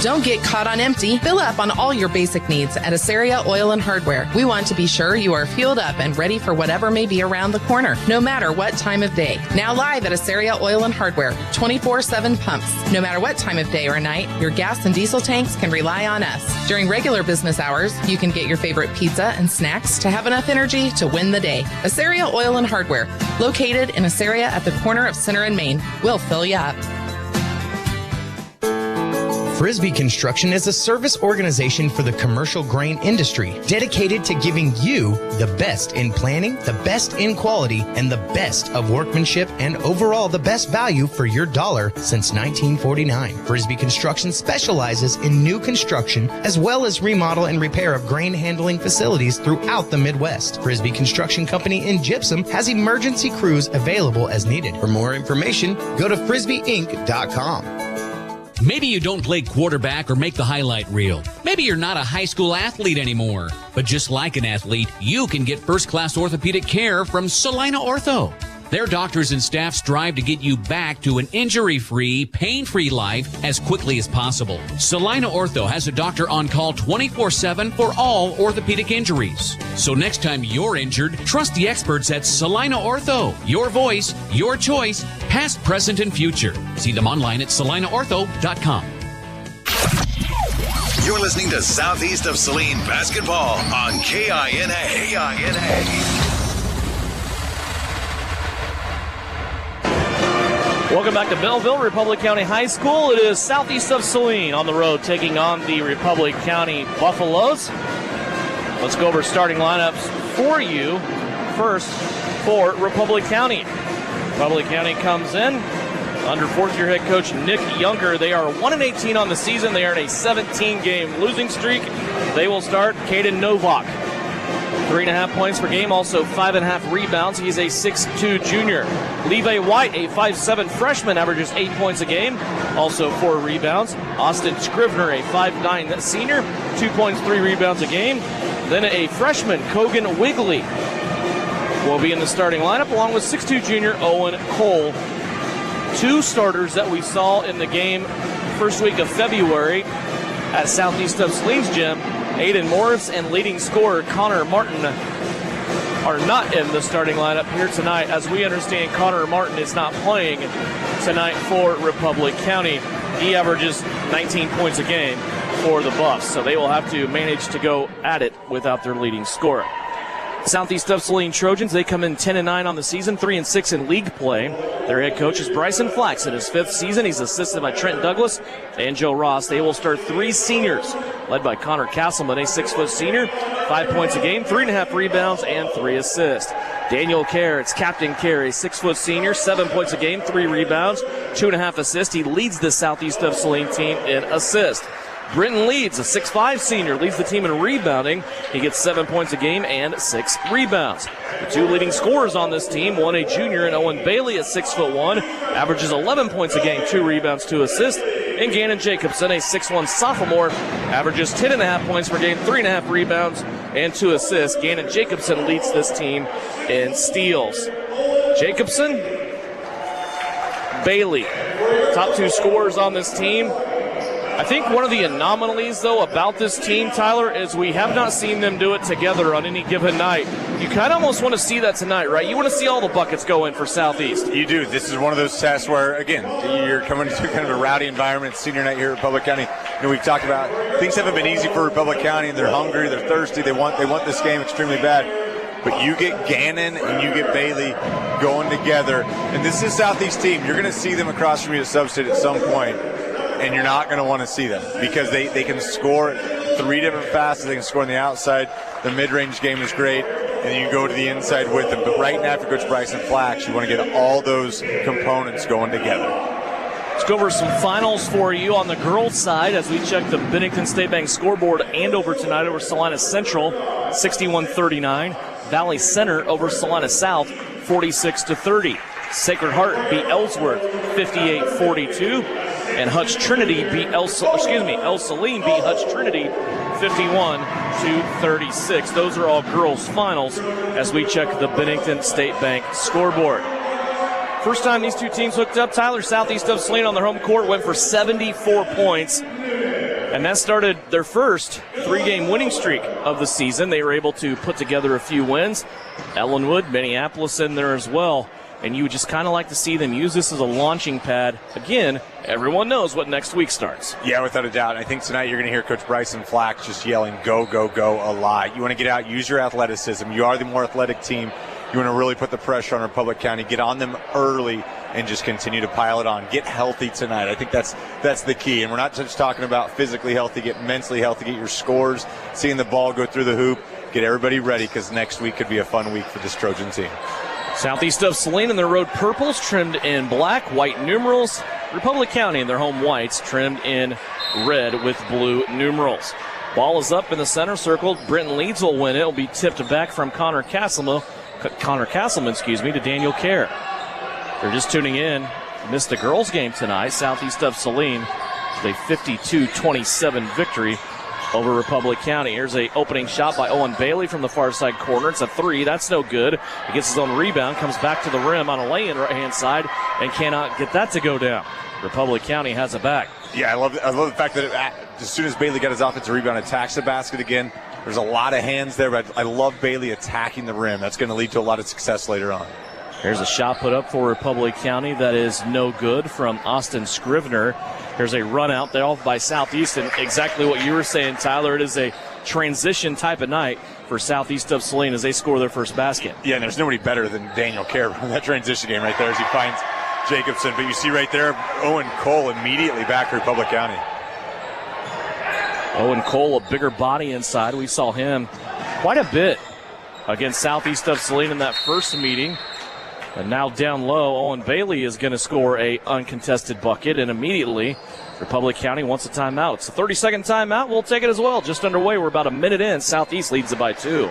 Don't get caught on empty. Fill up on all your basic needs at Asaria Oil and Hardware. We want to be sure you are fueled up and ready for whatever may be around the corner, no matter what time of day. Now live at Asaria Oil and Hardware, 24/7 pumps. No matter what time of day or night, your gas and diesel tanks can rely on us. During regular business hours, you can get your favorite pizza and snacks to have enough energy to win the day. Asaria Oil and Hardware, located in Asaria at the corner of Center and Main. We'll fill you up. Frisbee Construction is a service organization for the commercial grain industry dedicated to giving you the best in planning, the best in quality, and the best of workmanship, and overall the best value for your dollar since 1949. Frisbee Construction specializes in new construction as well as remodel and repair of grain handling facilities throughout the Midwest. Frisbee Construction Company in Gypsum has emergency crews available as needed. For more information, go to frisbeeinc.com. Maybe you don't play quarterback or make the highlight reel. Maybe you're not a high school athlete anymore. But just like an athlete, you can get first-class orthopedic care from Salina Ortho. Their doctors and staff strive to get you back to an injury-free, pain-free life as quickly as possible. Salina Ortho has a doctor on call 24/7 for all orthopedic injuries. So next time you're injured, trust the experts at Salina Ortho. Your voice, your choice, past, present, and future. See them online at salinaortho.com. You're listening to Southeast of Saline Basketball on KINA. Welcome back to Belleville, Republic County High School. It is Southeast of Saline on the road taking on the Republic County Buffaloes. Let's go over starting lineups for you. First, for Republic County. Republic County comes in under fourth-year head coach Nick Younger. They are 1-18 on the season. They are in a 17-game losing streak. They will start Caden Novak. 3.5 points per game, also 5.5 rebounds. He's a 6'2 junior. Levi White, a 5'7 freshman, averages 8 points a game, also 4 rebounds. Austin Scrivener, a 5'9 senior, 2 points, 3 rebounds a game. Then a freshman, Kogan Wigley, will be in the starting lineup, along with 6'2 junior Owen Cole. 2 starters that we saw in the game first week of February at Southeast of Saline's gym. Aiden Morris and leading scorer Connor Martin are not in the starting lineup here tonight. As we understand, Connor Martin is not playing tonight for Republic County. He averages 19 points a game for the Buffs, so they will have to manage to go at it without their leading scorer. Southeast of Saline Trojans, they come in 10-9 on the season, 3-6 in league play. Their head coach is Bryson Flax in his 5th season. He's assisted by Trent Douglas and Joe Ross. They will start 3 seniors, led by Connor Castleman, a 6' senior, 5 points a game, 3.5 rebounds, and 3 assists. Daniel Kerr, it's Captain Kerr, a 6' senior, 7 points a game, 3 rebounds, 2.5 assists. He leads the Southeast of Saline team in assists. Brenton Leeds, a 6'5 senior, leads the team in rebounding. He gets 7 points a game and 6 rebounds. The 2 leading scorers on this team, one a junior and Owen Bailey at 6'1", averages 11 points a game, 2 rebounds, 2 assists. And Gannon Jacobson, a 6'1 sophomore, averages 10.5 points per game, 3.5 rebounds, and 2 assists. Gannon Jacobson leads this team in steals. Jacobson, Bailey, top 2 scorers on this team. I think one of the anomalies, though, about this team, Tyler, is we have not seen them do it together on any given night. You kind of almost want to see that tonight, right? You want to see all the buckets go in for Southeast. You do. This is one of those tests where, again, you're coming to kind of a rowdy environment. It's senior night here at Republic County. You know, we've talked about things haven't been easy for Republic County, and they're hungry, they're thirsty, they want this game extremely bad. But you get Gannon and you get Bailey going together, and this is a Southeast team. You're going to see them across from you at Substate at some point. And you're not going to want to see them because they can score 3 different facets. They can score on the outside. The mid-range game is great, and then you go to the inside with them. But right now, for Coach Bryson Flax, you want to get all those components going together. Let's go over some finals for you on the girls' side as we check the Bennington State Bank scoreboard and over tonight over Salina Central, 61-39. Valley Center over Salina South, 46-30. Sacred Heart beat Ellsworth, 58-42. And Hutch Trinity beat El Saline beat Hutch Trinity 51-36. Those are all girls' finals as we check the Bennington State Bank scoreboard. First time these 2 teams hooked up, Tyler, Southeast of Saline on their home court went for 74 points. And that started their first 3-game winning streak of the season. They were able to put together a few wins. Ellenwood, Minneapolis in there as well. And you would just kind of like to see them use this as a launching pad. Again, everyone knows what next week starts. Yeah, without a doubt. I think tonight you're going to hear Coach Bryson Flax just yelling, go, go, go a lot. You want to get out, use your athleticism. You are the more athletic team. You want to really put the pressure on Republic County, get on them early, and just continue to pile it on. Get healthy tonight. I think that's the key. And we're not just talking about physically healthy, get mentally healthy, get your scores, seeing the ball go through the hoop, get everybody ready because next week could be a fun week for this Trojan team. Southeast of Saline in their road purples, trimmed in black, white numerals. Republic County in their home whites, trimmed in red with blue numerals. Ball is up in the center circle. Brenton Leeds will win it. It will be tipped back from Connor Castleman, to Daniel Kerr. They're just tuning in. Missed the girls' game tonight. Southeast of Saline with a 52-27 victory over Republic County. Here's a opening shot by Owen Bailey from the far side corner. It's a 3. That's no good. He gets his own rebound, comes back to the rim on a lay-in right-hand side, and cannot get that to go down. Republic County has it back. Yeah, I love the fact that as soon as Bailey got his offensive rebound, attacks the basket again. There's a lot of hands there, but I love Bailey attacking the rim. That's going to lead to a lot of success later on. Here's a shot put up for Republic County that is no good from Austin Scrivener. Here's a run out there off by Southeast, and exactly what you were saying, Tyler. It is a transition type of night for Southeast of Saline as they score their first basket. Yeah, and there's nobody better than Daniel Kerr in that transition game right there as he finds Jacobson. But you see right there, Owen Cole immediately back to Republic County. Owen Cole, a bigger body inside. We saw him quite a bit against Southeast of Saline in that first meeting. And now down low, Owen Bailey is going to score a uncontested bucket, and immediately Republic County wants a timeout. It's a 30-second timeout. We'll take it as well. Just underway. We're about a minute in. Southeast leads it by 2.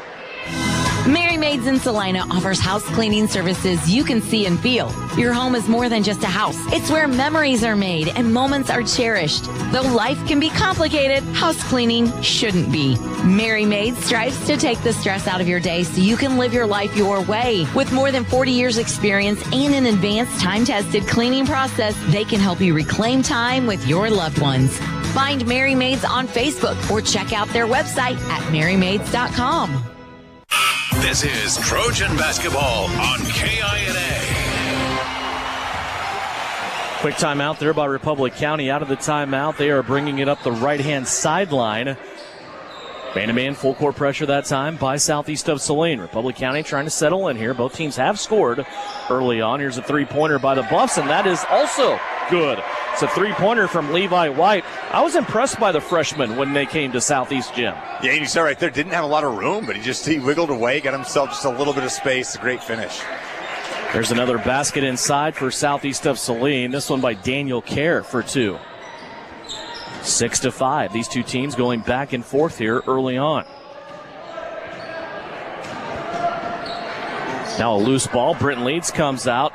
Mary Maids in Salina offers house cleaning services you can see and feel. Your home is more than just a house. It's where memories are made and moments are cherished. Though life can be complicated, house cleaning shouldn't be. Mary Maids strives to take the stress out of your day so you can live your life your way. With more than 40 years experience and an advanced time-tested cleaning process, they can help you reclaim time with your loved ones. Find Mary Maids on Facebook or check out their website at marymaids.com. This is Trojan Basketball on KINA. Quick timeout there by Republic County. Out of the timeout, they are bringing it up the right-hand sideline. Man-to-man, full court pressure that time by Southeast of Saline. Republic County trying to settle in here. Both teams have scored early on. Here's a three-pointer by the Buffs, and that is also good. It's a three-pointer from Levi White. I was impressed by the freshman when they came to Southeast Gym. Yeah, you saw right there, didn't have a lot of room, but he wiggled away, got himself just a little bit of space. A great finish. There's another basket inside for Southeast of Saline. This one by Daniel Kerr for 2. 6-5. These two teams going back and forth here early on. Now a loose ball. Brenton Leeds comes out.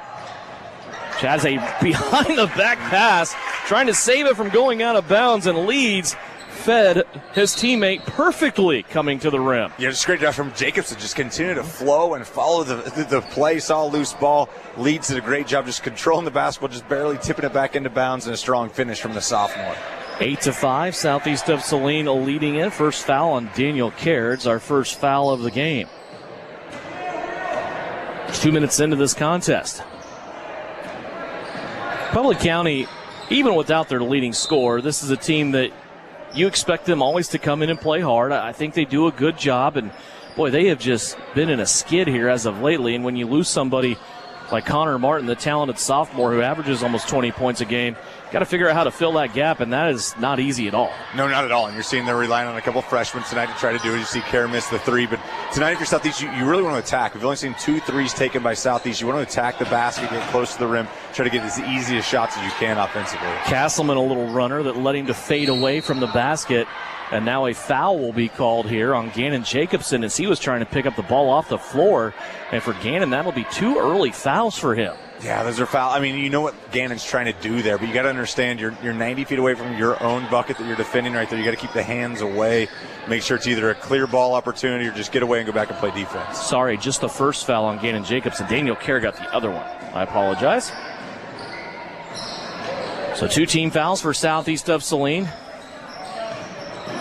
Has a behind-the-back pass, trying to save it from going out of bounds, and Leeds fed his teammate perfectly coming to the rim. Yeah, just great job from Jacobson. Just continue to flow and follow the play. Saw a loose ball. Leeds did a great job just controlling the basketball, just barely tipping it back into bounds, and a strong finish from the sophomore. 8-5, Southeast of Saline leading in. First foul on Daniel Kerr. It's our first foul of the game. 2 minutes into this contest. Republic County, even without their leading scorer, this is a team that you expect them always to come in and play hard. I think they do a good job, and boy, they have just been in a skid here as of lately. And when you lose somebody like Connor Martin, the talented sophomore who averages almost 20 points a game, got to figure out how to fill that gap, and that is not easy at all. No, not at all. And you're seeing they're relying on a couple freshmen tonight to try to do it. You see Kerr miss the 3, but tonight if you're Southeast, you really want to attack. We've only seen 2 threes taken by Southeast. You want to attack the basket, get close to the rim, try to get as easy as shots as you can offensively. Castleman, a little runner that led him to fade away from the basket, and now a foul will be called here on Gannon Jacobson as he was trying to pick up the ball off the floor. And for Gannon, that'll be 2 early fouls for him. Yeah, those are fouls. I mean, you know what Gannon's trying to do there, but you got to understand you're 90 feet away from your own bucket that you're defending right there. You got to keep the hands away. Make sure it's either a clear ball opportunity or just get away and go back and play defense. Sorry, just the first foul on Gannon Jacobson. Daniel Kerr got the other one. I apologize. So 2 team fouls for Southeast of Saline.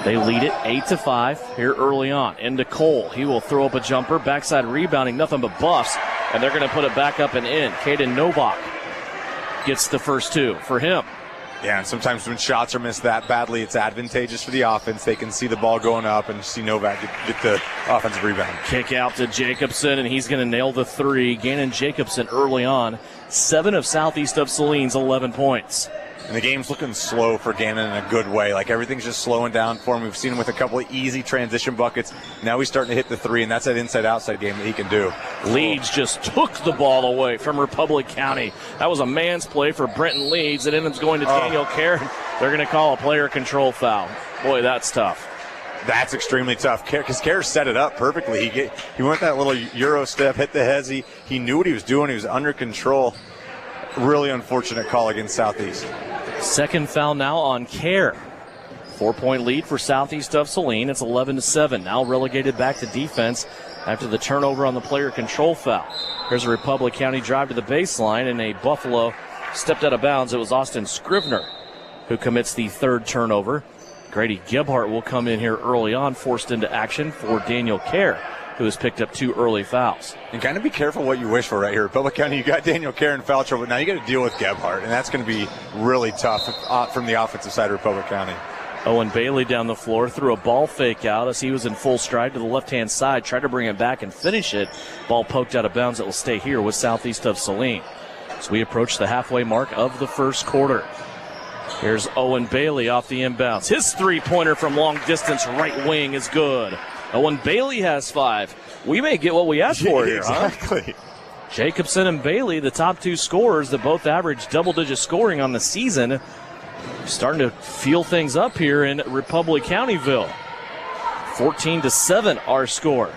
They lead it 8-5 here early on. Into Cole. He will throw up a jumper. Backside rebounding, nothing but buffs. And they're going to put it back up and in. Caden Novak gets the first 2 for him. Yeah, and sometimes when shots are missed that badly, it's advantageous for the offense. They can see the ball going up and see Novak get the offensive rebound. Kick out to Jacobson, and he's going to nail the 3. Gannon Jacobson early on. 7 of Southeast of Saline's 11 points. And the game's looking slow for Gannon in a good way. Like, everything's just slowing down for him. We've seen him with a couple of easy transition buckets. Now he's starting to hit the 3, and that's that inside-outside game that he can do. Leeds just took the ball away from Republic County. That was a man's play for Brenton Leeds. It ends up going to Daniel Kerr. They're going to call a player control foul. Boy, that's tough. That's extremely tough because Kerr set it up perfectly. He went that little Euro step, hit the hezzy. He knew what he was doing. He was under control. Really unfortunate call against Southeast. Second foul now on Kerr. 4-point lead for Southeast of Saline. It's 11-7. Now relegated back to defense after the turnover on the player control foul. Here's a Republic County drive to the baseline, and a Buffalo stepped out of bounds. It was Austin Scrivener who commits the 3rd turnover. Grady Gebhart will come in here early on, forced into action for Daniel Kerr, who has picked up 2 early fouls. And kind of be careful what you wish for right here. Republic County, you got Daniel Kerr in foul trouble. Now you got to deal with Gebhart, and that's going to be really tough from the offensive side of Republic County. Owen Bailey down the floor threw a ball fake out as he was in full stride to the left-hand side, tried to bring it back and finish it. Ball poked out of bounds. It will stay here with Southeast of Saline. So we approach the halfway mark of the first quarter. Here's Owen Bailey off the inbounds. His 3-pointer from long distance right wing is good. Owen Bailey has 5. We may get what we asked for here, exactly. Huh? Jacobson and Bailey, the top 2 scorers that both average double-digit scoring on the season. Starting to feel things up here in Republic Countyville. 14-7 our score.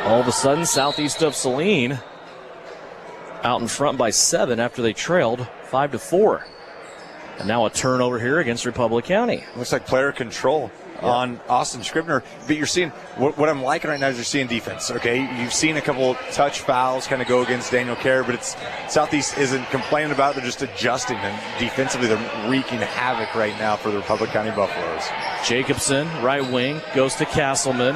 All of a sudden, southeast of Saline out in front by 7 after they trailed 5-4. And now a turnover here against Republic County. Looks like player control on Austin Scribner. But you're seeing, what I'm liking right now is you're seeing defense, okay? You've seen a couple touch fouls kind of go against Daniel Kerr, but it's Southeast isn't complaining about it. They're just adjusting. And defensively, they're wreaking havoc right now for the Republic County Buffaloes. Jacobson, right wing, goes to Castleman.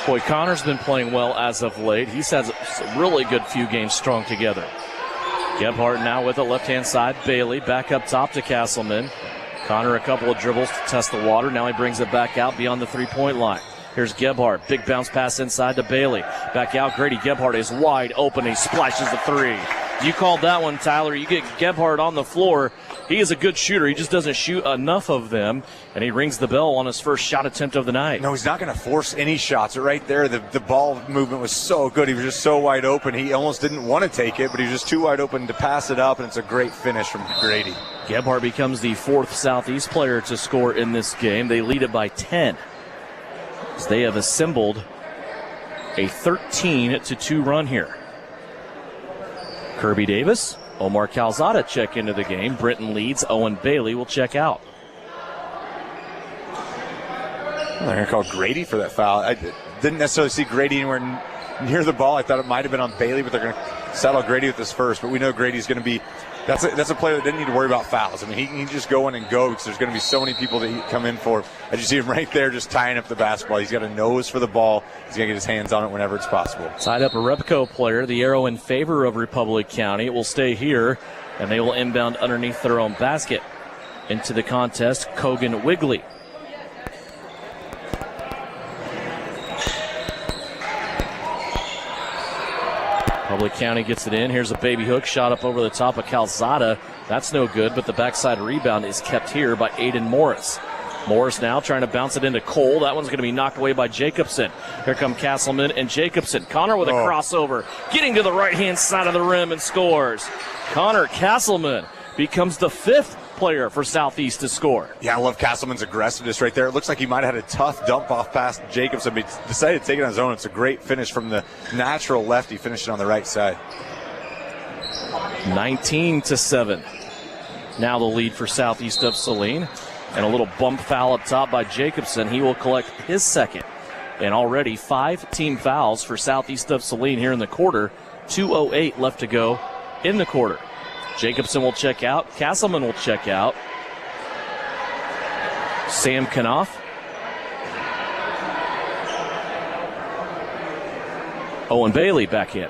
Boy, Connor's been playing well as of late. He's had a really good few games strung together. Gebhardt now with it, left-hand side. Bailey back up top to Castleman. Connor a couple of dribbles to test the water. Now he brings it back out beyond the three-point line. Here's Gebhardt. Big bounce pass inside to Bailey. Back out. Grady Gebhardt is wide open. He splashes the 3. You called that one, Tyler. You get Gebhardt on the floor. He is a good shooter. He just doesn't shoot enough of them, and he rings the bell on his first shot attempt of the night. No, he's not going to force any shots. Right there, the ball movement was so good. He was just so wide open. He almost didn't want to take it, but he was just too wide open to pass it up, and it's a great finish from Grady. Gebhardt becomes the 4th Southeast player to score in this game. They lead it by 10. As they have assembled a 13-2 run here. Kirby Davis, Omar Calzada check into the game. Brenton Leeds, Owen Bailey will check out. They're going to call Grady for that foul. I didn't necessarily see Grady anywhere near the ball. I thought it might have been on Bailey, but they're going to settle Grady with this first. But we know Grady's going to be – that's a player that didn't need to worry about fouls. I mean, he can just go in and go because there's going to be so many people that he come in for. As you see him right there just tying up the basketball. He's got a nose for the ball. He's going to get his hands on it whenever it's possible. Tied up a Repco player. The arrow in favor of Republic County. It will stay here, and they will inbound underneath their own basket. Into the contest, Kogan Wigley. Republic County gets it in. Here's a baby hook shot up over the top of Calzada. That's no good, but the backside rebound is kept here by Aiden Morris. Morris now trying to bounce it into Cole. That one's going to be knocked away by Jacobson. Here come Castleman and Jacobson. Connor with a crossover, getting to the right-hand side of the rim and scores. Connor Castleman becomes the 5th player for Southeast to score. Yeah, I love Castleman's aggressiveness right there. It looks like he might have had a tough dump off past Jacobson, but he decided to take it on his own. It's a great finish from the natural lefty, finishing on the right side. 19-7. Now the lead for Southeast of Saline. And a little bump foul up top by Jacobson. He will collect his 2nd. And already 5 team fouls for Southeast of Saline here in the quarter. 2:08 left to go in the quarter. Jacobson will check out. Castleman will check out. Sam Knopf. Owen Bailey back in.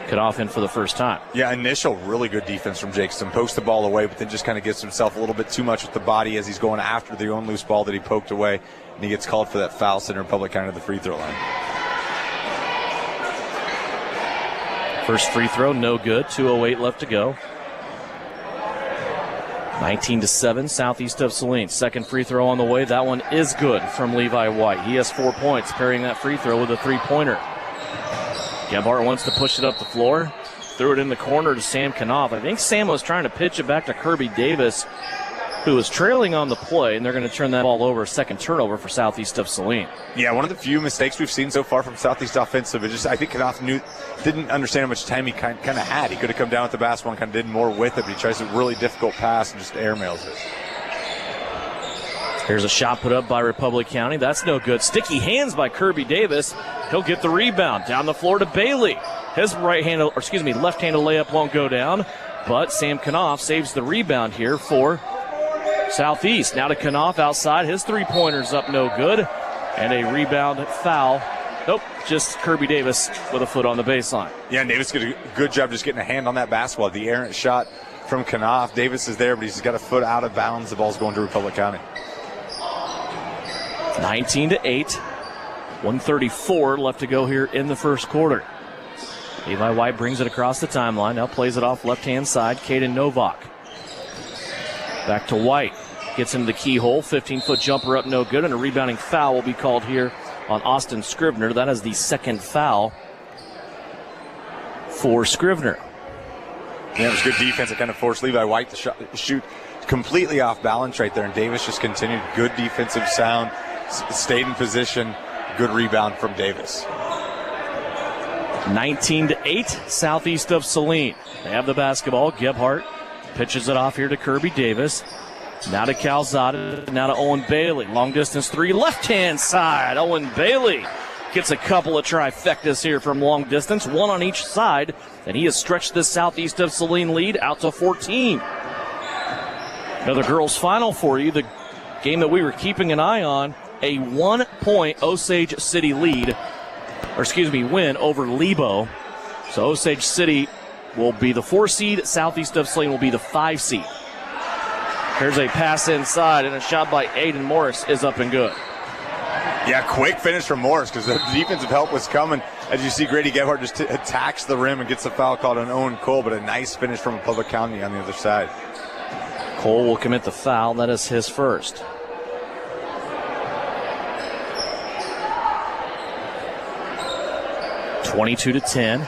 Knopf in for the first time. Yeah, initial really good defense from Jacobson. Pokes the ball away, but then just kind of gets himself a little bit too much with the body as he's going after the own loose ball that he poked away. And he gets called for that foul, sending Republic County to the free throw line. First free throw, no good. 2:08 left to go. 19-7, Southeast of Saline. Second free throw on the way. That one is good from Levi White. He has 4 points, pairing that free throw with a 3-pointer. Gebhardt wants to push it up the floor. Threw it in the corner to Sam Knopf. I think Sam was trying to pitch it back to Kirby Davis, who was trailing on the play, and they're going to turn that ball over. Second turnover for Southeast of Saline. Yeah, one of the few mistakes we've seen so far from Southeast offensive. I think Knopf didn't understand how much time he kind of had. He could have come down with the basketball and kind of did more with it, but he tries a really difficult pass and just airmails it. Here's a shot put up by Republic County. That's no good. Sticky hands by Kirby Davis. He'll get the rebound. Down the floor to Bailey. His left-handed layup won't go down, but Sam Knopf saves the rebound here for Southeast. Now to Knopf outside. His three-pointer's up no good. And a rebound foul. Nope, just Kirby Davis with a foot on the baseline. Yeah, and Davis did a good job just getting a hand on that basketball. The errant shot from Knopf. Davis is there, but he's got a foot out of bounds. The ball's going to Republic County. 19-8. 1:34 left to go here in the first quarter. Levi White brings it across the timeline. Now plays it off left-hand side. Caden Novak. Back to White. Gets into the keyhole. 15-foot jumper up, no good. And a rebounding foul will be called here on Austin Scrivener. That is the second foul for Scrivener. Yeah, it was good defense. It kind of forced Levi White to shoot completely off balance right there. And Davis just continued. Good defensive sound. Stayed in position. Good rebound from Davis. 19-8, southeast of Saline. They have the basketball. Gebhardt pitches it off here to Kirby Davis. Now to Calzada. Now to Owen Bailey. Long distance three. Left-hand side. Owen Bailey gets a couple of trifectas here from long distance, one on each side, and he has stretched this southeast of Saline lead out to 14. Another girls' final for you, the game that we were keeping an eye on, a 1-point Osage City win over Lebo. So Osage City will be the 4 seed, southeast of Saline will be the 5 seed. Here's a pass inside, and a shot by Aiden Morris is up and good. Yeah, quick finish from Morris because the defensive help was coming. As you see, Grady Gebhardt just attacks the rim and gets a foul called on Owen Cole, but a nice finish from Public County on the other side. Cole will commit the foul. That is his first. (22-10).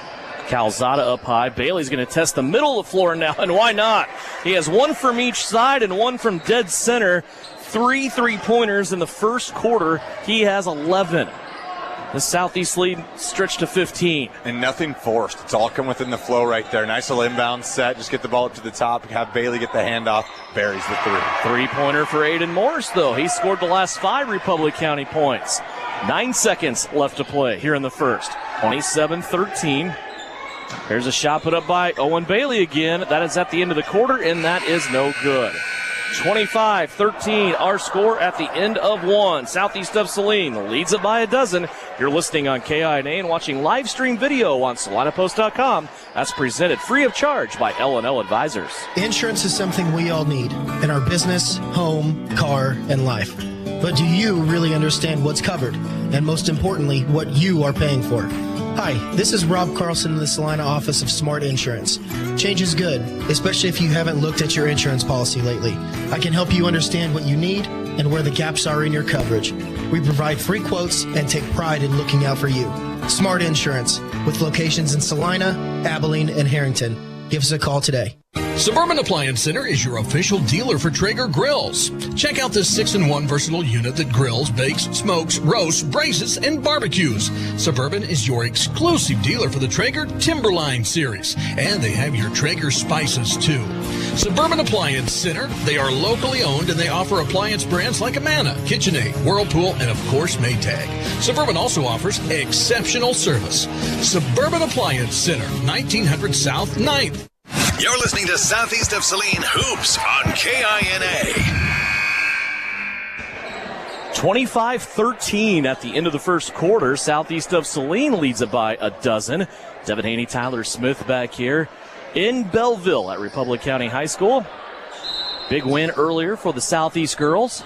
Calzada up high. Bailey's going to test the middle of the floor now, and why not? He has one from each side and one from dead center. 3 3-pointers in the first quarter. He has 11. The Southeast lead stretched to 15. And nothing forced. It's all come within the flow right there. Nice little inbound set. Just get the ball up to the top. Have Bailey get the handoff. Buries the 3. 3-pointer for Aiden Morris, though. He scored the last 5 Republic County points. 9 seconds left to play here in the first. 27-13. Here's a shot put up by Owen Bailey again. That is at the end of the quarter, and that is no good. 25-13, our score at the end of 1. Southeast of Saline leads it by a dozen. You're listening on KINA and watching live stream video on SalinaPost.com. That's presented free of charge by L&L Advisors. Insurance is something we all need in our business, home, car, and life. But do you really understand what's covered? And most importantly, what you are paying for? Hi, this is Rob Carlson in the Salina office of Smart Insurance. Change is good, especially if you haven't looked at your insurance policy lately. I can help you understand what you need and where the gaps are in your coverage. We provide free quotes and take pride in looking out for you. Smart Insurance, with locations in Salina, Abilene, and Harrington. Give us a call today. Suburban Appliance Center is your official dealer for Traeger grills. Check out this 6-in-1 versatile unit that grills, bakes, smokes, roasts, braces, and barbecues. Suburban is your exclusive dealer for the Traeger Timberline series, and they have your Traeger spices too. Suburban Appliance Center, they are locally owned and they offer appliance brands like Amana, KitchenAid, Whirlpool, and of course Maytag. Suburban also offers exceptional service. Suburban Appliance Center, 1900 South 9th. You're listening to Southeast of Saline Hoops on KINA. 25-13 at the end of the first quarter. Southeast of Saline leads it by a dozen. Devin Haney, Tyler Smith back here in Belleville at Republic County High School. Big win earlier for the Southeast girls.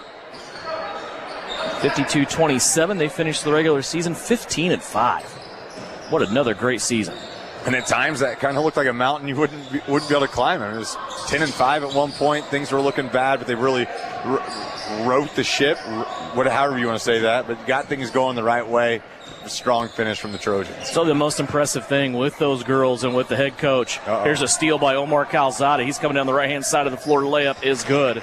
52-27. They finished the regular season 15-5. What another great season. And at times that kind of looked like a mountain you wouldn't be able to climb. I mean, it was 10-5 at one point. Things were looking bad, but they really wrote the ship, however you want to say that, but got things going the right way. A strong finish from the Trojans. So the most impressive thing with those girls and with the head coach, Here's a steal by Omar Calzada. He's coming down the right-hand side of the floor. Layup is good.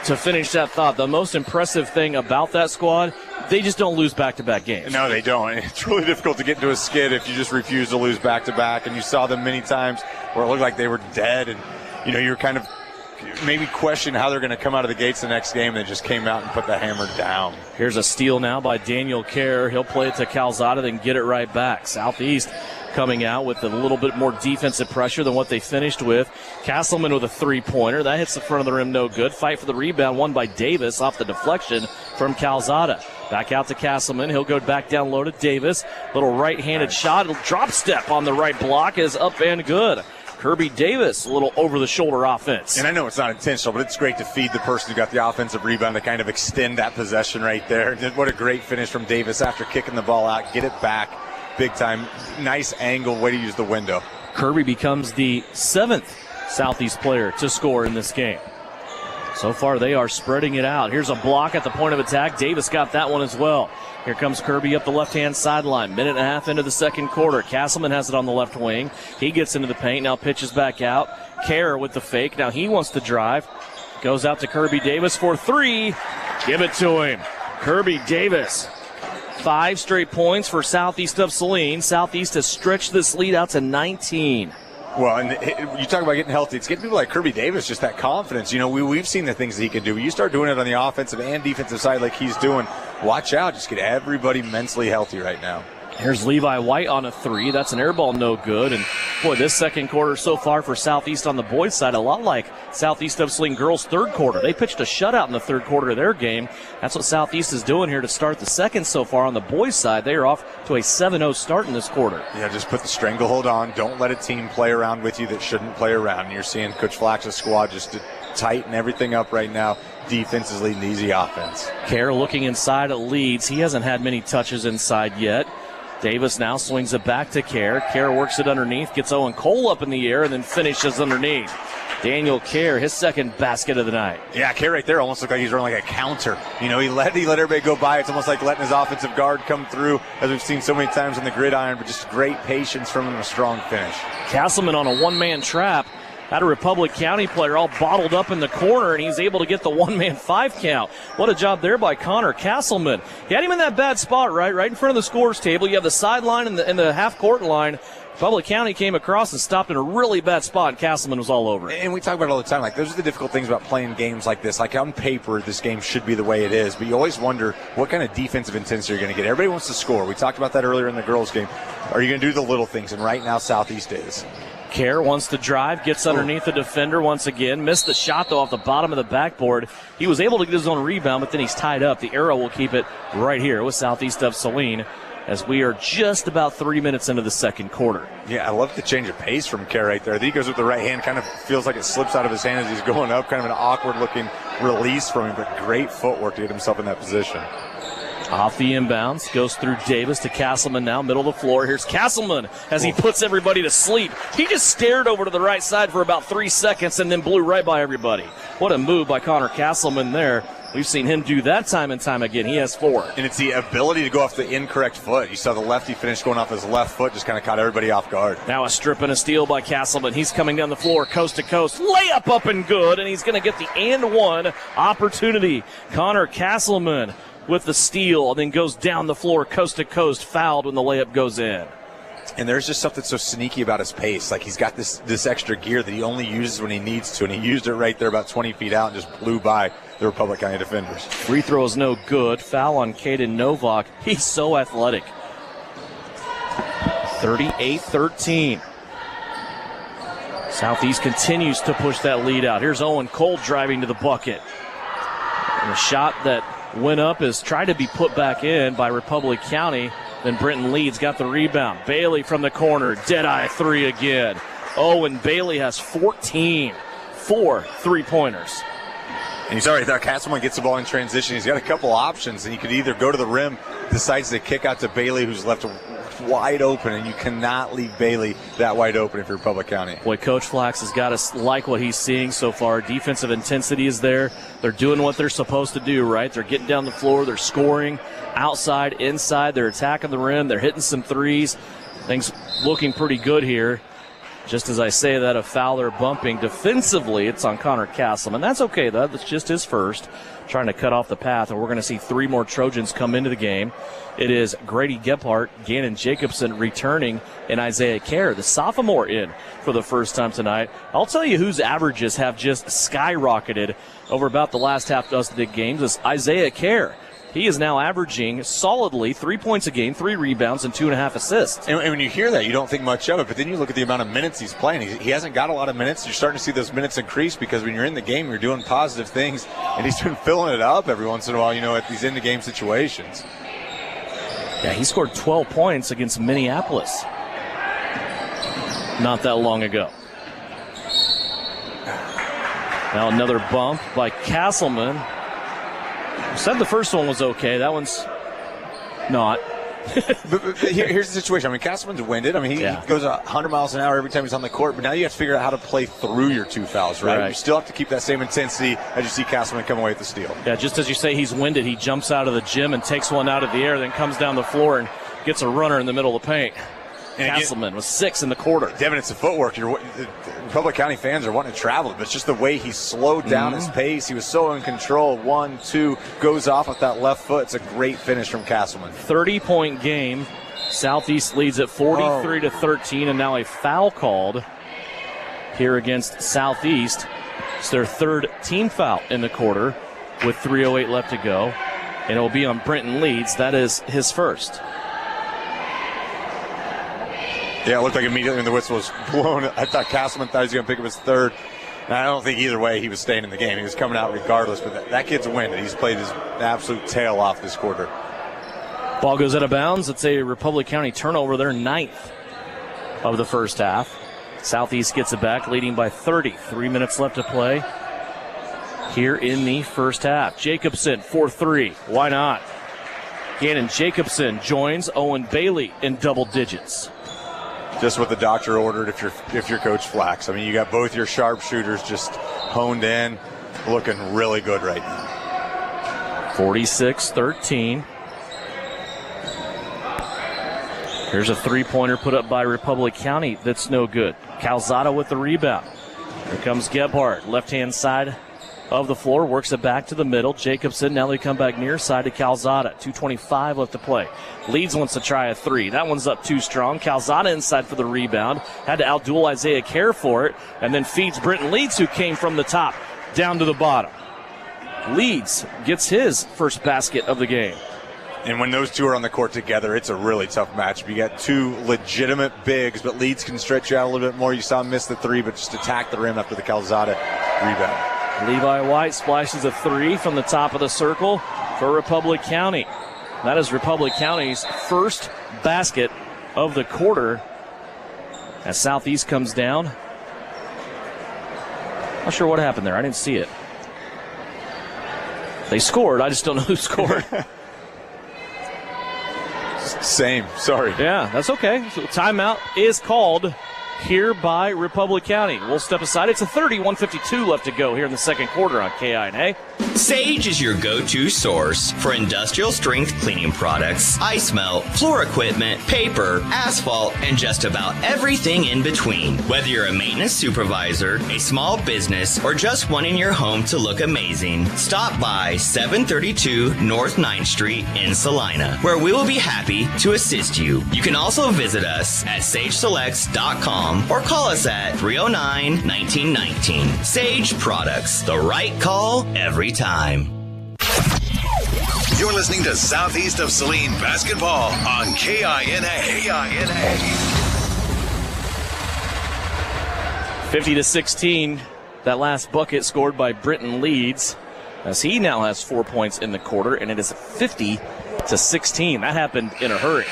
To finish that thought, the most impressive thing about that squad, they just don't lose back-to-back games. No, they don't. It's really difficult to get into a skid if you just refuse to lose back-to-back. And you saw them many times where it looked like they were dead. And, you're kind of maybe questioning how they're going to come out of the gates the next game. And they just came out and put the hammer down. Here's a steal now by Daniel Kerr. He'll play it to Calzada, then get it right back. Southeast coming out with a little bit more defensive pressure than what they finished with. Castleman with a 3-pointer. That hits the front of the rim, no good. Fight for the rebound, won by Davis off the deflection from Calzada. Back out to Castleman. He'll go back down low to Davis. Little right-handed shot. Drop step on the right block is up and good. Kirby Davis, a little over-the-shoulder offense. And I know it's not intentional, but it's great to feed the person who got the offensive rebound to kind of extend that possession right there. What a great finish from Davis after kicking the ball out. Get it back. Big time. Nice angle. Way to use the window. Kirby becomes the 7th Southeast player to score in this game. So far, they are spreading it out. Here's a block at the point of attack. Davis got that one as well. Here comes Kirby up the left-hand sideline. Minute and a half into the second quarter. Castleman has it on the left wing. He gets into the paint, now pitches back out. Kerr with the fake. Now he wants to drive. Goes out to Kirby Davis for three. Give it to him. Kirby Davis. 5 straight points for Southeast of Saline. Southeast has stretched this lead out to 19. Well, and you talk about getting healthy. It's getting people like Kirby Davis just that confidence. You know, we've seen the things that he can do. You start doing it on the offensive and defensive side like he's doing. Watch out. Just get everybody mentally healthy right now. Here's Levi White on a 3. That's an air ball, no good. And, boy, this second quarter so far for Southeast on the boys' side, a lot like Southeast of Saline girls' third quarter. They pitched a shutout in the third quarter of their game. That's what Southeast is doing here to start the second so far on the boys' side. They are off to a 7-0 start in this quarter. Yeah, just put the stranglehold on. Don't let a team play around with you that shouldn't play around. And you're seeing Coach Flax's squad just to tighten everything up right now. Defense is leading the easy offense. Kerr looking inside at Leeds. He hasn't had many touches inside yet. Davis now swings it back to Kerr. Kerr works it underneath, gets Owen Cole up in the air, and then finishes underneath. Daniel Kerr, his second basket of the night. Yeah, Kerr right there almost looked like he's running like a counter. You know, he let everybody go by. It's almost like letting his offensive guard come through, as we've seen so many times on the gridiron, but just great patience from him and a strong finish. Castleman on a one-man trap. Had a Republic County player all bottled up in the corner, and he's able to get the one-man 5 count. What a job there by Connor Castleman. He had him in that bad spot, right in front of the scores table. You have the sideline and the half-court line. Republic County came across and stopped in a really bad spot, and Castleman was all over it. And we talk about it all the time. Like, those are the difficult things about playing games like this. Like, on paper, this game should be the way it is, but you always wonder what kind of defensive intensity you're going to get. Everybody wants to score. We talked about that earlier in the girls' game. Are you going to do the little things? And right now, Southeast is. Kerr wants to drive, gets underneath the defender once again. Missed the shot, though, off the bottom of the backboard. He was able to get his own rebound, but then he's tied up. The arrow will keep it right here with Southeast of Saline, as we are just about 3 minutes into the second quarter. Yeah, I love the change of pace from Kerr right there. I think he goes with the right hand, kind of feels like it slips out of his hand as he's going up. Kind of an awkward-looking release from him, but great footwork to get himself in that position. Off the inbounds, goes through Davis to Castleman now, middle of the floor. Here's Castleman as he puts everybody to sleep. He just stared over to the right side for about 3 seconds and then blew right by everybody. What a move by Connor Castleman there. We've seen him do that time and time again. He has 4. And it's the ability to go off the incorrect foot. You saw the lefty finish going off his left foot, just kind of caught everybody off guard. Now a strip and a steal by Castleman. He's coming down the floor, coast to coast. Layup up and good, and he's going to get the and one opportunity. Connor Castleman with the steal, and then goes down the floor, coast to coast, fouled when the layup goes in. And there's just something so sneaky about his pace. Like, he's got this extra gear that he only uses when he needs to, and he used it right there about 20 feet out and just blew by the Republic County defenders. Free throw is no good. Foul on Caden Novak. He's so athletic. 38-13. Southeast continues to push that lead out. Here's Owen Cole driving to the bucket. And the shot that went up is tried to be put back in by Republic County. Then Brenton Leeds got the rebound. Bailey from the corner. Deadeye 3 again. Owen Bailey has 14. 4 3-pointers. And he's already there. Castleman gets the ball in transition. He's got a couple options, and he could either go to the rim, decides to kick out to Bailey, who's left wide open, and you cannot leave Bailey that wide open if you're Republic County. Boy, Coach Flax has got to like what he's seeing so far. Defensive intensity is there. They're doing what they're supposed to do, right? They're getting down the floor. They're scoring outside, inside. They're attacking the rim. They're hitting some threes. Things looking pretty good here. Just as I say that, a Fowler bumping defensively. It's on Connor Castleman. That's okay, though. That's just his first. Trying to cut off the path, and we're going to see 3 more Trojans come into the game. It is Grady Gephardt, Gannon Jacobson returning, and Isaiah Kerr, the sophomore, in for the first time tonight. I'll tell you whose averages have just skyrocketed over about the last half dozen of games. It's Isaiah Kerr. He is now averaging solidly 3 points a game, 3 rebounds, and 2.5 assists. And when you hear that, you don't think much of it, but then you look at the amount of minutes he's playing. He hasn't got a lot of minutes. You're starting to see those minutes increase because when you're in the game, you're doing positive things, and he's been filling it up every once in a while, you know, at these end-of-game situations. Yeah, he scored 12 points against Minneapolis not that long ago. Now another bump by Castleman. Said the first one was okay. That one's not. but here's the situation. I mean, Castleman's winded. I mean, he goes 100 miles an hour every time he's on the court, but now you have to figure out how to play through your 2 fouls, right? You still have to keep that same intensity as you see Castleman come away with the steal. Yeah, just as you say he's winded, he jumps out of the gym and takes one out of the air, then comes down the floor and gets a runner in the middle of the paint. And Castleman was 6 in the quarter. Devin, it's the footwork. Republic County fans are wanting to travel, but it's just the way he slowed down his pace. He was so in control. 1, 2, goes off with that left foot. It's a great finish from Castleman. 30-point game. Southeast leads at 43-13, and now a foul called here against Southeast. It's their third team foul in the quarter with 3:08 left to go, and it will be on Brenton Leeds. That is his first. Yeah, it looked like immediately when the whistle was blown, I thought Castleman thought he was going to pick up his third. And I don't think either way he was staying in the game. He was coming out regardless, but that kid's winning. He's played his absolute tail off this quarter. Ball goes out of bounds. It's a Republic County turnover, their 9th of the first half. Southeast gets it back, leading by 30. 3 minutes left to play here in the first half. Jacobson, 4-3. Why not? Gannon Jacobson joins Owen Bailey in double digits. Just what the doctor ordered if you're Coach Flax. I mean, you got both your sharpshooters just honed in, looking really good right now. 46-13. Here's a three-pointer put up by Republic County that's no good. Calzada with the rebound. Here comes Gebhardt, left-hand side of the floor, works it back to the middle. Jacobson, now they come back near side to Calzada. 2:25 left to play. Leeds wants to try a three. That one's up too strong. Calzada inside for the rebound. Had to outduel Isaiah Kerr for it, and then feeds Brenton Leeds, who came from the top down to the bottom. Leeds gets his first basket of the game. And when those two are on the court together, it's a really tough matchup. You got two legitimate bigs, but Leeds can stretch you out a little bit more. You saw him miss the three, but just attack the rim after the Calzada rebound. Levi White splashes a three from the top of the circle for Republic County. That is Republic County's first basket of the quarter as Southeast comes down. Not sure what happened there. I didn't see it. They scored. I just don't know who scored. Same. Sorry. Yeah, that's okay. So timeout is called here by Republic County. We'll step aside. It's a 30-152 left to go here in the second quarter on KINA. Sage is your go-to source for industrial strength cleaning products, ice melt, floor equipment, paper, asphalt, and just about everything in between. Whether you're a maintenance supervisor, a small business, or just wanting your home to look amazing, stop by 732 North 9th Street in Salina, where we will be happy to assist you. You can also visit us at sageselects.com or call us at 309-1919. Sage Products, the right call every time. You're listening to Southeast of Saline basketball on KINA. 50-16. That last bucket scored by Brenton Leeds, as he now has 4 points in the quarter, and it is 50-16. That happened in a hurry.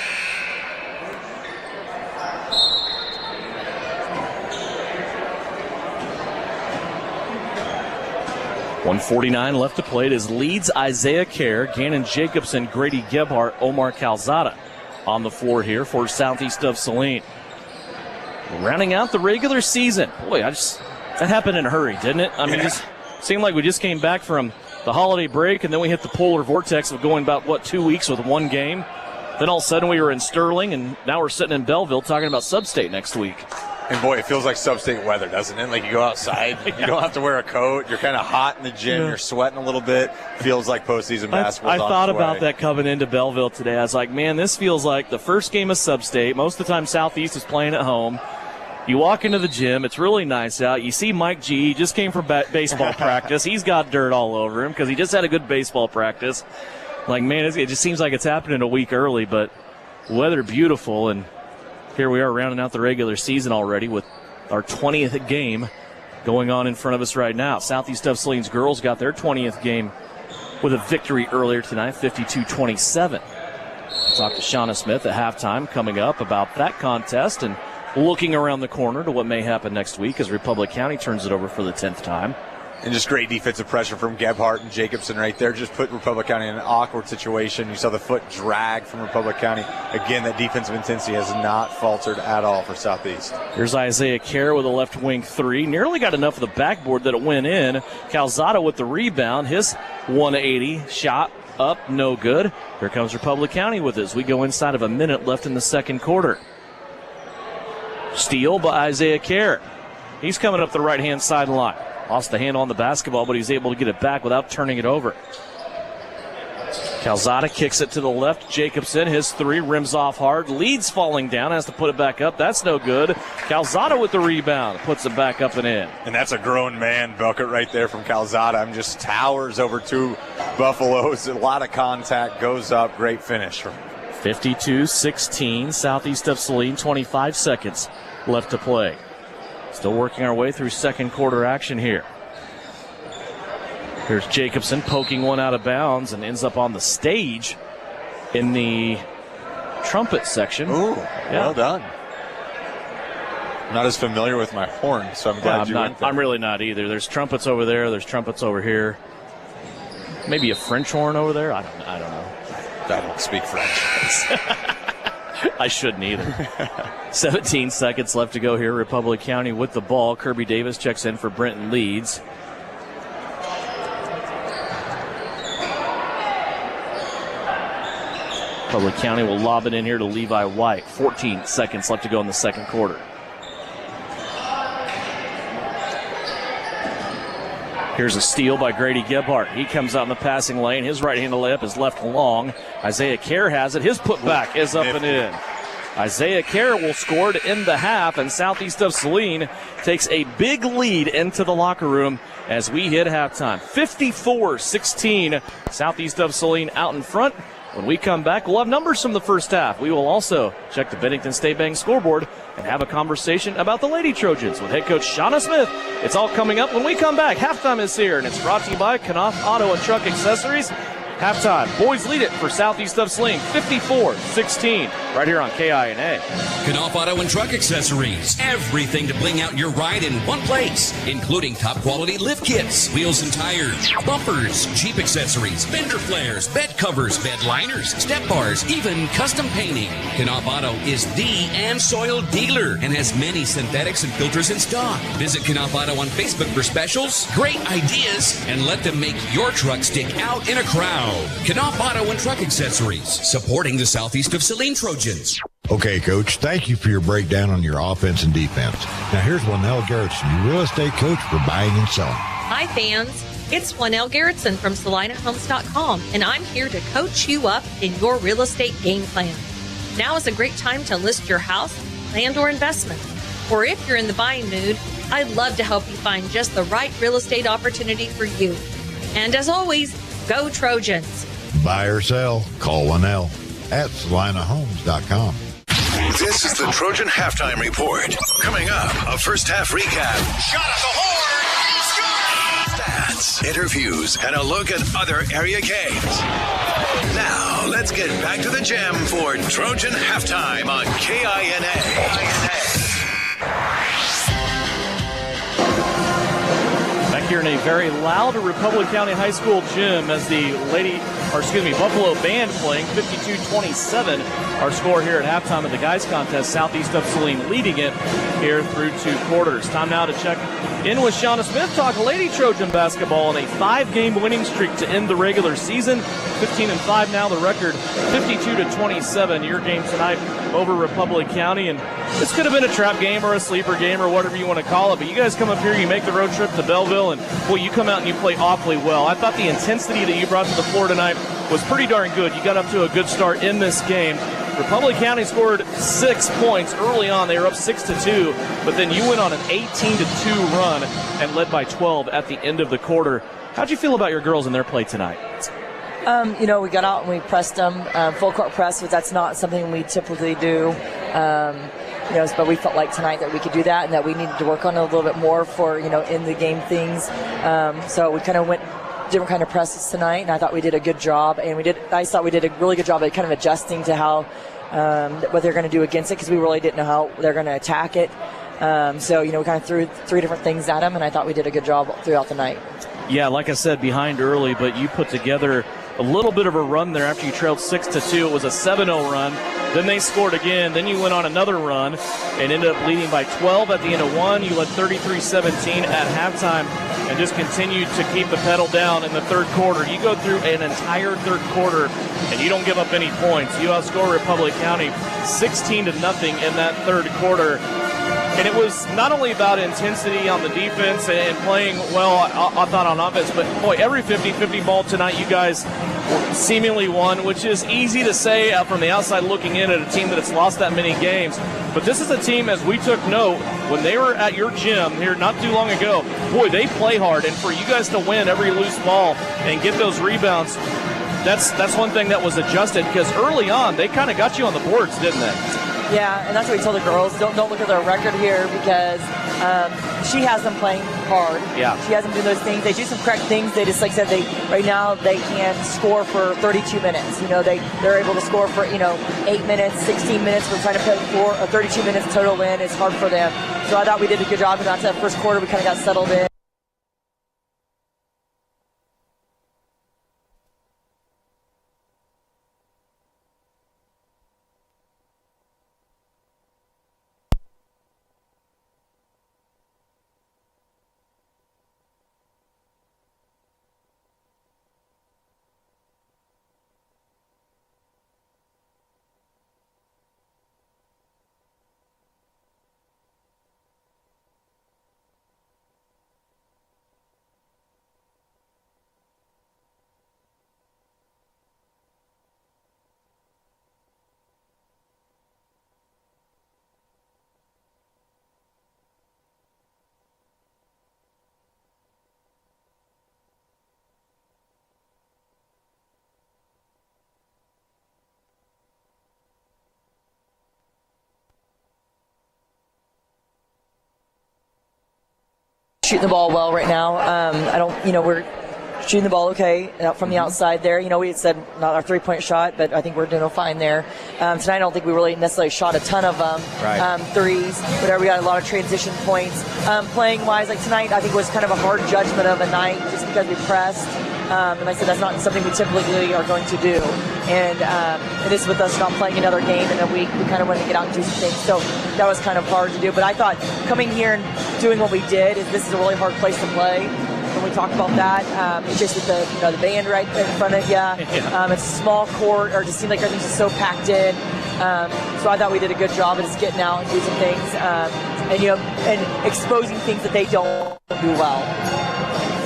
.149 left to play. It is Leeds, Isaiah Kerr, Gannon Jacobson, Grady Gebhardt, Omar Calzada on the floor here for Southeast of Saline. Rounding out the regular season. Boy, that happened in a hurry, didn't it? I mean, it seemed like we just came back from the holiday break, and then we hit the polar vortex of going about, 2 weeks with one game. Then all of a sudden we were in Sterling, and now we're sitting in Belleville talking about Sub-State next week. And boy, it feels like Sub-State weather, doesn't it? Like you go outside, you don't have to wear a coat. You're kind of hot in the gym. You're sweating a little bit. Feels like postseason basketball. I thought about that coming into Belleville today. I was like, man, this feels like the first game of Sub-State. Most of the time Southeast is playing at home. You walk into the gym. It's really nice out. You see Mike G. He just came from baseball practice. He's got dirt all over him because he just had a good baseball practice. Like, man, it just seems like it's happening a week early, but weather beautiful, and here we are rounding out the regular season already with our 20th game going on in front of us right now. Southeast of Saline's girls got their 20th game with a victory earlier tonight, 52-27. Talk to Shauna Smith at halftime coming up about that contest and looking around the corner to what may happen next week as Republic County turns it over for the 10th time. And just great defensive pressure from Gebhardt and Jacobson right there. Just put Republic County in an awkward situation. You saw the foot drag from Republic County. Again, that defensive intensity has not faltered at all for Southeast. Here's Isaiah Kerr with a left wing three. Nearly got enough of the backboard that it went in. Calzada with the rebound. His 180 shot up, no good. Here comes Republic County with it as we go inside of a minute left in the second quarter. Steal by Isaiah Kerr. He's coming up the right-hand sideline. Lost the handle on the basketball, but he's able to get it back without turning it over. Calzada kicks it to the left. Jacobson, his three, rims off hard. Leads falling down, has to put it back up. That's no good. Calzada with the rebound, puts it back up and in. And that's a grown man bucket right there from Calzada. Just towers over two Buffaloes. A lot of contact, goes up. Great finish. 52-16, Southeast of Saline, 25 seconds left to play. Still working our way through second quarter action here. Here's Jacobson poking one out of bounds and ends up on the stage in the trumpet section. Ooh, well done. I'm not as familiar with my horn, so I'm glad went there. I'm really not either. There's trumpets over there. There's trumpets over here. Maybe a French horn over there. I don't know. I don't speak French. I shouldn't either. 17 seconds left to go here. Republic County with the ball. Kirby Davis checks in for Brenton Leeds. Republic County will lob it in here to Levi White. 14 seconds left to go in the second quarter. Here's a steal by Grady Gebhardt. He comes out in the passing lane. His right-handed layup is left long. Isaiah Kerr has it. His putback is up and in. Isaiah Kerr will score to end the half, and Southeast of Saline takes a big lead into the locker room as we hit halftime. 54-16, Southeast of Saline out in front. When we come back, we'll have numbers from the first half. We will also check the Bennington State Bank scoreboard and have a conversation about the Lady Trojans with head coach Shauna Smith. It's all coming up when we come back. Halftime is here, and it's brought to you by Knopf Auto and Truck Accessories. Halftime, boys lead it for Southeast of Saline, 54-16, right here on KINA. Knopf Auto and Truck Accessories. Everything to bling out your ride in one place, including top quality lift kits, wheels and tires, bumpers, Jeep accessories, fender flares, bed covers, bed liners, step bars, even custom painting. Knopf Auto is the and soil dealer and has many synthetics and filters in stock. Visit Knopf Auto on Facebook for specials, great ideas, and let them make your truck stick out in a crowd. Knopf Auto and Truck Accessories, supporting the Southeast of Saline Trojans. Okay, Coach, thank you for your breakdown on your offense and defense. Now here's Lynell Garrettson, your real estate coach for buying and selling. Hi, fans. It's Lynell Garrettson from SalinaHomes.com, and I'm here to coach you up in your real estate game plan. Now is a great time to list your house, land, or investment. Or if you're in the buying mood, I'd love to help you find just the right real estate opportunity for you. And as always, go Trojans. Buy or sell, call Lynell at SalinaHomes.com. This is the Trojan Halftime Report. Coming up, a first half recap. Shot at the horn! Stats, interviews, and a look at other area games. Now, let's get back to the gym for Trojan Halftime on KINA. Here in a very loud Republic County High School gym as the Buffalo band playing 52-27. Our score here at halftime of the guys contest, Southeast of Saline leading it here through two quarters. Time now to check in with Shauna Smith, talk Lady Trojan basketball in a 5-game winning streak to end the regular season. 15-5 now, the record 52-27. Your game tonight over Republic County, and this could have been a trap game or a sleeper game or whatever you want to call it, but you guys come up here, you make the road trip to Belleville, and boy, you come out and you play awfully well. I thought the intensity that you brought to the floor tonight was pretty darn good. You got up to a good start in this game. Republic County scored 6 points early on. They were up 6-2, but then you went on an 18-2 run and led by 12 at the end of the quarter. How'd you feel about your girls in their play tonight? We got out and we pressed them, full court press, but that's not something we typically do. But we felt like tonight that we could do that and that we needed to work on it a little bit more for, in the game things. So we kind of went different kind of presses tonight, and I thought we did a good job. And I thought we did a really good job at kind of adjusting to how what they're going to do against it, because we really didn't know how they're going to attack it. So, we kind of threw 3 different things at them, and I thought we did a good job throughout the night. Yeah, like I said, behind early, but you put together a little bit of a run there after you trailed 6-2. It was a 7-0 run. Then they scored again. Then you went on another run and ended up leading by 12 at the end of one. You led 33-17 at halftime and just continued to keep the pedal down in the third quarter. You go through an entire third quarter and you don't give up any points. You outscore Republic County 16-0 in that third quarter. And it was not only about intensity on the defense and playing well, I thought, on offense, but, boy, every 50-50 ball tonight you guys seemingly won, which is easy to say from the outside looking in at a team that has lost that many games. But this is a team, as we took note, when they were at your gym here not too long ago, boy, they play hard. And for you guys to win every loose ball and get those rebounds, that's one thing that was adjusted, because early on they kind of got you on the boards, didn't they? Yeah, and that's what we told the girls. Don't look at their record here, because she has them playing hard. Yeah. She has them doing those things. They do some correct things. They just, like I said, right now they can score for 32 minutes. They're able to score for 8 minutes, 16 minutes. We're trying to put 32 minutes total in. It's hard for them. So I thought we did a good job. And after that first quarter, we kind of got settled in. Shooting the ball well right now. We're shooting the ball okay from the outside there. We had said not our 3-point shot, but I think we're doing fine there. Tonight I don't think we really necessarily shot a ton of them. Right. Threes, whatever. We got a lot of transition points. Playing wise, like tonight, I think was kind of a hard judgment of a night just because we pressed. And I said that's not something we typically are going to do. And this with us not playing another game in a week, we kind of wanted to get out and do some things. So that was kind of hard to do. But I thought coming here and doing what we did, this is a really hard place to play. When we talked about that, it's just with the band right in front of you. It's a small court, or it just seemed like everything's just so packed in. So I thought we did a good job of just getting out and doing some things, and exposing things that they don't do well.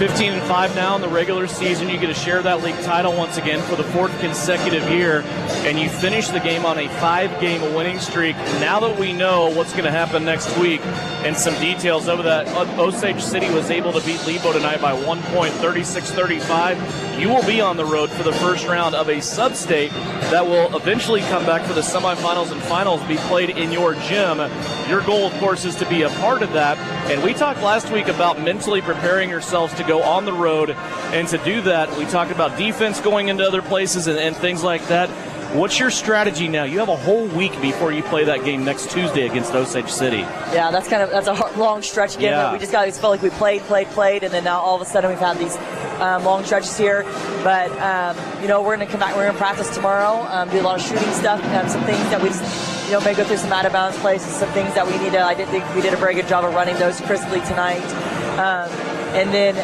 15-5 now in the regular season. You get to share that league title once again for the 4th consecutive year, and you finish the game on a 5-game winning streak. Now that we know what's going to happen next week and some details over that, Osage City was able to beat Lebo tonight by 1 point, 36-35. You will be on the road for the first round of a sub-state that will eventually come back for the semifinals and finals, be played in your gym. Your goal, of course, is to be a part of that. And we talked last week about mentally preparing yourselves to go on the road, and to do that, we talked about defense going into other places and things like that. What's your strategy now? You have a whole week before you play that game next Tuesday against Osage City. Yeah, that's a long stretch again. Yeah. We just felt like we played, and then now all of a sudden we've had these long stretches here. But we're going to come back. We're going to practice tomorrow. Do a lot of shooting stuff. Some things that we just, may go through some out of bounds plays. Some things that we need to. I did think we did a very good job of running those crisply tonight. And then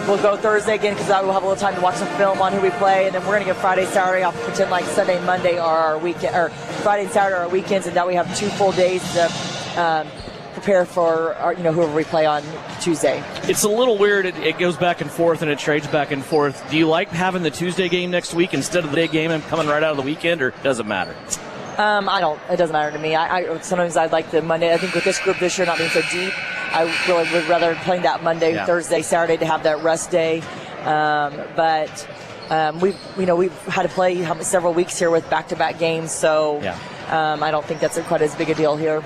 we'll go Thursday again, because we'll have a little time to watch some film on who we play. And then we're going to get Friday, Saturday off, pretend like Sunday, Monday are our weekend, or Friday and Saturday are our weekends, and that we have 2 full days to prepare for whoever we play on Tuesday. It's a little weird. It goes back and forth, and it trades back and forth. Do you like having the Tuesday game next week instead of the day game and coming right out of the weekend, or does it matter? I don't. It doesn't matter to me. Sometimes I'd like the Monday. I think with this group this year not being so deep, I really would rather playing that Monday, Thursday, Saturday to have that rest day. But we've had to play several weeks here with back-to-back games, so I don't think that's quite as big a deal here.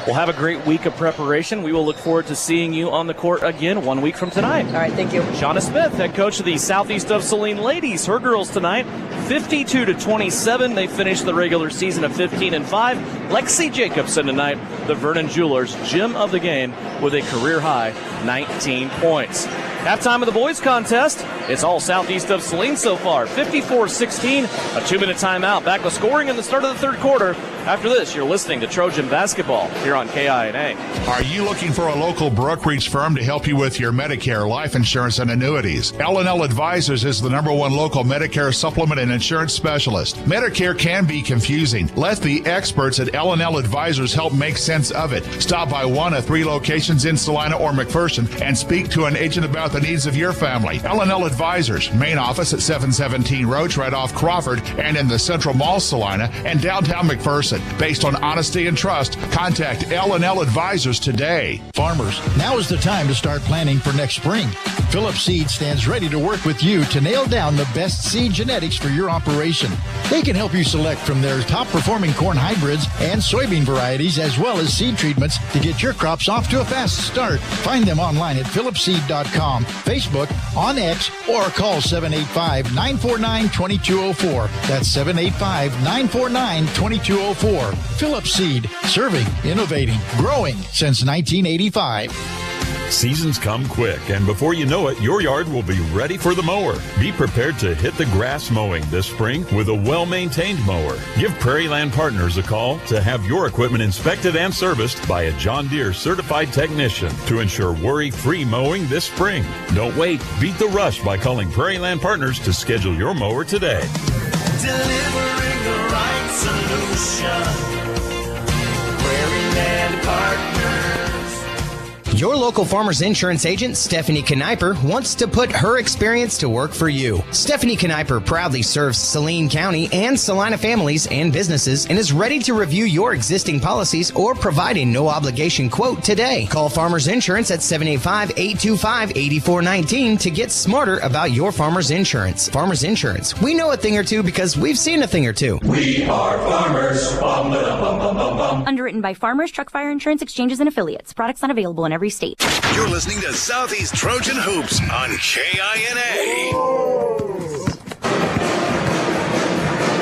Well, have a great week of preparation. We will look forward to seeing you on the court again 1 week from tonight. All right, thank you. Shauna Smith, head coach of the Southeast of Saline ladies. Her girls tonight, 52-27. They finished the regular season of 15-5. Lexi Jacobson tonight, the Vernon Jewelers gem of the game with a career-high 19 points. Halftime of the boys contest. It's all Southeast of Saline so far. 54-16, a 2-minute timeout. Back with scoring in the start of the third quarter. After this, you're listening to Trojan Basketball here on KINA. Are you looking for a local brokerage firm to help you with your Medicare, life insurance, and annuities? L&L Advisors is the #1 local Medicare supplement and insurance specialist. Medicare can be confusing. Let the experts at L&L Advisors help make sense of it. Stop by one of 3 locations in Salina or McPherson and speak to an agent about the needs of your family. L&L Advisors, main office at 717 Roach, right off Crawford, and in the Central Mall, Salina, and downtown McPherson. Based on honesty and trust, contact L&L Advisors today. Farmers, now is the time to start planning for next spring. Phillips Seed stands ready to work with you to nail down the best seed genetics for your operation. They can help you select from their top-performing corn hybrids and soybean varieties, as well as seed treatments to get your crops off to a fast start. Find them online at phillipseed.com, Facebook, on X, or call 785-949-2204. That's 785-949-2204. Phillips Seed, serving, innovating, growing since 1985. Seasons come quick, and before you know it, your yard will be ready for the mower. Be prepared to hit the grass mowing this spring with a well-maintained mower. Give Prairie Land Partners a call to have your equipment inspected and serviced by a John Deere certified technician to ensure worry-free mowing this spring. Don't wait. Beat the rush by calling Prairie Land Partners to schedule your mower today. Delivering the right solution. Prairie Land Partners. Your local Farmers Insurance agent, Stephanie Kniper, wants to put her experience to work for you. Stephanie Kniper proudly serves Saline County and Salina families and businesses and is ready to review your existing policies or provide a no-obligation quote today. Call Farmers Insurance at 785-825-8419 to get smarter about your Farmers Insurance. Farmers Insurance. We know a thing or two because we've seen a thing or two. We are farmers. Bum, ba-dum, bum, bum, bum, bum. Underwritten by Farmers Truck Fire Insurance Exchanges and Affiliates. Products not available in every state. You're listening to Southeast Trojan Hoops on KINA.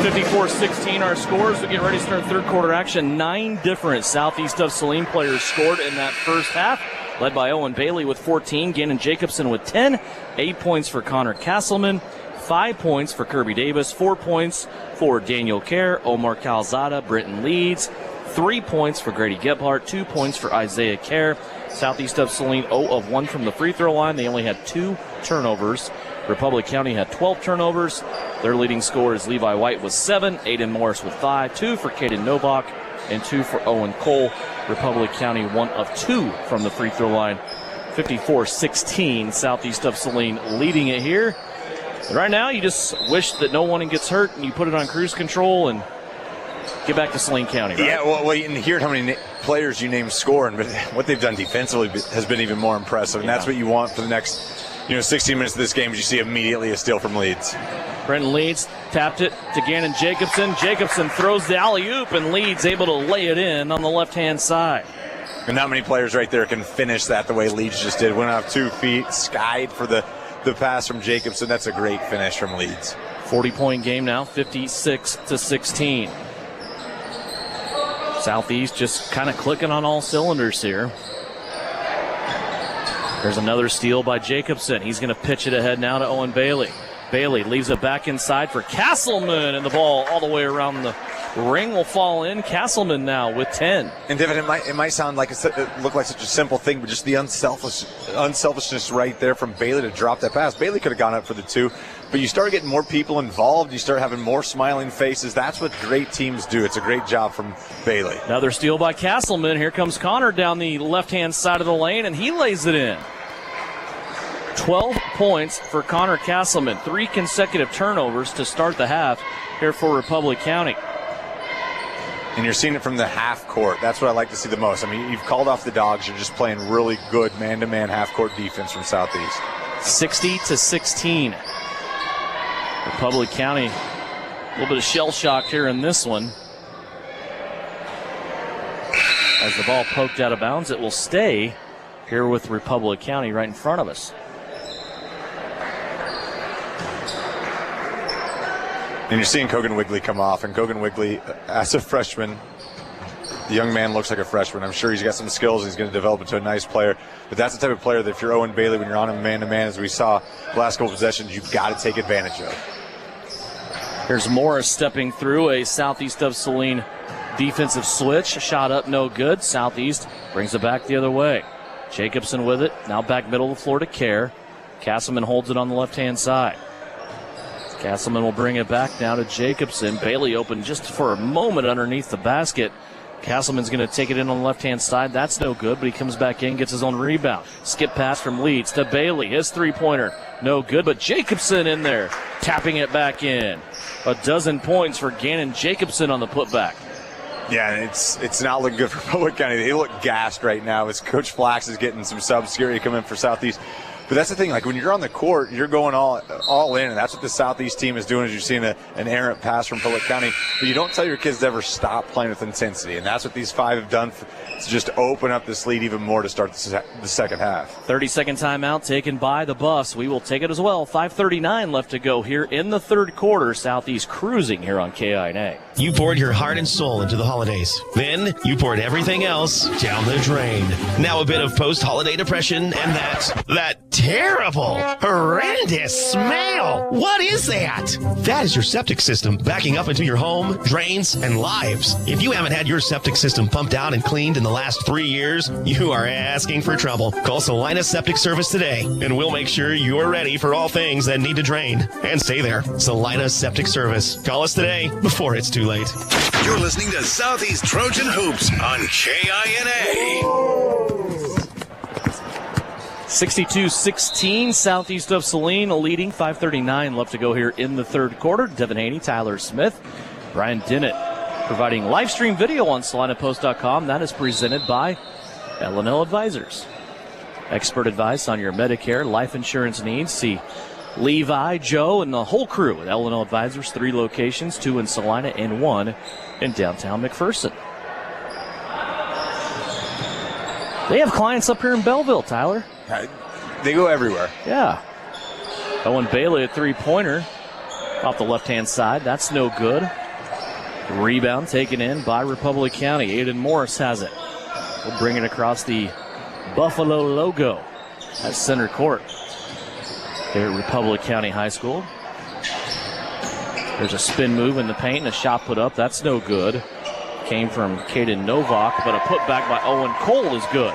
54-16 our scores. We get ready to start third quarter action. 9 different Southeast of Saline players scored in that first half, led by Owen Bailey with 14, Gannon Jacobson with 10, 8 points for Connor Castleman, 5 points for Kirby Davis, 4 points for Daniel Kerr, Omar Calzada, Brenton Leeds, 3 points for Grady Gebhardt, 2 points for Isaiah Kerr. Southeast of Saline 0 of 1 from the free throw line. They only had 2 turnovers. Republic County had 12 turnovers. Their leading scorer is Levi White with 7, Aiden Morris with 5, 2 for Caden Novak, and 2 for Owen Cole. Republic County 1 of 2 from the free throw line. 54-16, Southeast of Saline leading it here. And right now, you just wish that no one gets hurt and you put it on cruise control and get back to Saline County, right? Yeah, well, you can hear how many players you name scoring, but what they've done defensively has been even more impressive, and that's what you want for the next 16 minutes of this game, as you see immediately a steal from Leeds. Brenton Leeds tapped it to Gannon Jacobson. Jacobson throws the alley-oop, and Leeds able to lay it in on the left-hand side. And not many players right there can finish that the way Leeds just did. Went off 2 feet, skied for the pass from Jacobson. That's a great finish from Leeds. 40-point game now, 56-16. Southeast just kind of clicking on all cylinders here. There's another steal by Jacobson. He's going to pitch it ahead now to Owen Bailey. Bailey leaves it back inside for Castleman, and the ball all the way around the ring will fall in. Castleman now with 10. And David, it might sound like it looked like such a simple thing, but just the unselfishness right there from Bailey to drop that pass. Bailey could have gone up for the 2, but you start getting more people involved. You start having more smiling faces. That's what great teams do. It's a great job from Bailey. Another steal by Castleman. Here comes Connor down the left-hand side of the lane, and he lays it in. 12 points for Connor Castleman. 3 consecutive turnovers to start the half here for Republic County. And you're seeing it from the half court. That's what I like to see the most. I mean, you've called off the dogs. You're just playing really good man-to-man half-court defense from Southeast. 60-16. Republic County, a little bit of shell shock here in this one. As the ball poked out of bounds, it will stay here with Republic County right in front of us. And you're seeing Kogan Wigley come off, and Kogan Wigley, as a freshman, the young man looks like a freshman. I'm sure he's got some skills. He's going to develop into a nice player. But that's the type of player that if you're Owen Bailey, when you're on him man-to-man, as we saw the last couple possessions, you've got to take advantage of. Here's Morris stepping through a Southeast of Saline defensive switch. Shot up, no good. Southeast brings it back the other way. Jacobson with it. Now back middle of the floor to Kerr. Castleman holds it on the left-hand side. Castleman will bring it back down to Jacobson. Bailey open just for a moment underneath the basket. Castleman's going to take it in on the left-hand side. That's no good, but he comes back in, gets his own rebound. Skip pass from Leeds to Bailey. His three-pointer, no good, but Jacobson in there, tapping it back in. A dozen points for Gannon Jacobson on the putback. Yeah, and it's not looking good for Public County. They look gassed right now as Coach Flax is getting some subs. Scary come in for Southeast. But that's the thing, like when you're on the court, you're going all in, and that's what the Southeast team is doing, is you're seeing an errant pass from Public County. But you don't tell your kids to ever stop playing with intensity, and that's what these five have done to just open up this lead even more to start the second half. 30-second timeout taken by the Buffs. We will take it as well. 5:39 left to go here in the third quarter. Southeast cruising here on KINA. You poured your heart and soul into the holidays. Then you poured everything else down the drain. Now a bit of post-holiday depression and that terrible, horrendous smell. What is that? That is your septic system backing up into your home, drains, and lives. If you haven't had your septic system pumped out and cleaned in the last 3 years, you are asking for trouble. Call Saline Septic Service today, and we'll make sure you're ready for all things that need to drain. And stay there. Saline Septic Service. Call us today before it's too late. You're listening to Southeast Trojan Hoops on KINA. 62-16, Southeast of Saline leading. 5:39 left to go here in the third quarter. Devin Haney, Tyler Smith, Brian Dennett providing live stream video on SalinaPost.com. That is presented by L&L Advisors. Expert advice on your Medicare life insurance needs. See Levi, Joe, and the whole crew at L&L Advisors. 3 locations, 2 in Salina and 1 in downtown McPherson. They have clients up here in Belleville, Tyler. They go everywhere. Yeah. Owen Bailey, a three-pointer off the left-hand side. That's no good. Rebound taken in by Republic County. Aiden Morris has it. We'll bring it across the Buffalo logo at center court here at Republic County High School. There's a spin move in the paint and a shot put up. That's no good. Came from Caden Novak, but a putback by Owen Cole is good.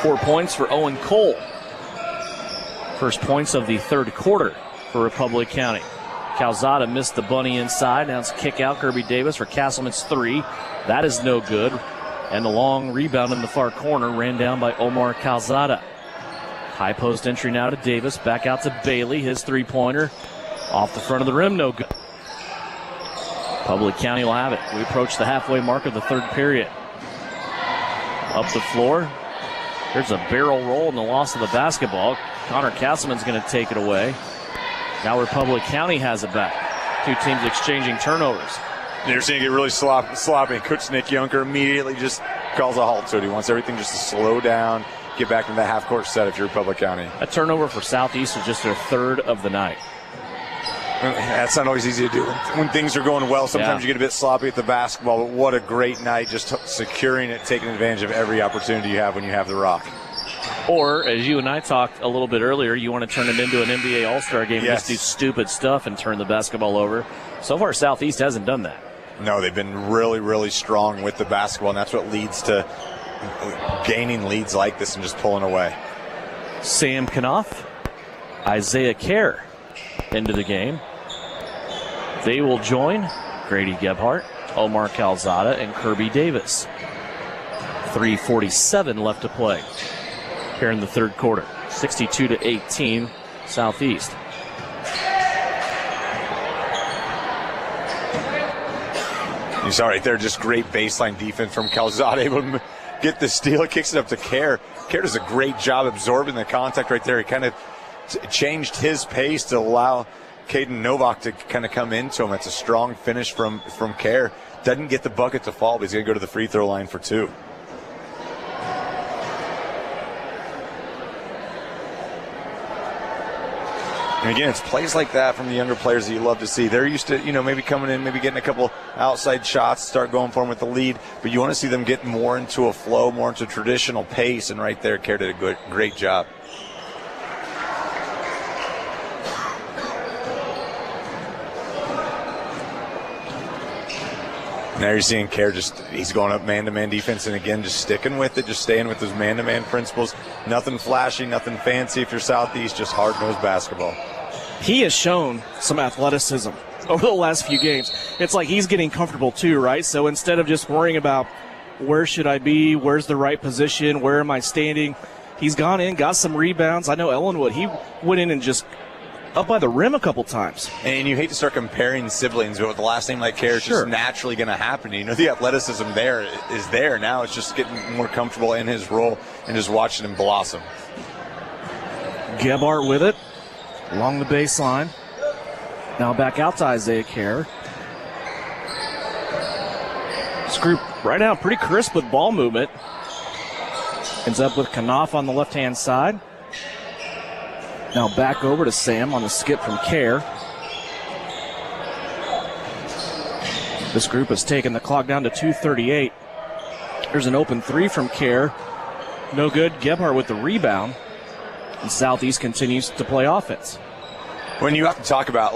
4 points for Owen Cole. First points of the third quarter for Republic County. Calzada missed the bunny inside. Now it's a kick out. Kirby Davis for Castleman's three. That is no good. And the long rebound in the far corner ran down by Omar Calzada. High post entry now to Davis. Back out to Bailey. His three-pointer off the front of the rim. No good. Public County will have it. We approach the halfway mark of the third period. Up the floor. There's a barrel roll and the loss of the basketball. Connor Castleman's going to take it away. Now Republic County has it back. Two teams exchanging turnovers. You're seeing it get really sloppy. Coach Nick Yunker immediately just calls a halt to it. He wants everything just to slow down, get back into that half-court set if you're Republic County. A turnover for Southeast is just their third of the night. That's not always easy to do. When things are going well, sometimes you get a bit sloppy at the basketball, but what a great night just securing it, taking advantage of every opportunity you have when you have the rock. Or, as you and I talked a little bit earlier, you want to turn it into an NBA All-Star game, Yes. just do stupid stuff and turn the basketball over. So far, Southeast hasn't done that. No, they've been really, really strong with the basketball, and that's what leads to gaining leads like this and just pulling away. Sam Knopf, Isaiah Kerr into the game. They will join Grady Gebhardt, Omar Calzada, and Kirby Davis. 3:47 left to play here in the third quarter. 62-18, Southeast. You saw right there, just great baseline defense from Calzada, able to get the steal, kicks it up to Kerr. Kerr does a great job absorbing the contact right there. He kind of changed his pace to allow Caden Novak to kind of come into him. It's a strong finish from Kerr. doesn't get the bucket to fall, but he's going to go to the free throw line for 2. And again, it's plays like that from the younger players that you love to see. They're used to, maybe coming in, maybe getting a couple outside shots, start going for them with the lead. But you want to see them get more into a flow, more into traditional pace. And right there, Kerr did a great job. Now you're seeing Kerr he's going up man-to-man defense, and again, just sticking with it, just staying with those man-to-man principles. Nothing flashy, nothing fancy if you're Southeast, just hard-nosed basketball. He has shown some athleticism over the last few games. It's like he's getting comfortable too, right? So instead of just worrying about where should I be, where's the right position, where am I standing, he's gone in, got some rebounds. I know Ellenwood, he went in and just up by the rim a couple times. And you hate to start comparing siblings, but with the last name like Kerr, it's just naturally going to happen. The athleticism there is there. Now it's just getting more comfortable in his role and just watching him blossom. Gebhardt with it along the baseline. Now back out to Isaiah Kerr. This group right now pretty crisp with ball movement. Ends up with Knopf on the left-hand side. Now back over to Sam on the skip from Kerr. This group has taken the clock down to 2:38. There's an open 3 from Kerr. No good. Gebhardt with the rebound. And Southeast continues to play offense. When you have to talk about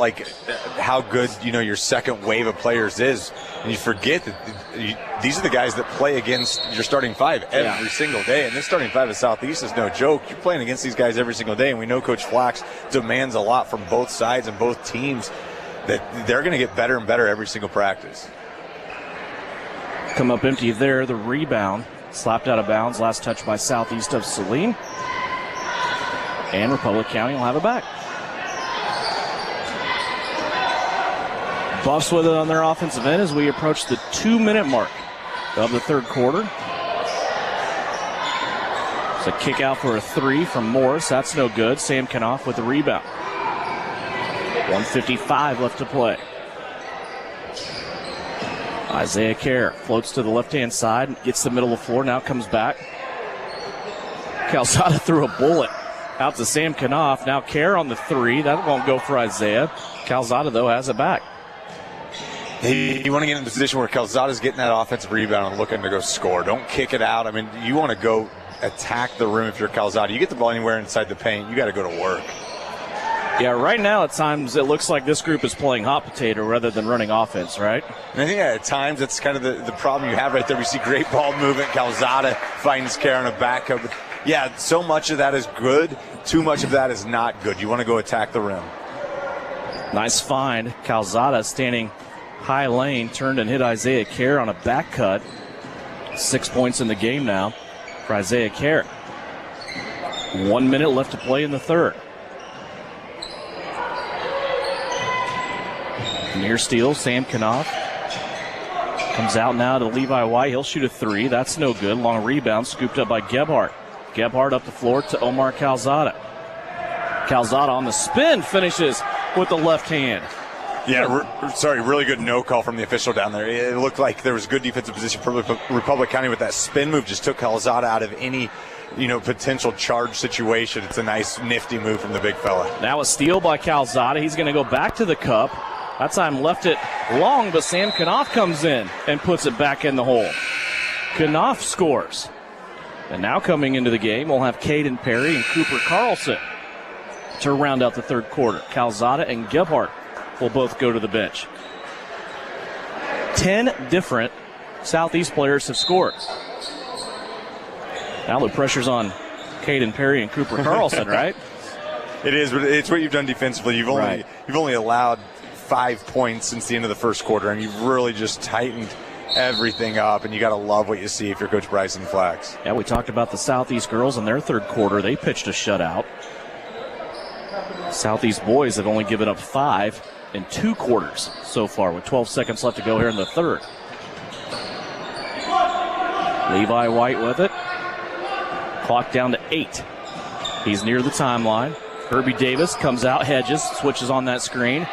how good your second wave of players is, and you forget that these are the guys that play against your starting 5 every single day. And this starting 5 of Southeast is no joke. You're playing against these guys every single day, and we know Coach Flax demands a lot from both sides and both teams, that they're going to get better and better every single practice. Come up empty there. The rebound slapped out of bounds. Last touch by Southeast of Saline. And Republic County will have it back. Buffs with it on their offensive end as we approach the 2-minute mark of the third quarter. It's a kick out for a 3 from Morris. That's no good. Sam Knopf with the rebound. 1:55 left to play. Isaiah Kerr floats to the left-hand side, gets the middle of the floor, now comes back. Calzada threw a bullet out to Sam Knopf. Now Kerr on the 3. That won't go for Isaiah. Calzada, though, has it back. You want to get in a position where Calzada's getting that offensive rebound and looking to go score. Don't kick it out. I mean, you want to go attack the rim if you're Calzada. You get the ball anywhere inside the paint, you got to go to work. Yeah, right now at times it looks like this group is playing hot potato rather than running offense, right? And I think at times that's kind of the problem you have right there. We see great ball movement. Calzada finds Kerr on a back cut. But yeah, so much of that is good. Too much of that is not good. You want to go attack the rim. Nice find. Calzada standing high lane, turned and hit Isaiah Kerr on a back cut. 6 points in the game now for Isaiah Kerr. 1 minute left to play in the third. Near steal, Sam Knopf. Comes out now to Levi White. He'll shoot a 3. That's no good. Long rebound scooped up by Gebhardt. Gebhardt up the floor to Omar Calzada. Calzada on the spin finishes with the left hand. Yeah, really good no call from the official down there. It looked like there was good defensive position for Republic County with that spin move. Just took Calzada out of any, potential charge situation. It's a nice, nifty move from the big fella. Now a steal by Calzada. He's going to go back to the cup. That time left it long, but Sam Knopf comes in and puts it back in the hole. Knopf scores. And now coming into the game, we'll have Caden Perry and Cooper Carlson to round out the third quarter. Calzada and Gebhardt will both go to the bench. 10 different Southeast players have scored. Now the pressure's on Caden Perry and Cooper Carlson, right? It is, but it's what you've done defensively. You've only allowed 5 points since the end of the first quarter, and you've really just tightened everything up, and you got to love what you see if you're Coach Bryson Flax. Yeah, we talked about the Southeast girls in their third quarter. They pitched a shutout. Southeast boys have only given up 5 in 2 quarters so far, with 12 seconds left to go here in the third. Levi White with it. Clock down to 8. He's near the timeline. Kirby Davis comes out, hedges, switches on that screen.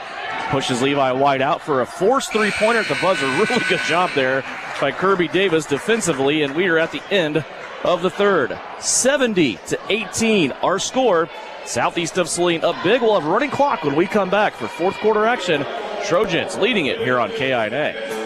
Pushes Levi White out for a forced three-pointer at the buzzer. Really good job there by Kirby Davis defensively, and we are at the end of the third. 70-18, our score. Southeast of Saline up big. We'll have a running clock when we come back for fourth quarter action. Trojans leading it here on KINA.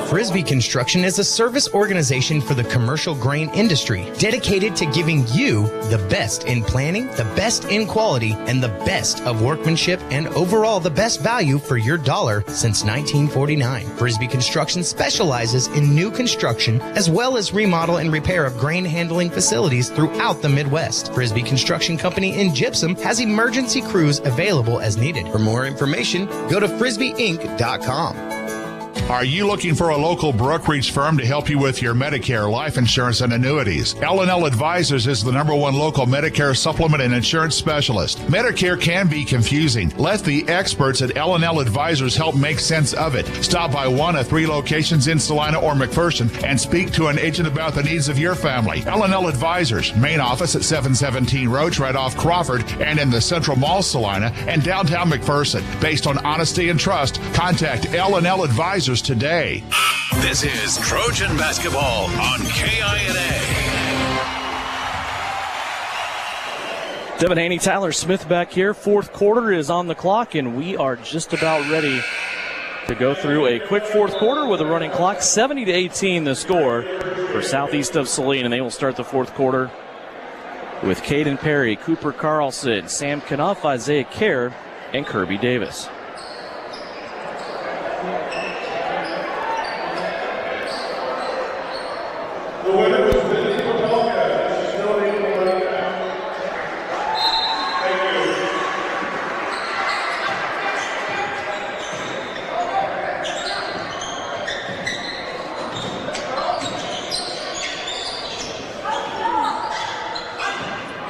Frisbee Construction is a service organization for the commercial grain industry dedicated to giving you the best in planning, the best in quality, and the best of workmanship, and overall the best value for your dollar since 1949. Frisbee Construction specializes in new construction as well as remodel and repair of grain handling facilities throughout the Midwest. Frisbee Construction Company in Gypsum has emergency crews available as needed. For more information, go to frisbeeinc.com. Are you looking for a local brokerage firm to help you with your Medicare, life insurance, and annuities? L&L Advisors is the #1 local Medicare supplement and insurance specialist. Medicare can be confusing. Let the experts at L&L Advisors help make sense of it. Stop by one of 3 locations in Salina or McPherson and speak to an agent about the needs of your family. L&L Advisors, main office at 717 Roach right off Crawford and in the Central Mall Salina and downtown McPherson. Based on honesty and trust, contact L&L Advisors today. This is Trojan Basketball on KINA. Devin Haney, Tyler Smith back here. Fourth quarter is on the clock, and we are just about ready to go through a quick fourth quarter with a running clock. 70-18 the score for Southeast of Saline, and they will start the fourth quarter with Caden Perry, Cooper Carlson, Sam Knopf, Isaiah Kerr, and Kirby Davis.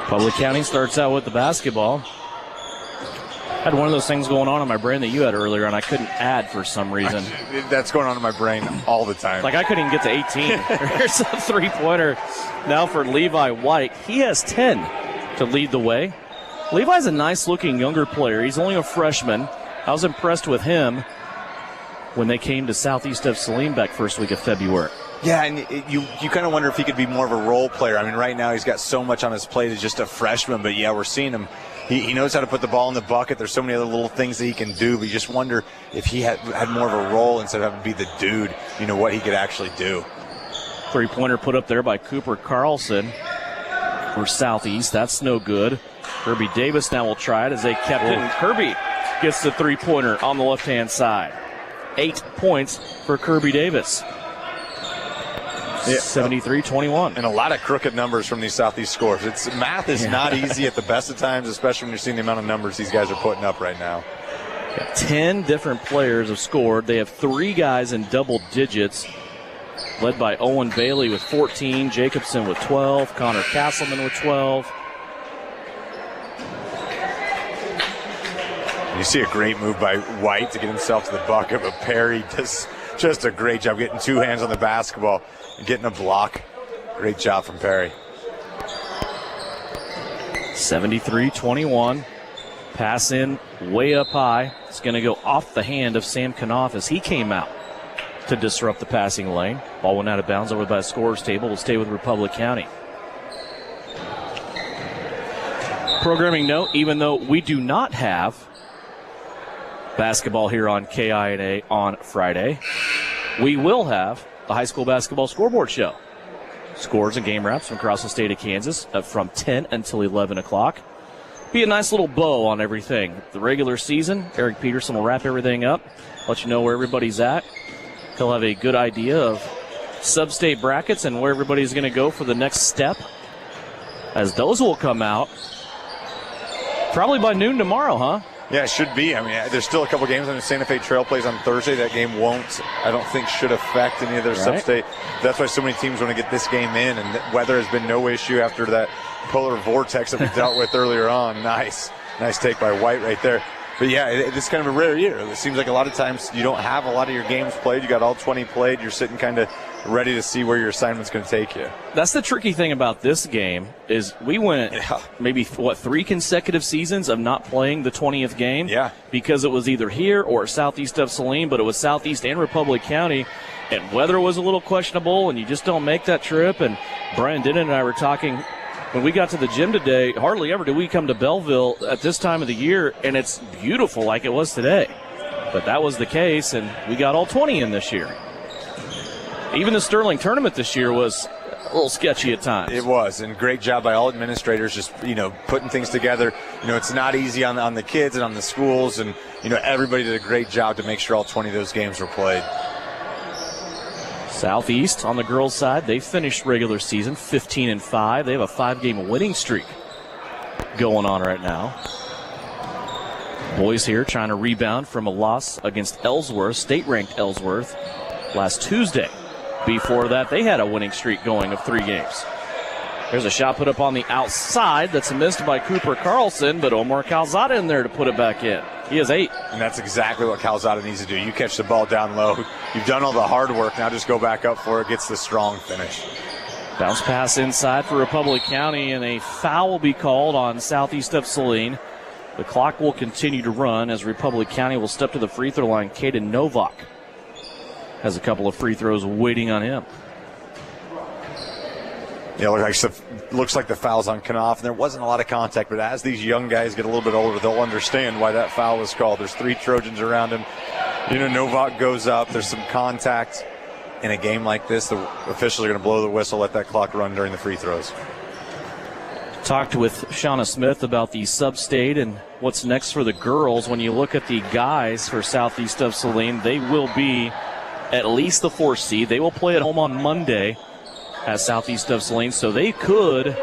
Public County starts out with the basketball. Had one of those things going on in my brain that you had earlier, and I couldn't add for some reason. That's going on in my brain all the time. Like I couldn't even get to 18. Here's a three-pointer now for Levi White. He has 10 to lead the way. Levi's a nice-looking younger player. He's only a freshman. I was impressed with him when they came to Southeast of Saline back first week of February. Yeah, and you kind of wonder if he could be more of a role player. I mean, right now he's got so much on his plate as just a freshman, but yeah, we're seeing him. He knows how to put the ball in the bucket. There's so many other little things that he can do, but you just wonder if he had more of a role instead of having to be the dude, what he could actually do. Three-pointer put up there by Cooper Carlson for Southeast. That's no good. Kirby Davis now will try it as they kept it. And Kirby gets the three-pointer on the left-hand side. 8 points for Kirby Davis. 73-21. And a lot of crooked numbers from these Southeast scores. Math is not easy at the best of times, especially when you're seeing the amount of numbers these guys are putting up right now. 10 different players have scored. They have 3 guys in double digits, led by Owen Bailey with 14, Jacobson with 12, Connor Castleman with 12. You see a great move by White to get himself to the bucket, but Perry does just a great job getting 2 hands on the basketball and getting a block. Great job from Perry. 73-21. Pass in way up high. It's going to go off the hand of Sam Knopf as he came out to disrupt the passing lane. Ball went out of bounds over by the scorer's table. Will stay with Republic County. Programming note, even though we do not have basketball here on KINA on Friday, we will have the high school basketball scoreboard show. Scores and game wraps from across the state of Kansas from 10 until 11 o'clock. Be a nice little bow on everything. The regular season, Eric Peterson will wrap everything up, let you know where everybody's at. He'll have a good idea of sub-state brackets and where everybody's going to go for the next step, as those will come out probably by noon tomorrow, huh? Yeah, it should be. I mean, there's still a couple games on the Santa Fe Trail plays on Thursday. That game I don't think should affect any of their sub-state. That's why so many teams want to get this game in, and weather has been no issue after that polar vortex that we dealt with earlier on. Nice take by White right there. But yeah, it's kind of a rare year. It seems like a lot of times you don't have a lot of your games played. You got all 20 played. You're sitting kind of ready to see where your assignment's going to take you. That's the tricky thing about this game is we went maybe, 3 consecutive seasons of not playing the 20th game? Yeah. Because it was either here or southeast of Saline, but it was southeast and Republic County, and weather was a little questionable, and you just don't make that trip. And Brian Denton and I were talking when we got to the gym today, hardly ever do we come to Belleville at this time of the year, and it's beautiful like it was today. But that was the case, and we got all 20 in this year. Even the Sterling tournament this year was a little sketchy at times. It was, and great job by all administrators just, putting things together. It's not easy on the kids and on the schools, and, everybody did a great job to make sure all 20 of those games were played. Southeast on the girls' side, they finished regular season 15-5. They have a 5-game winning streak going on right now. Boys here trying to rebound from a loss against Ellsworth, state-ranked Ellsworth, last Tuesday. Before that, they had a winning streak going of 3 games. There's a shot put up on the outside that's missed by Cooper Carlson, but Omar Calzada in there to put it back in. He has 8. And that's exactly what Calzada needs to do. You catch the ball down low. You've done all the hard work. Now just go back up for it. Gets the strong finish. Bounce pass inside for Republic County, and a foul will be called on southeast of Saline. The clock will continue to run as Republic County will step to the free throw line. Caden Novak has a couple of free throws waiting on him. Yeah, looks like the foul's on Knopf, and there wasn't a lot of contact, but as these young guys get a little bit older, they'll understand why that foul was called. There's 3 Trojans around him. Novak goes up. There's some contact. In a game like this, the officials are going to blow the whistle, let that clock run during the free throws. Talked with Shauna Smith about the sub-state and what's next for the girls. When you look at the guys for southeast of Saline, they will be at least the 4th seed. They will play at home on Monday at southeast of Saline, so they could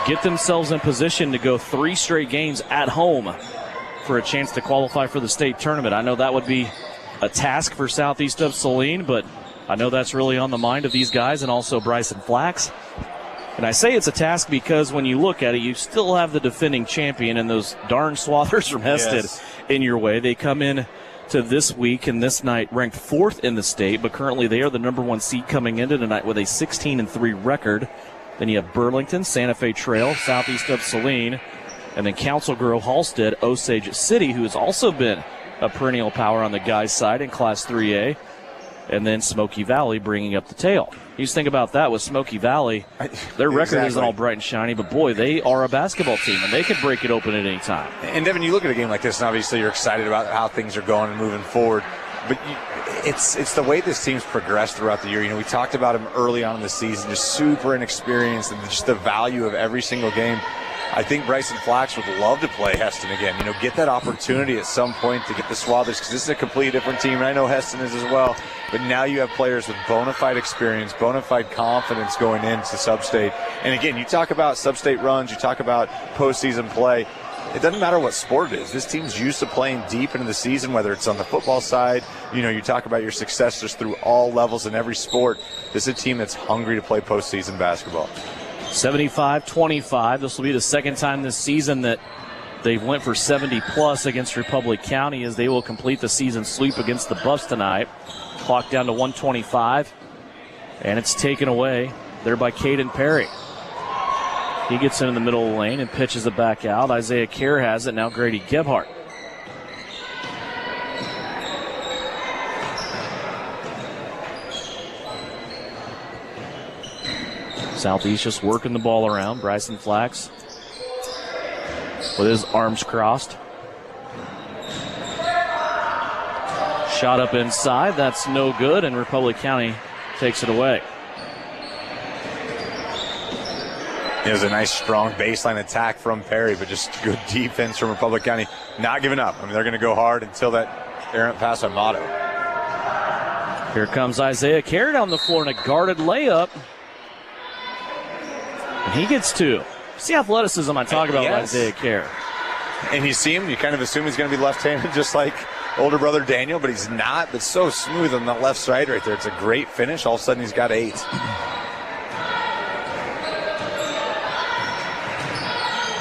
get themselves in position to go 3 straight games at home for a chance to qualify for the state tournament. I know that would be a task for southeast of Saline, but I know that's really on the mind of these guys and also Bryson Flax. And I say it's a task because when you look at it, you still have the defending champion and those darn Swathers from Heston in your way. They come in to this week and this night ranked 4th in the state, but currently they are the number 1 seed coming into tonight with a 16-3 record. Then you have Burlington, Santa Fe Trail, southeast of Saline, and then Council Grove, Halstead, Osage City, who has also been a perennial power on the guys' side in Class 3A, and then Smoky Valley bringing up the tail. You just think about that with Smoky Valley. Their record isn't all bright and shiny, but boy, they are a basketball team, and they can break it open at any time. And Devin, you look at a game like this, and obviously you're excited about how things are going and moving forward. But it's the way this team's progressed throughout the year. We talked about him early on in the season, just super inexperienced, and just the value of every single game. I think Bryson Flax would love to play Heston again. Get that opportunity at some point to get the Swathers, because this is a completely different team, and I know Heston is as well. But now you have players with bona fide experience, bona fide confidence going into sub-state. And again, you talk about sub-state runs, you talk about postseason play. It doesn't matter what sport it is. This team's used to playing deep into the season, whether it's on the football side. You talk about your success just through all levels in every sport. This is a team that's hungry to play postseason basketball. 75-25. This will be the second time this season that they've went for 70-plus against Republic County, as they will complete the season sweep against the Buffs tonight. Clock down to 125, and it's taken away there by Caden Perry. He gets in the middle of the lane and pitches it back out. Isaiah Kerr has it. Now Grady Gebhardt. Southeast just working the ball around. Bryson Flax with his arms crossed. Shot up inside. That's no good, and Republic County takes it away. It was a nice, strong baseline attack from Perry, but just good defense from Republic County. Not giving up. They're going to go hard until that errant pass on Motto. Here comes Isaiah Kerr down the floor in a guarded layup. And he gets 2. It's the athleticism I talk about with Isaiah Kerr. And you see him, you kind of assume he's going to be left-handed just like older brother Daniel, but he's not. But so smooth on the left side right there. It's a great finish. All of a sudden he's got 8.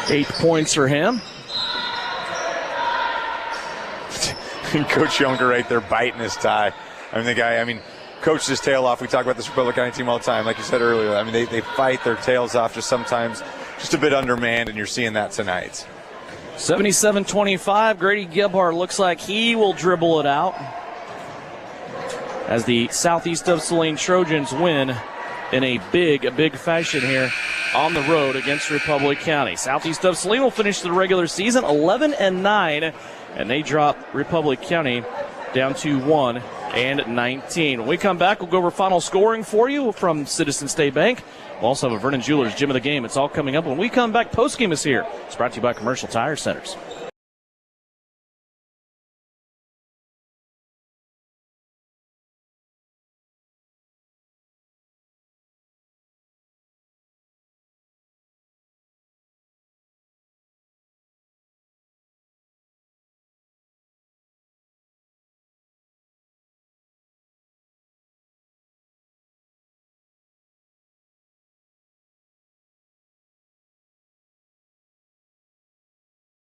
8 points for him. Coach Younger right there biting his tie. Coached his tail off. We talk about this Republic County team all the time. Like you said earlier, they fight their tails off just sometimes, just a bit undermanned, and you're seeing that tonight. 77-25. Grady Gebhardt looks like he will dribble it out as the Southeast of Saline Trojans win in a big fashion here on the road against Republic County. Southeast of Saline will finish the regular season 11-9, and they drop Republic County down to 1-19. When we come back, we'll go over final scoring for you from Citizen State Bank. We'll also have a Vernon Jewelers Gym of the Game. It's all coming up when we come back. Postgame is here. It's brought to you by Commercial Tire Centers.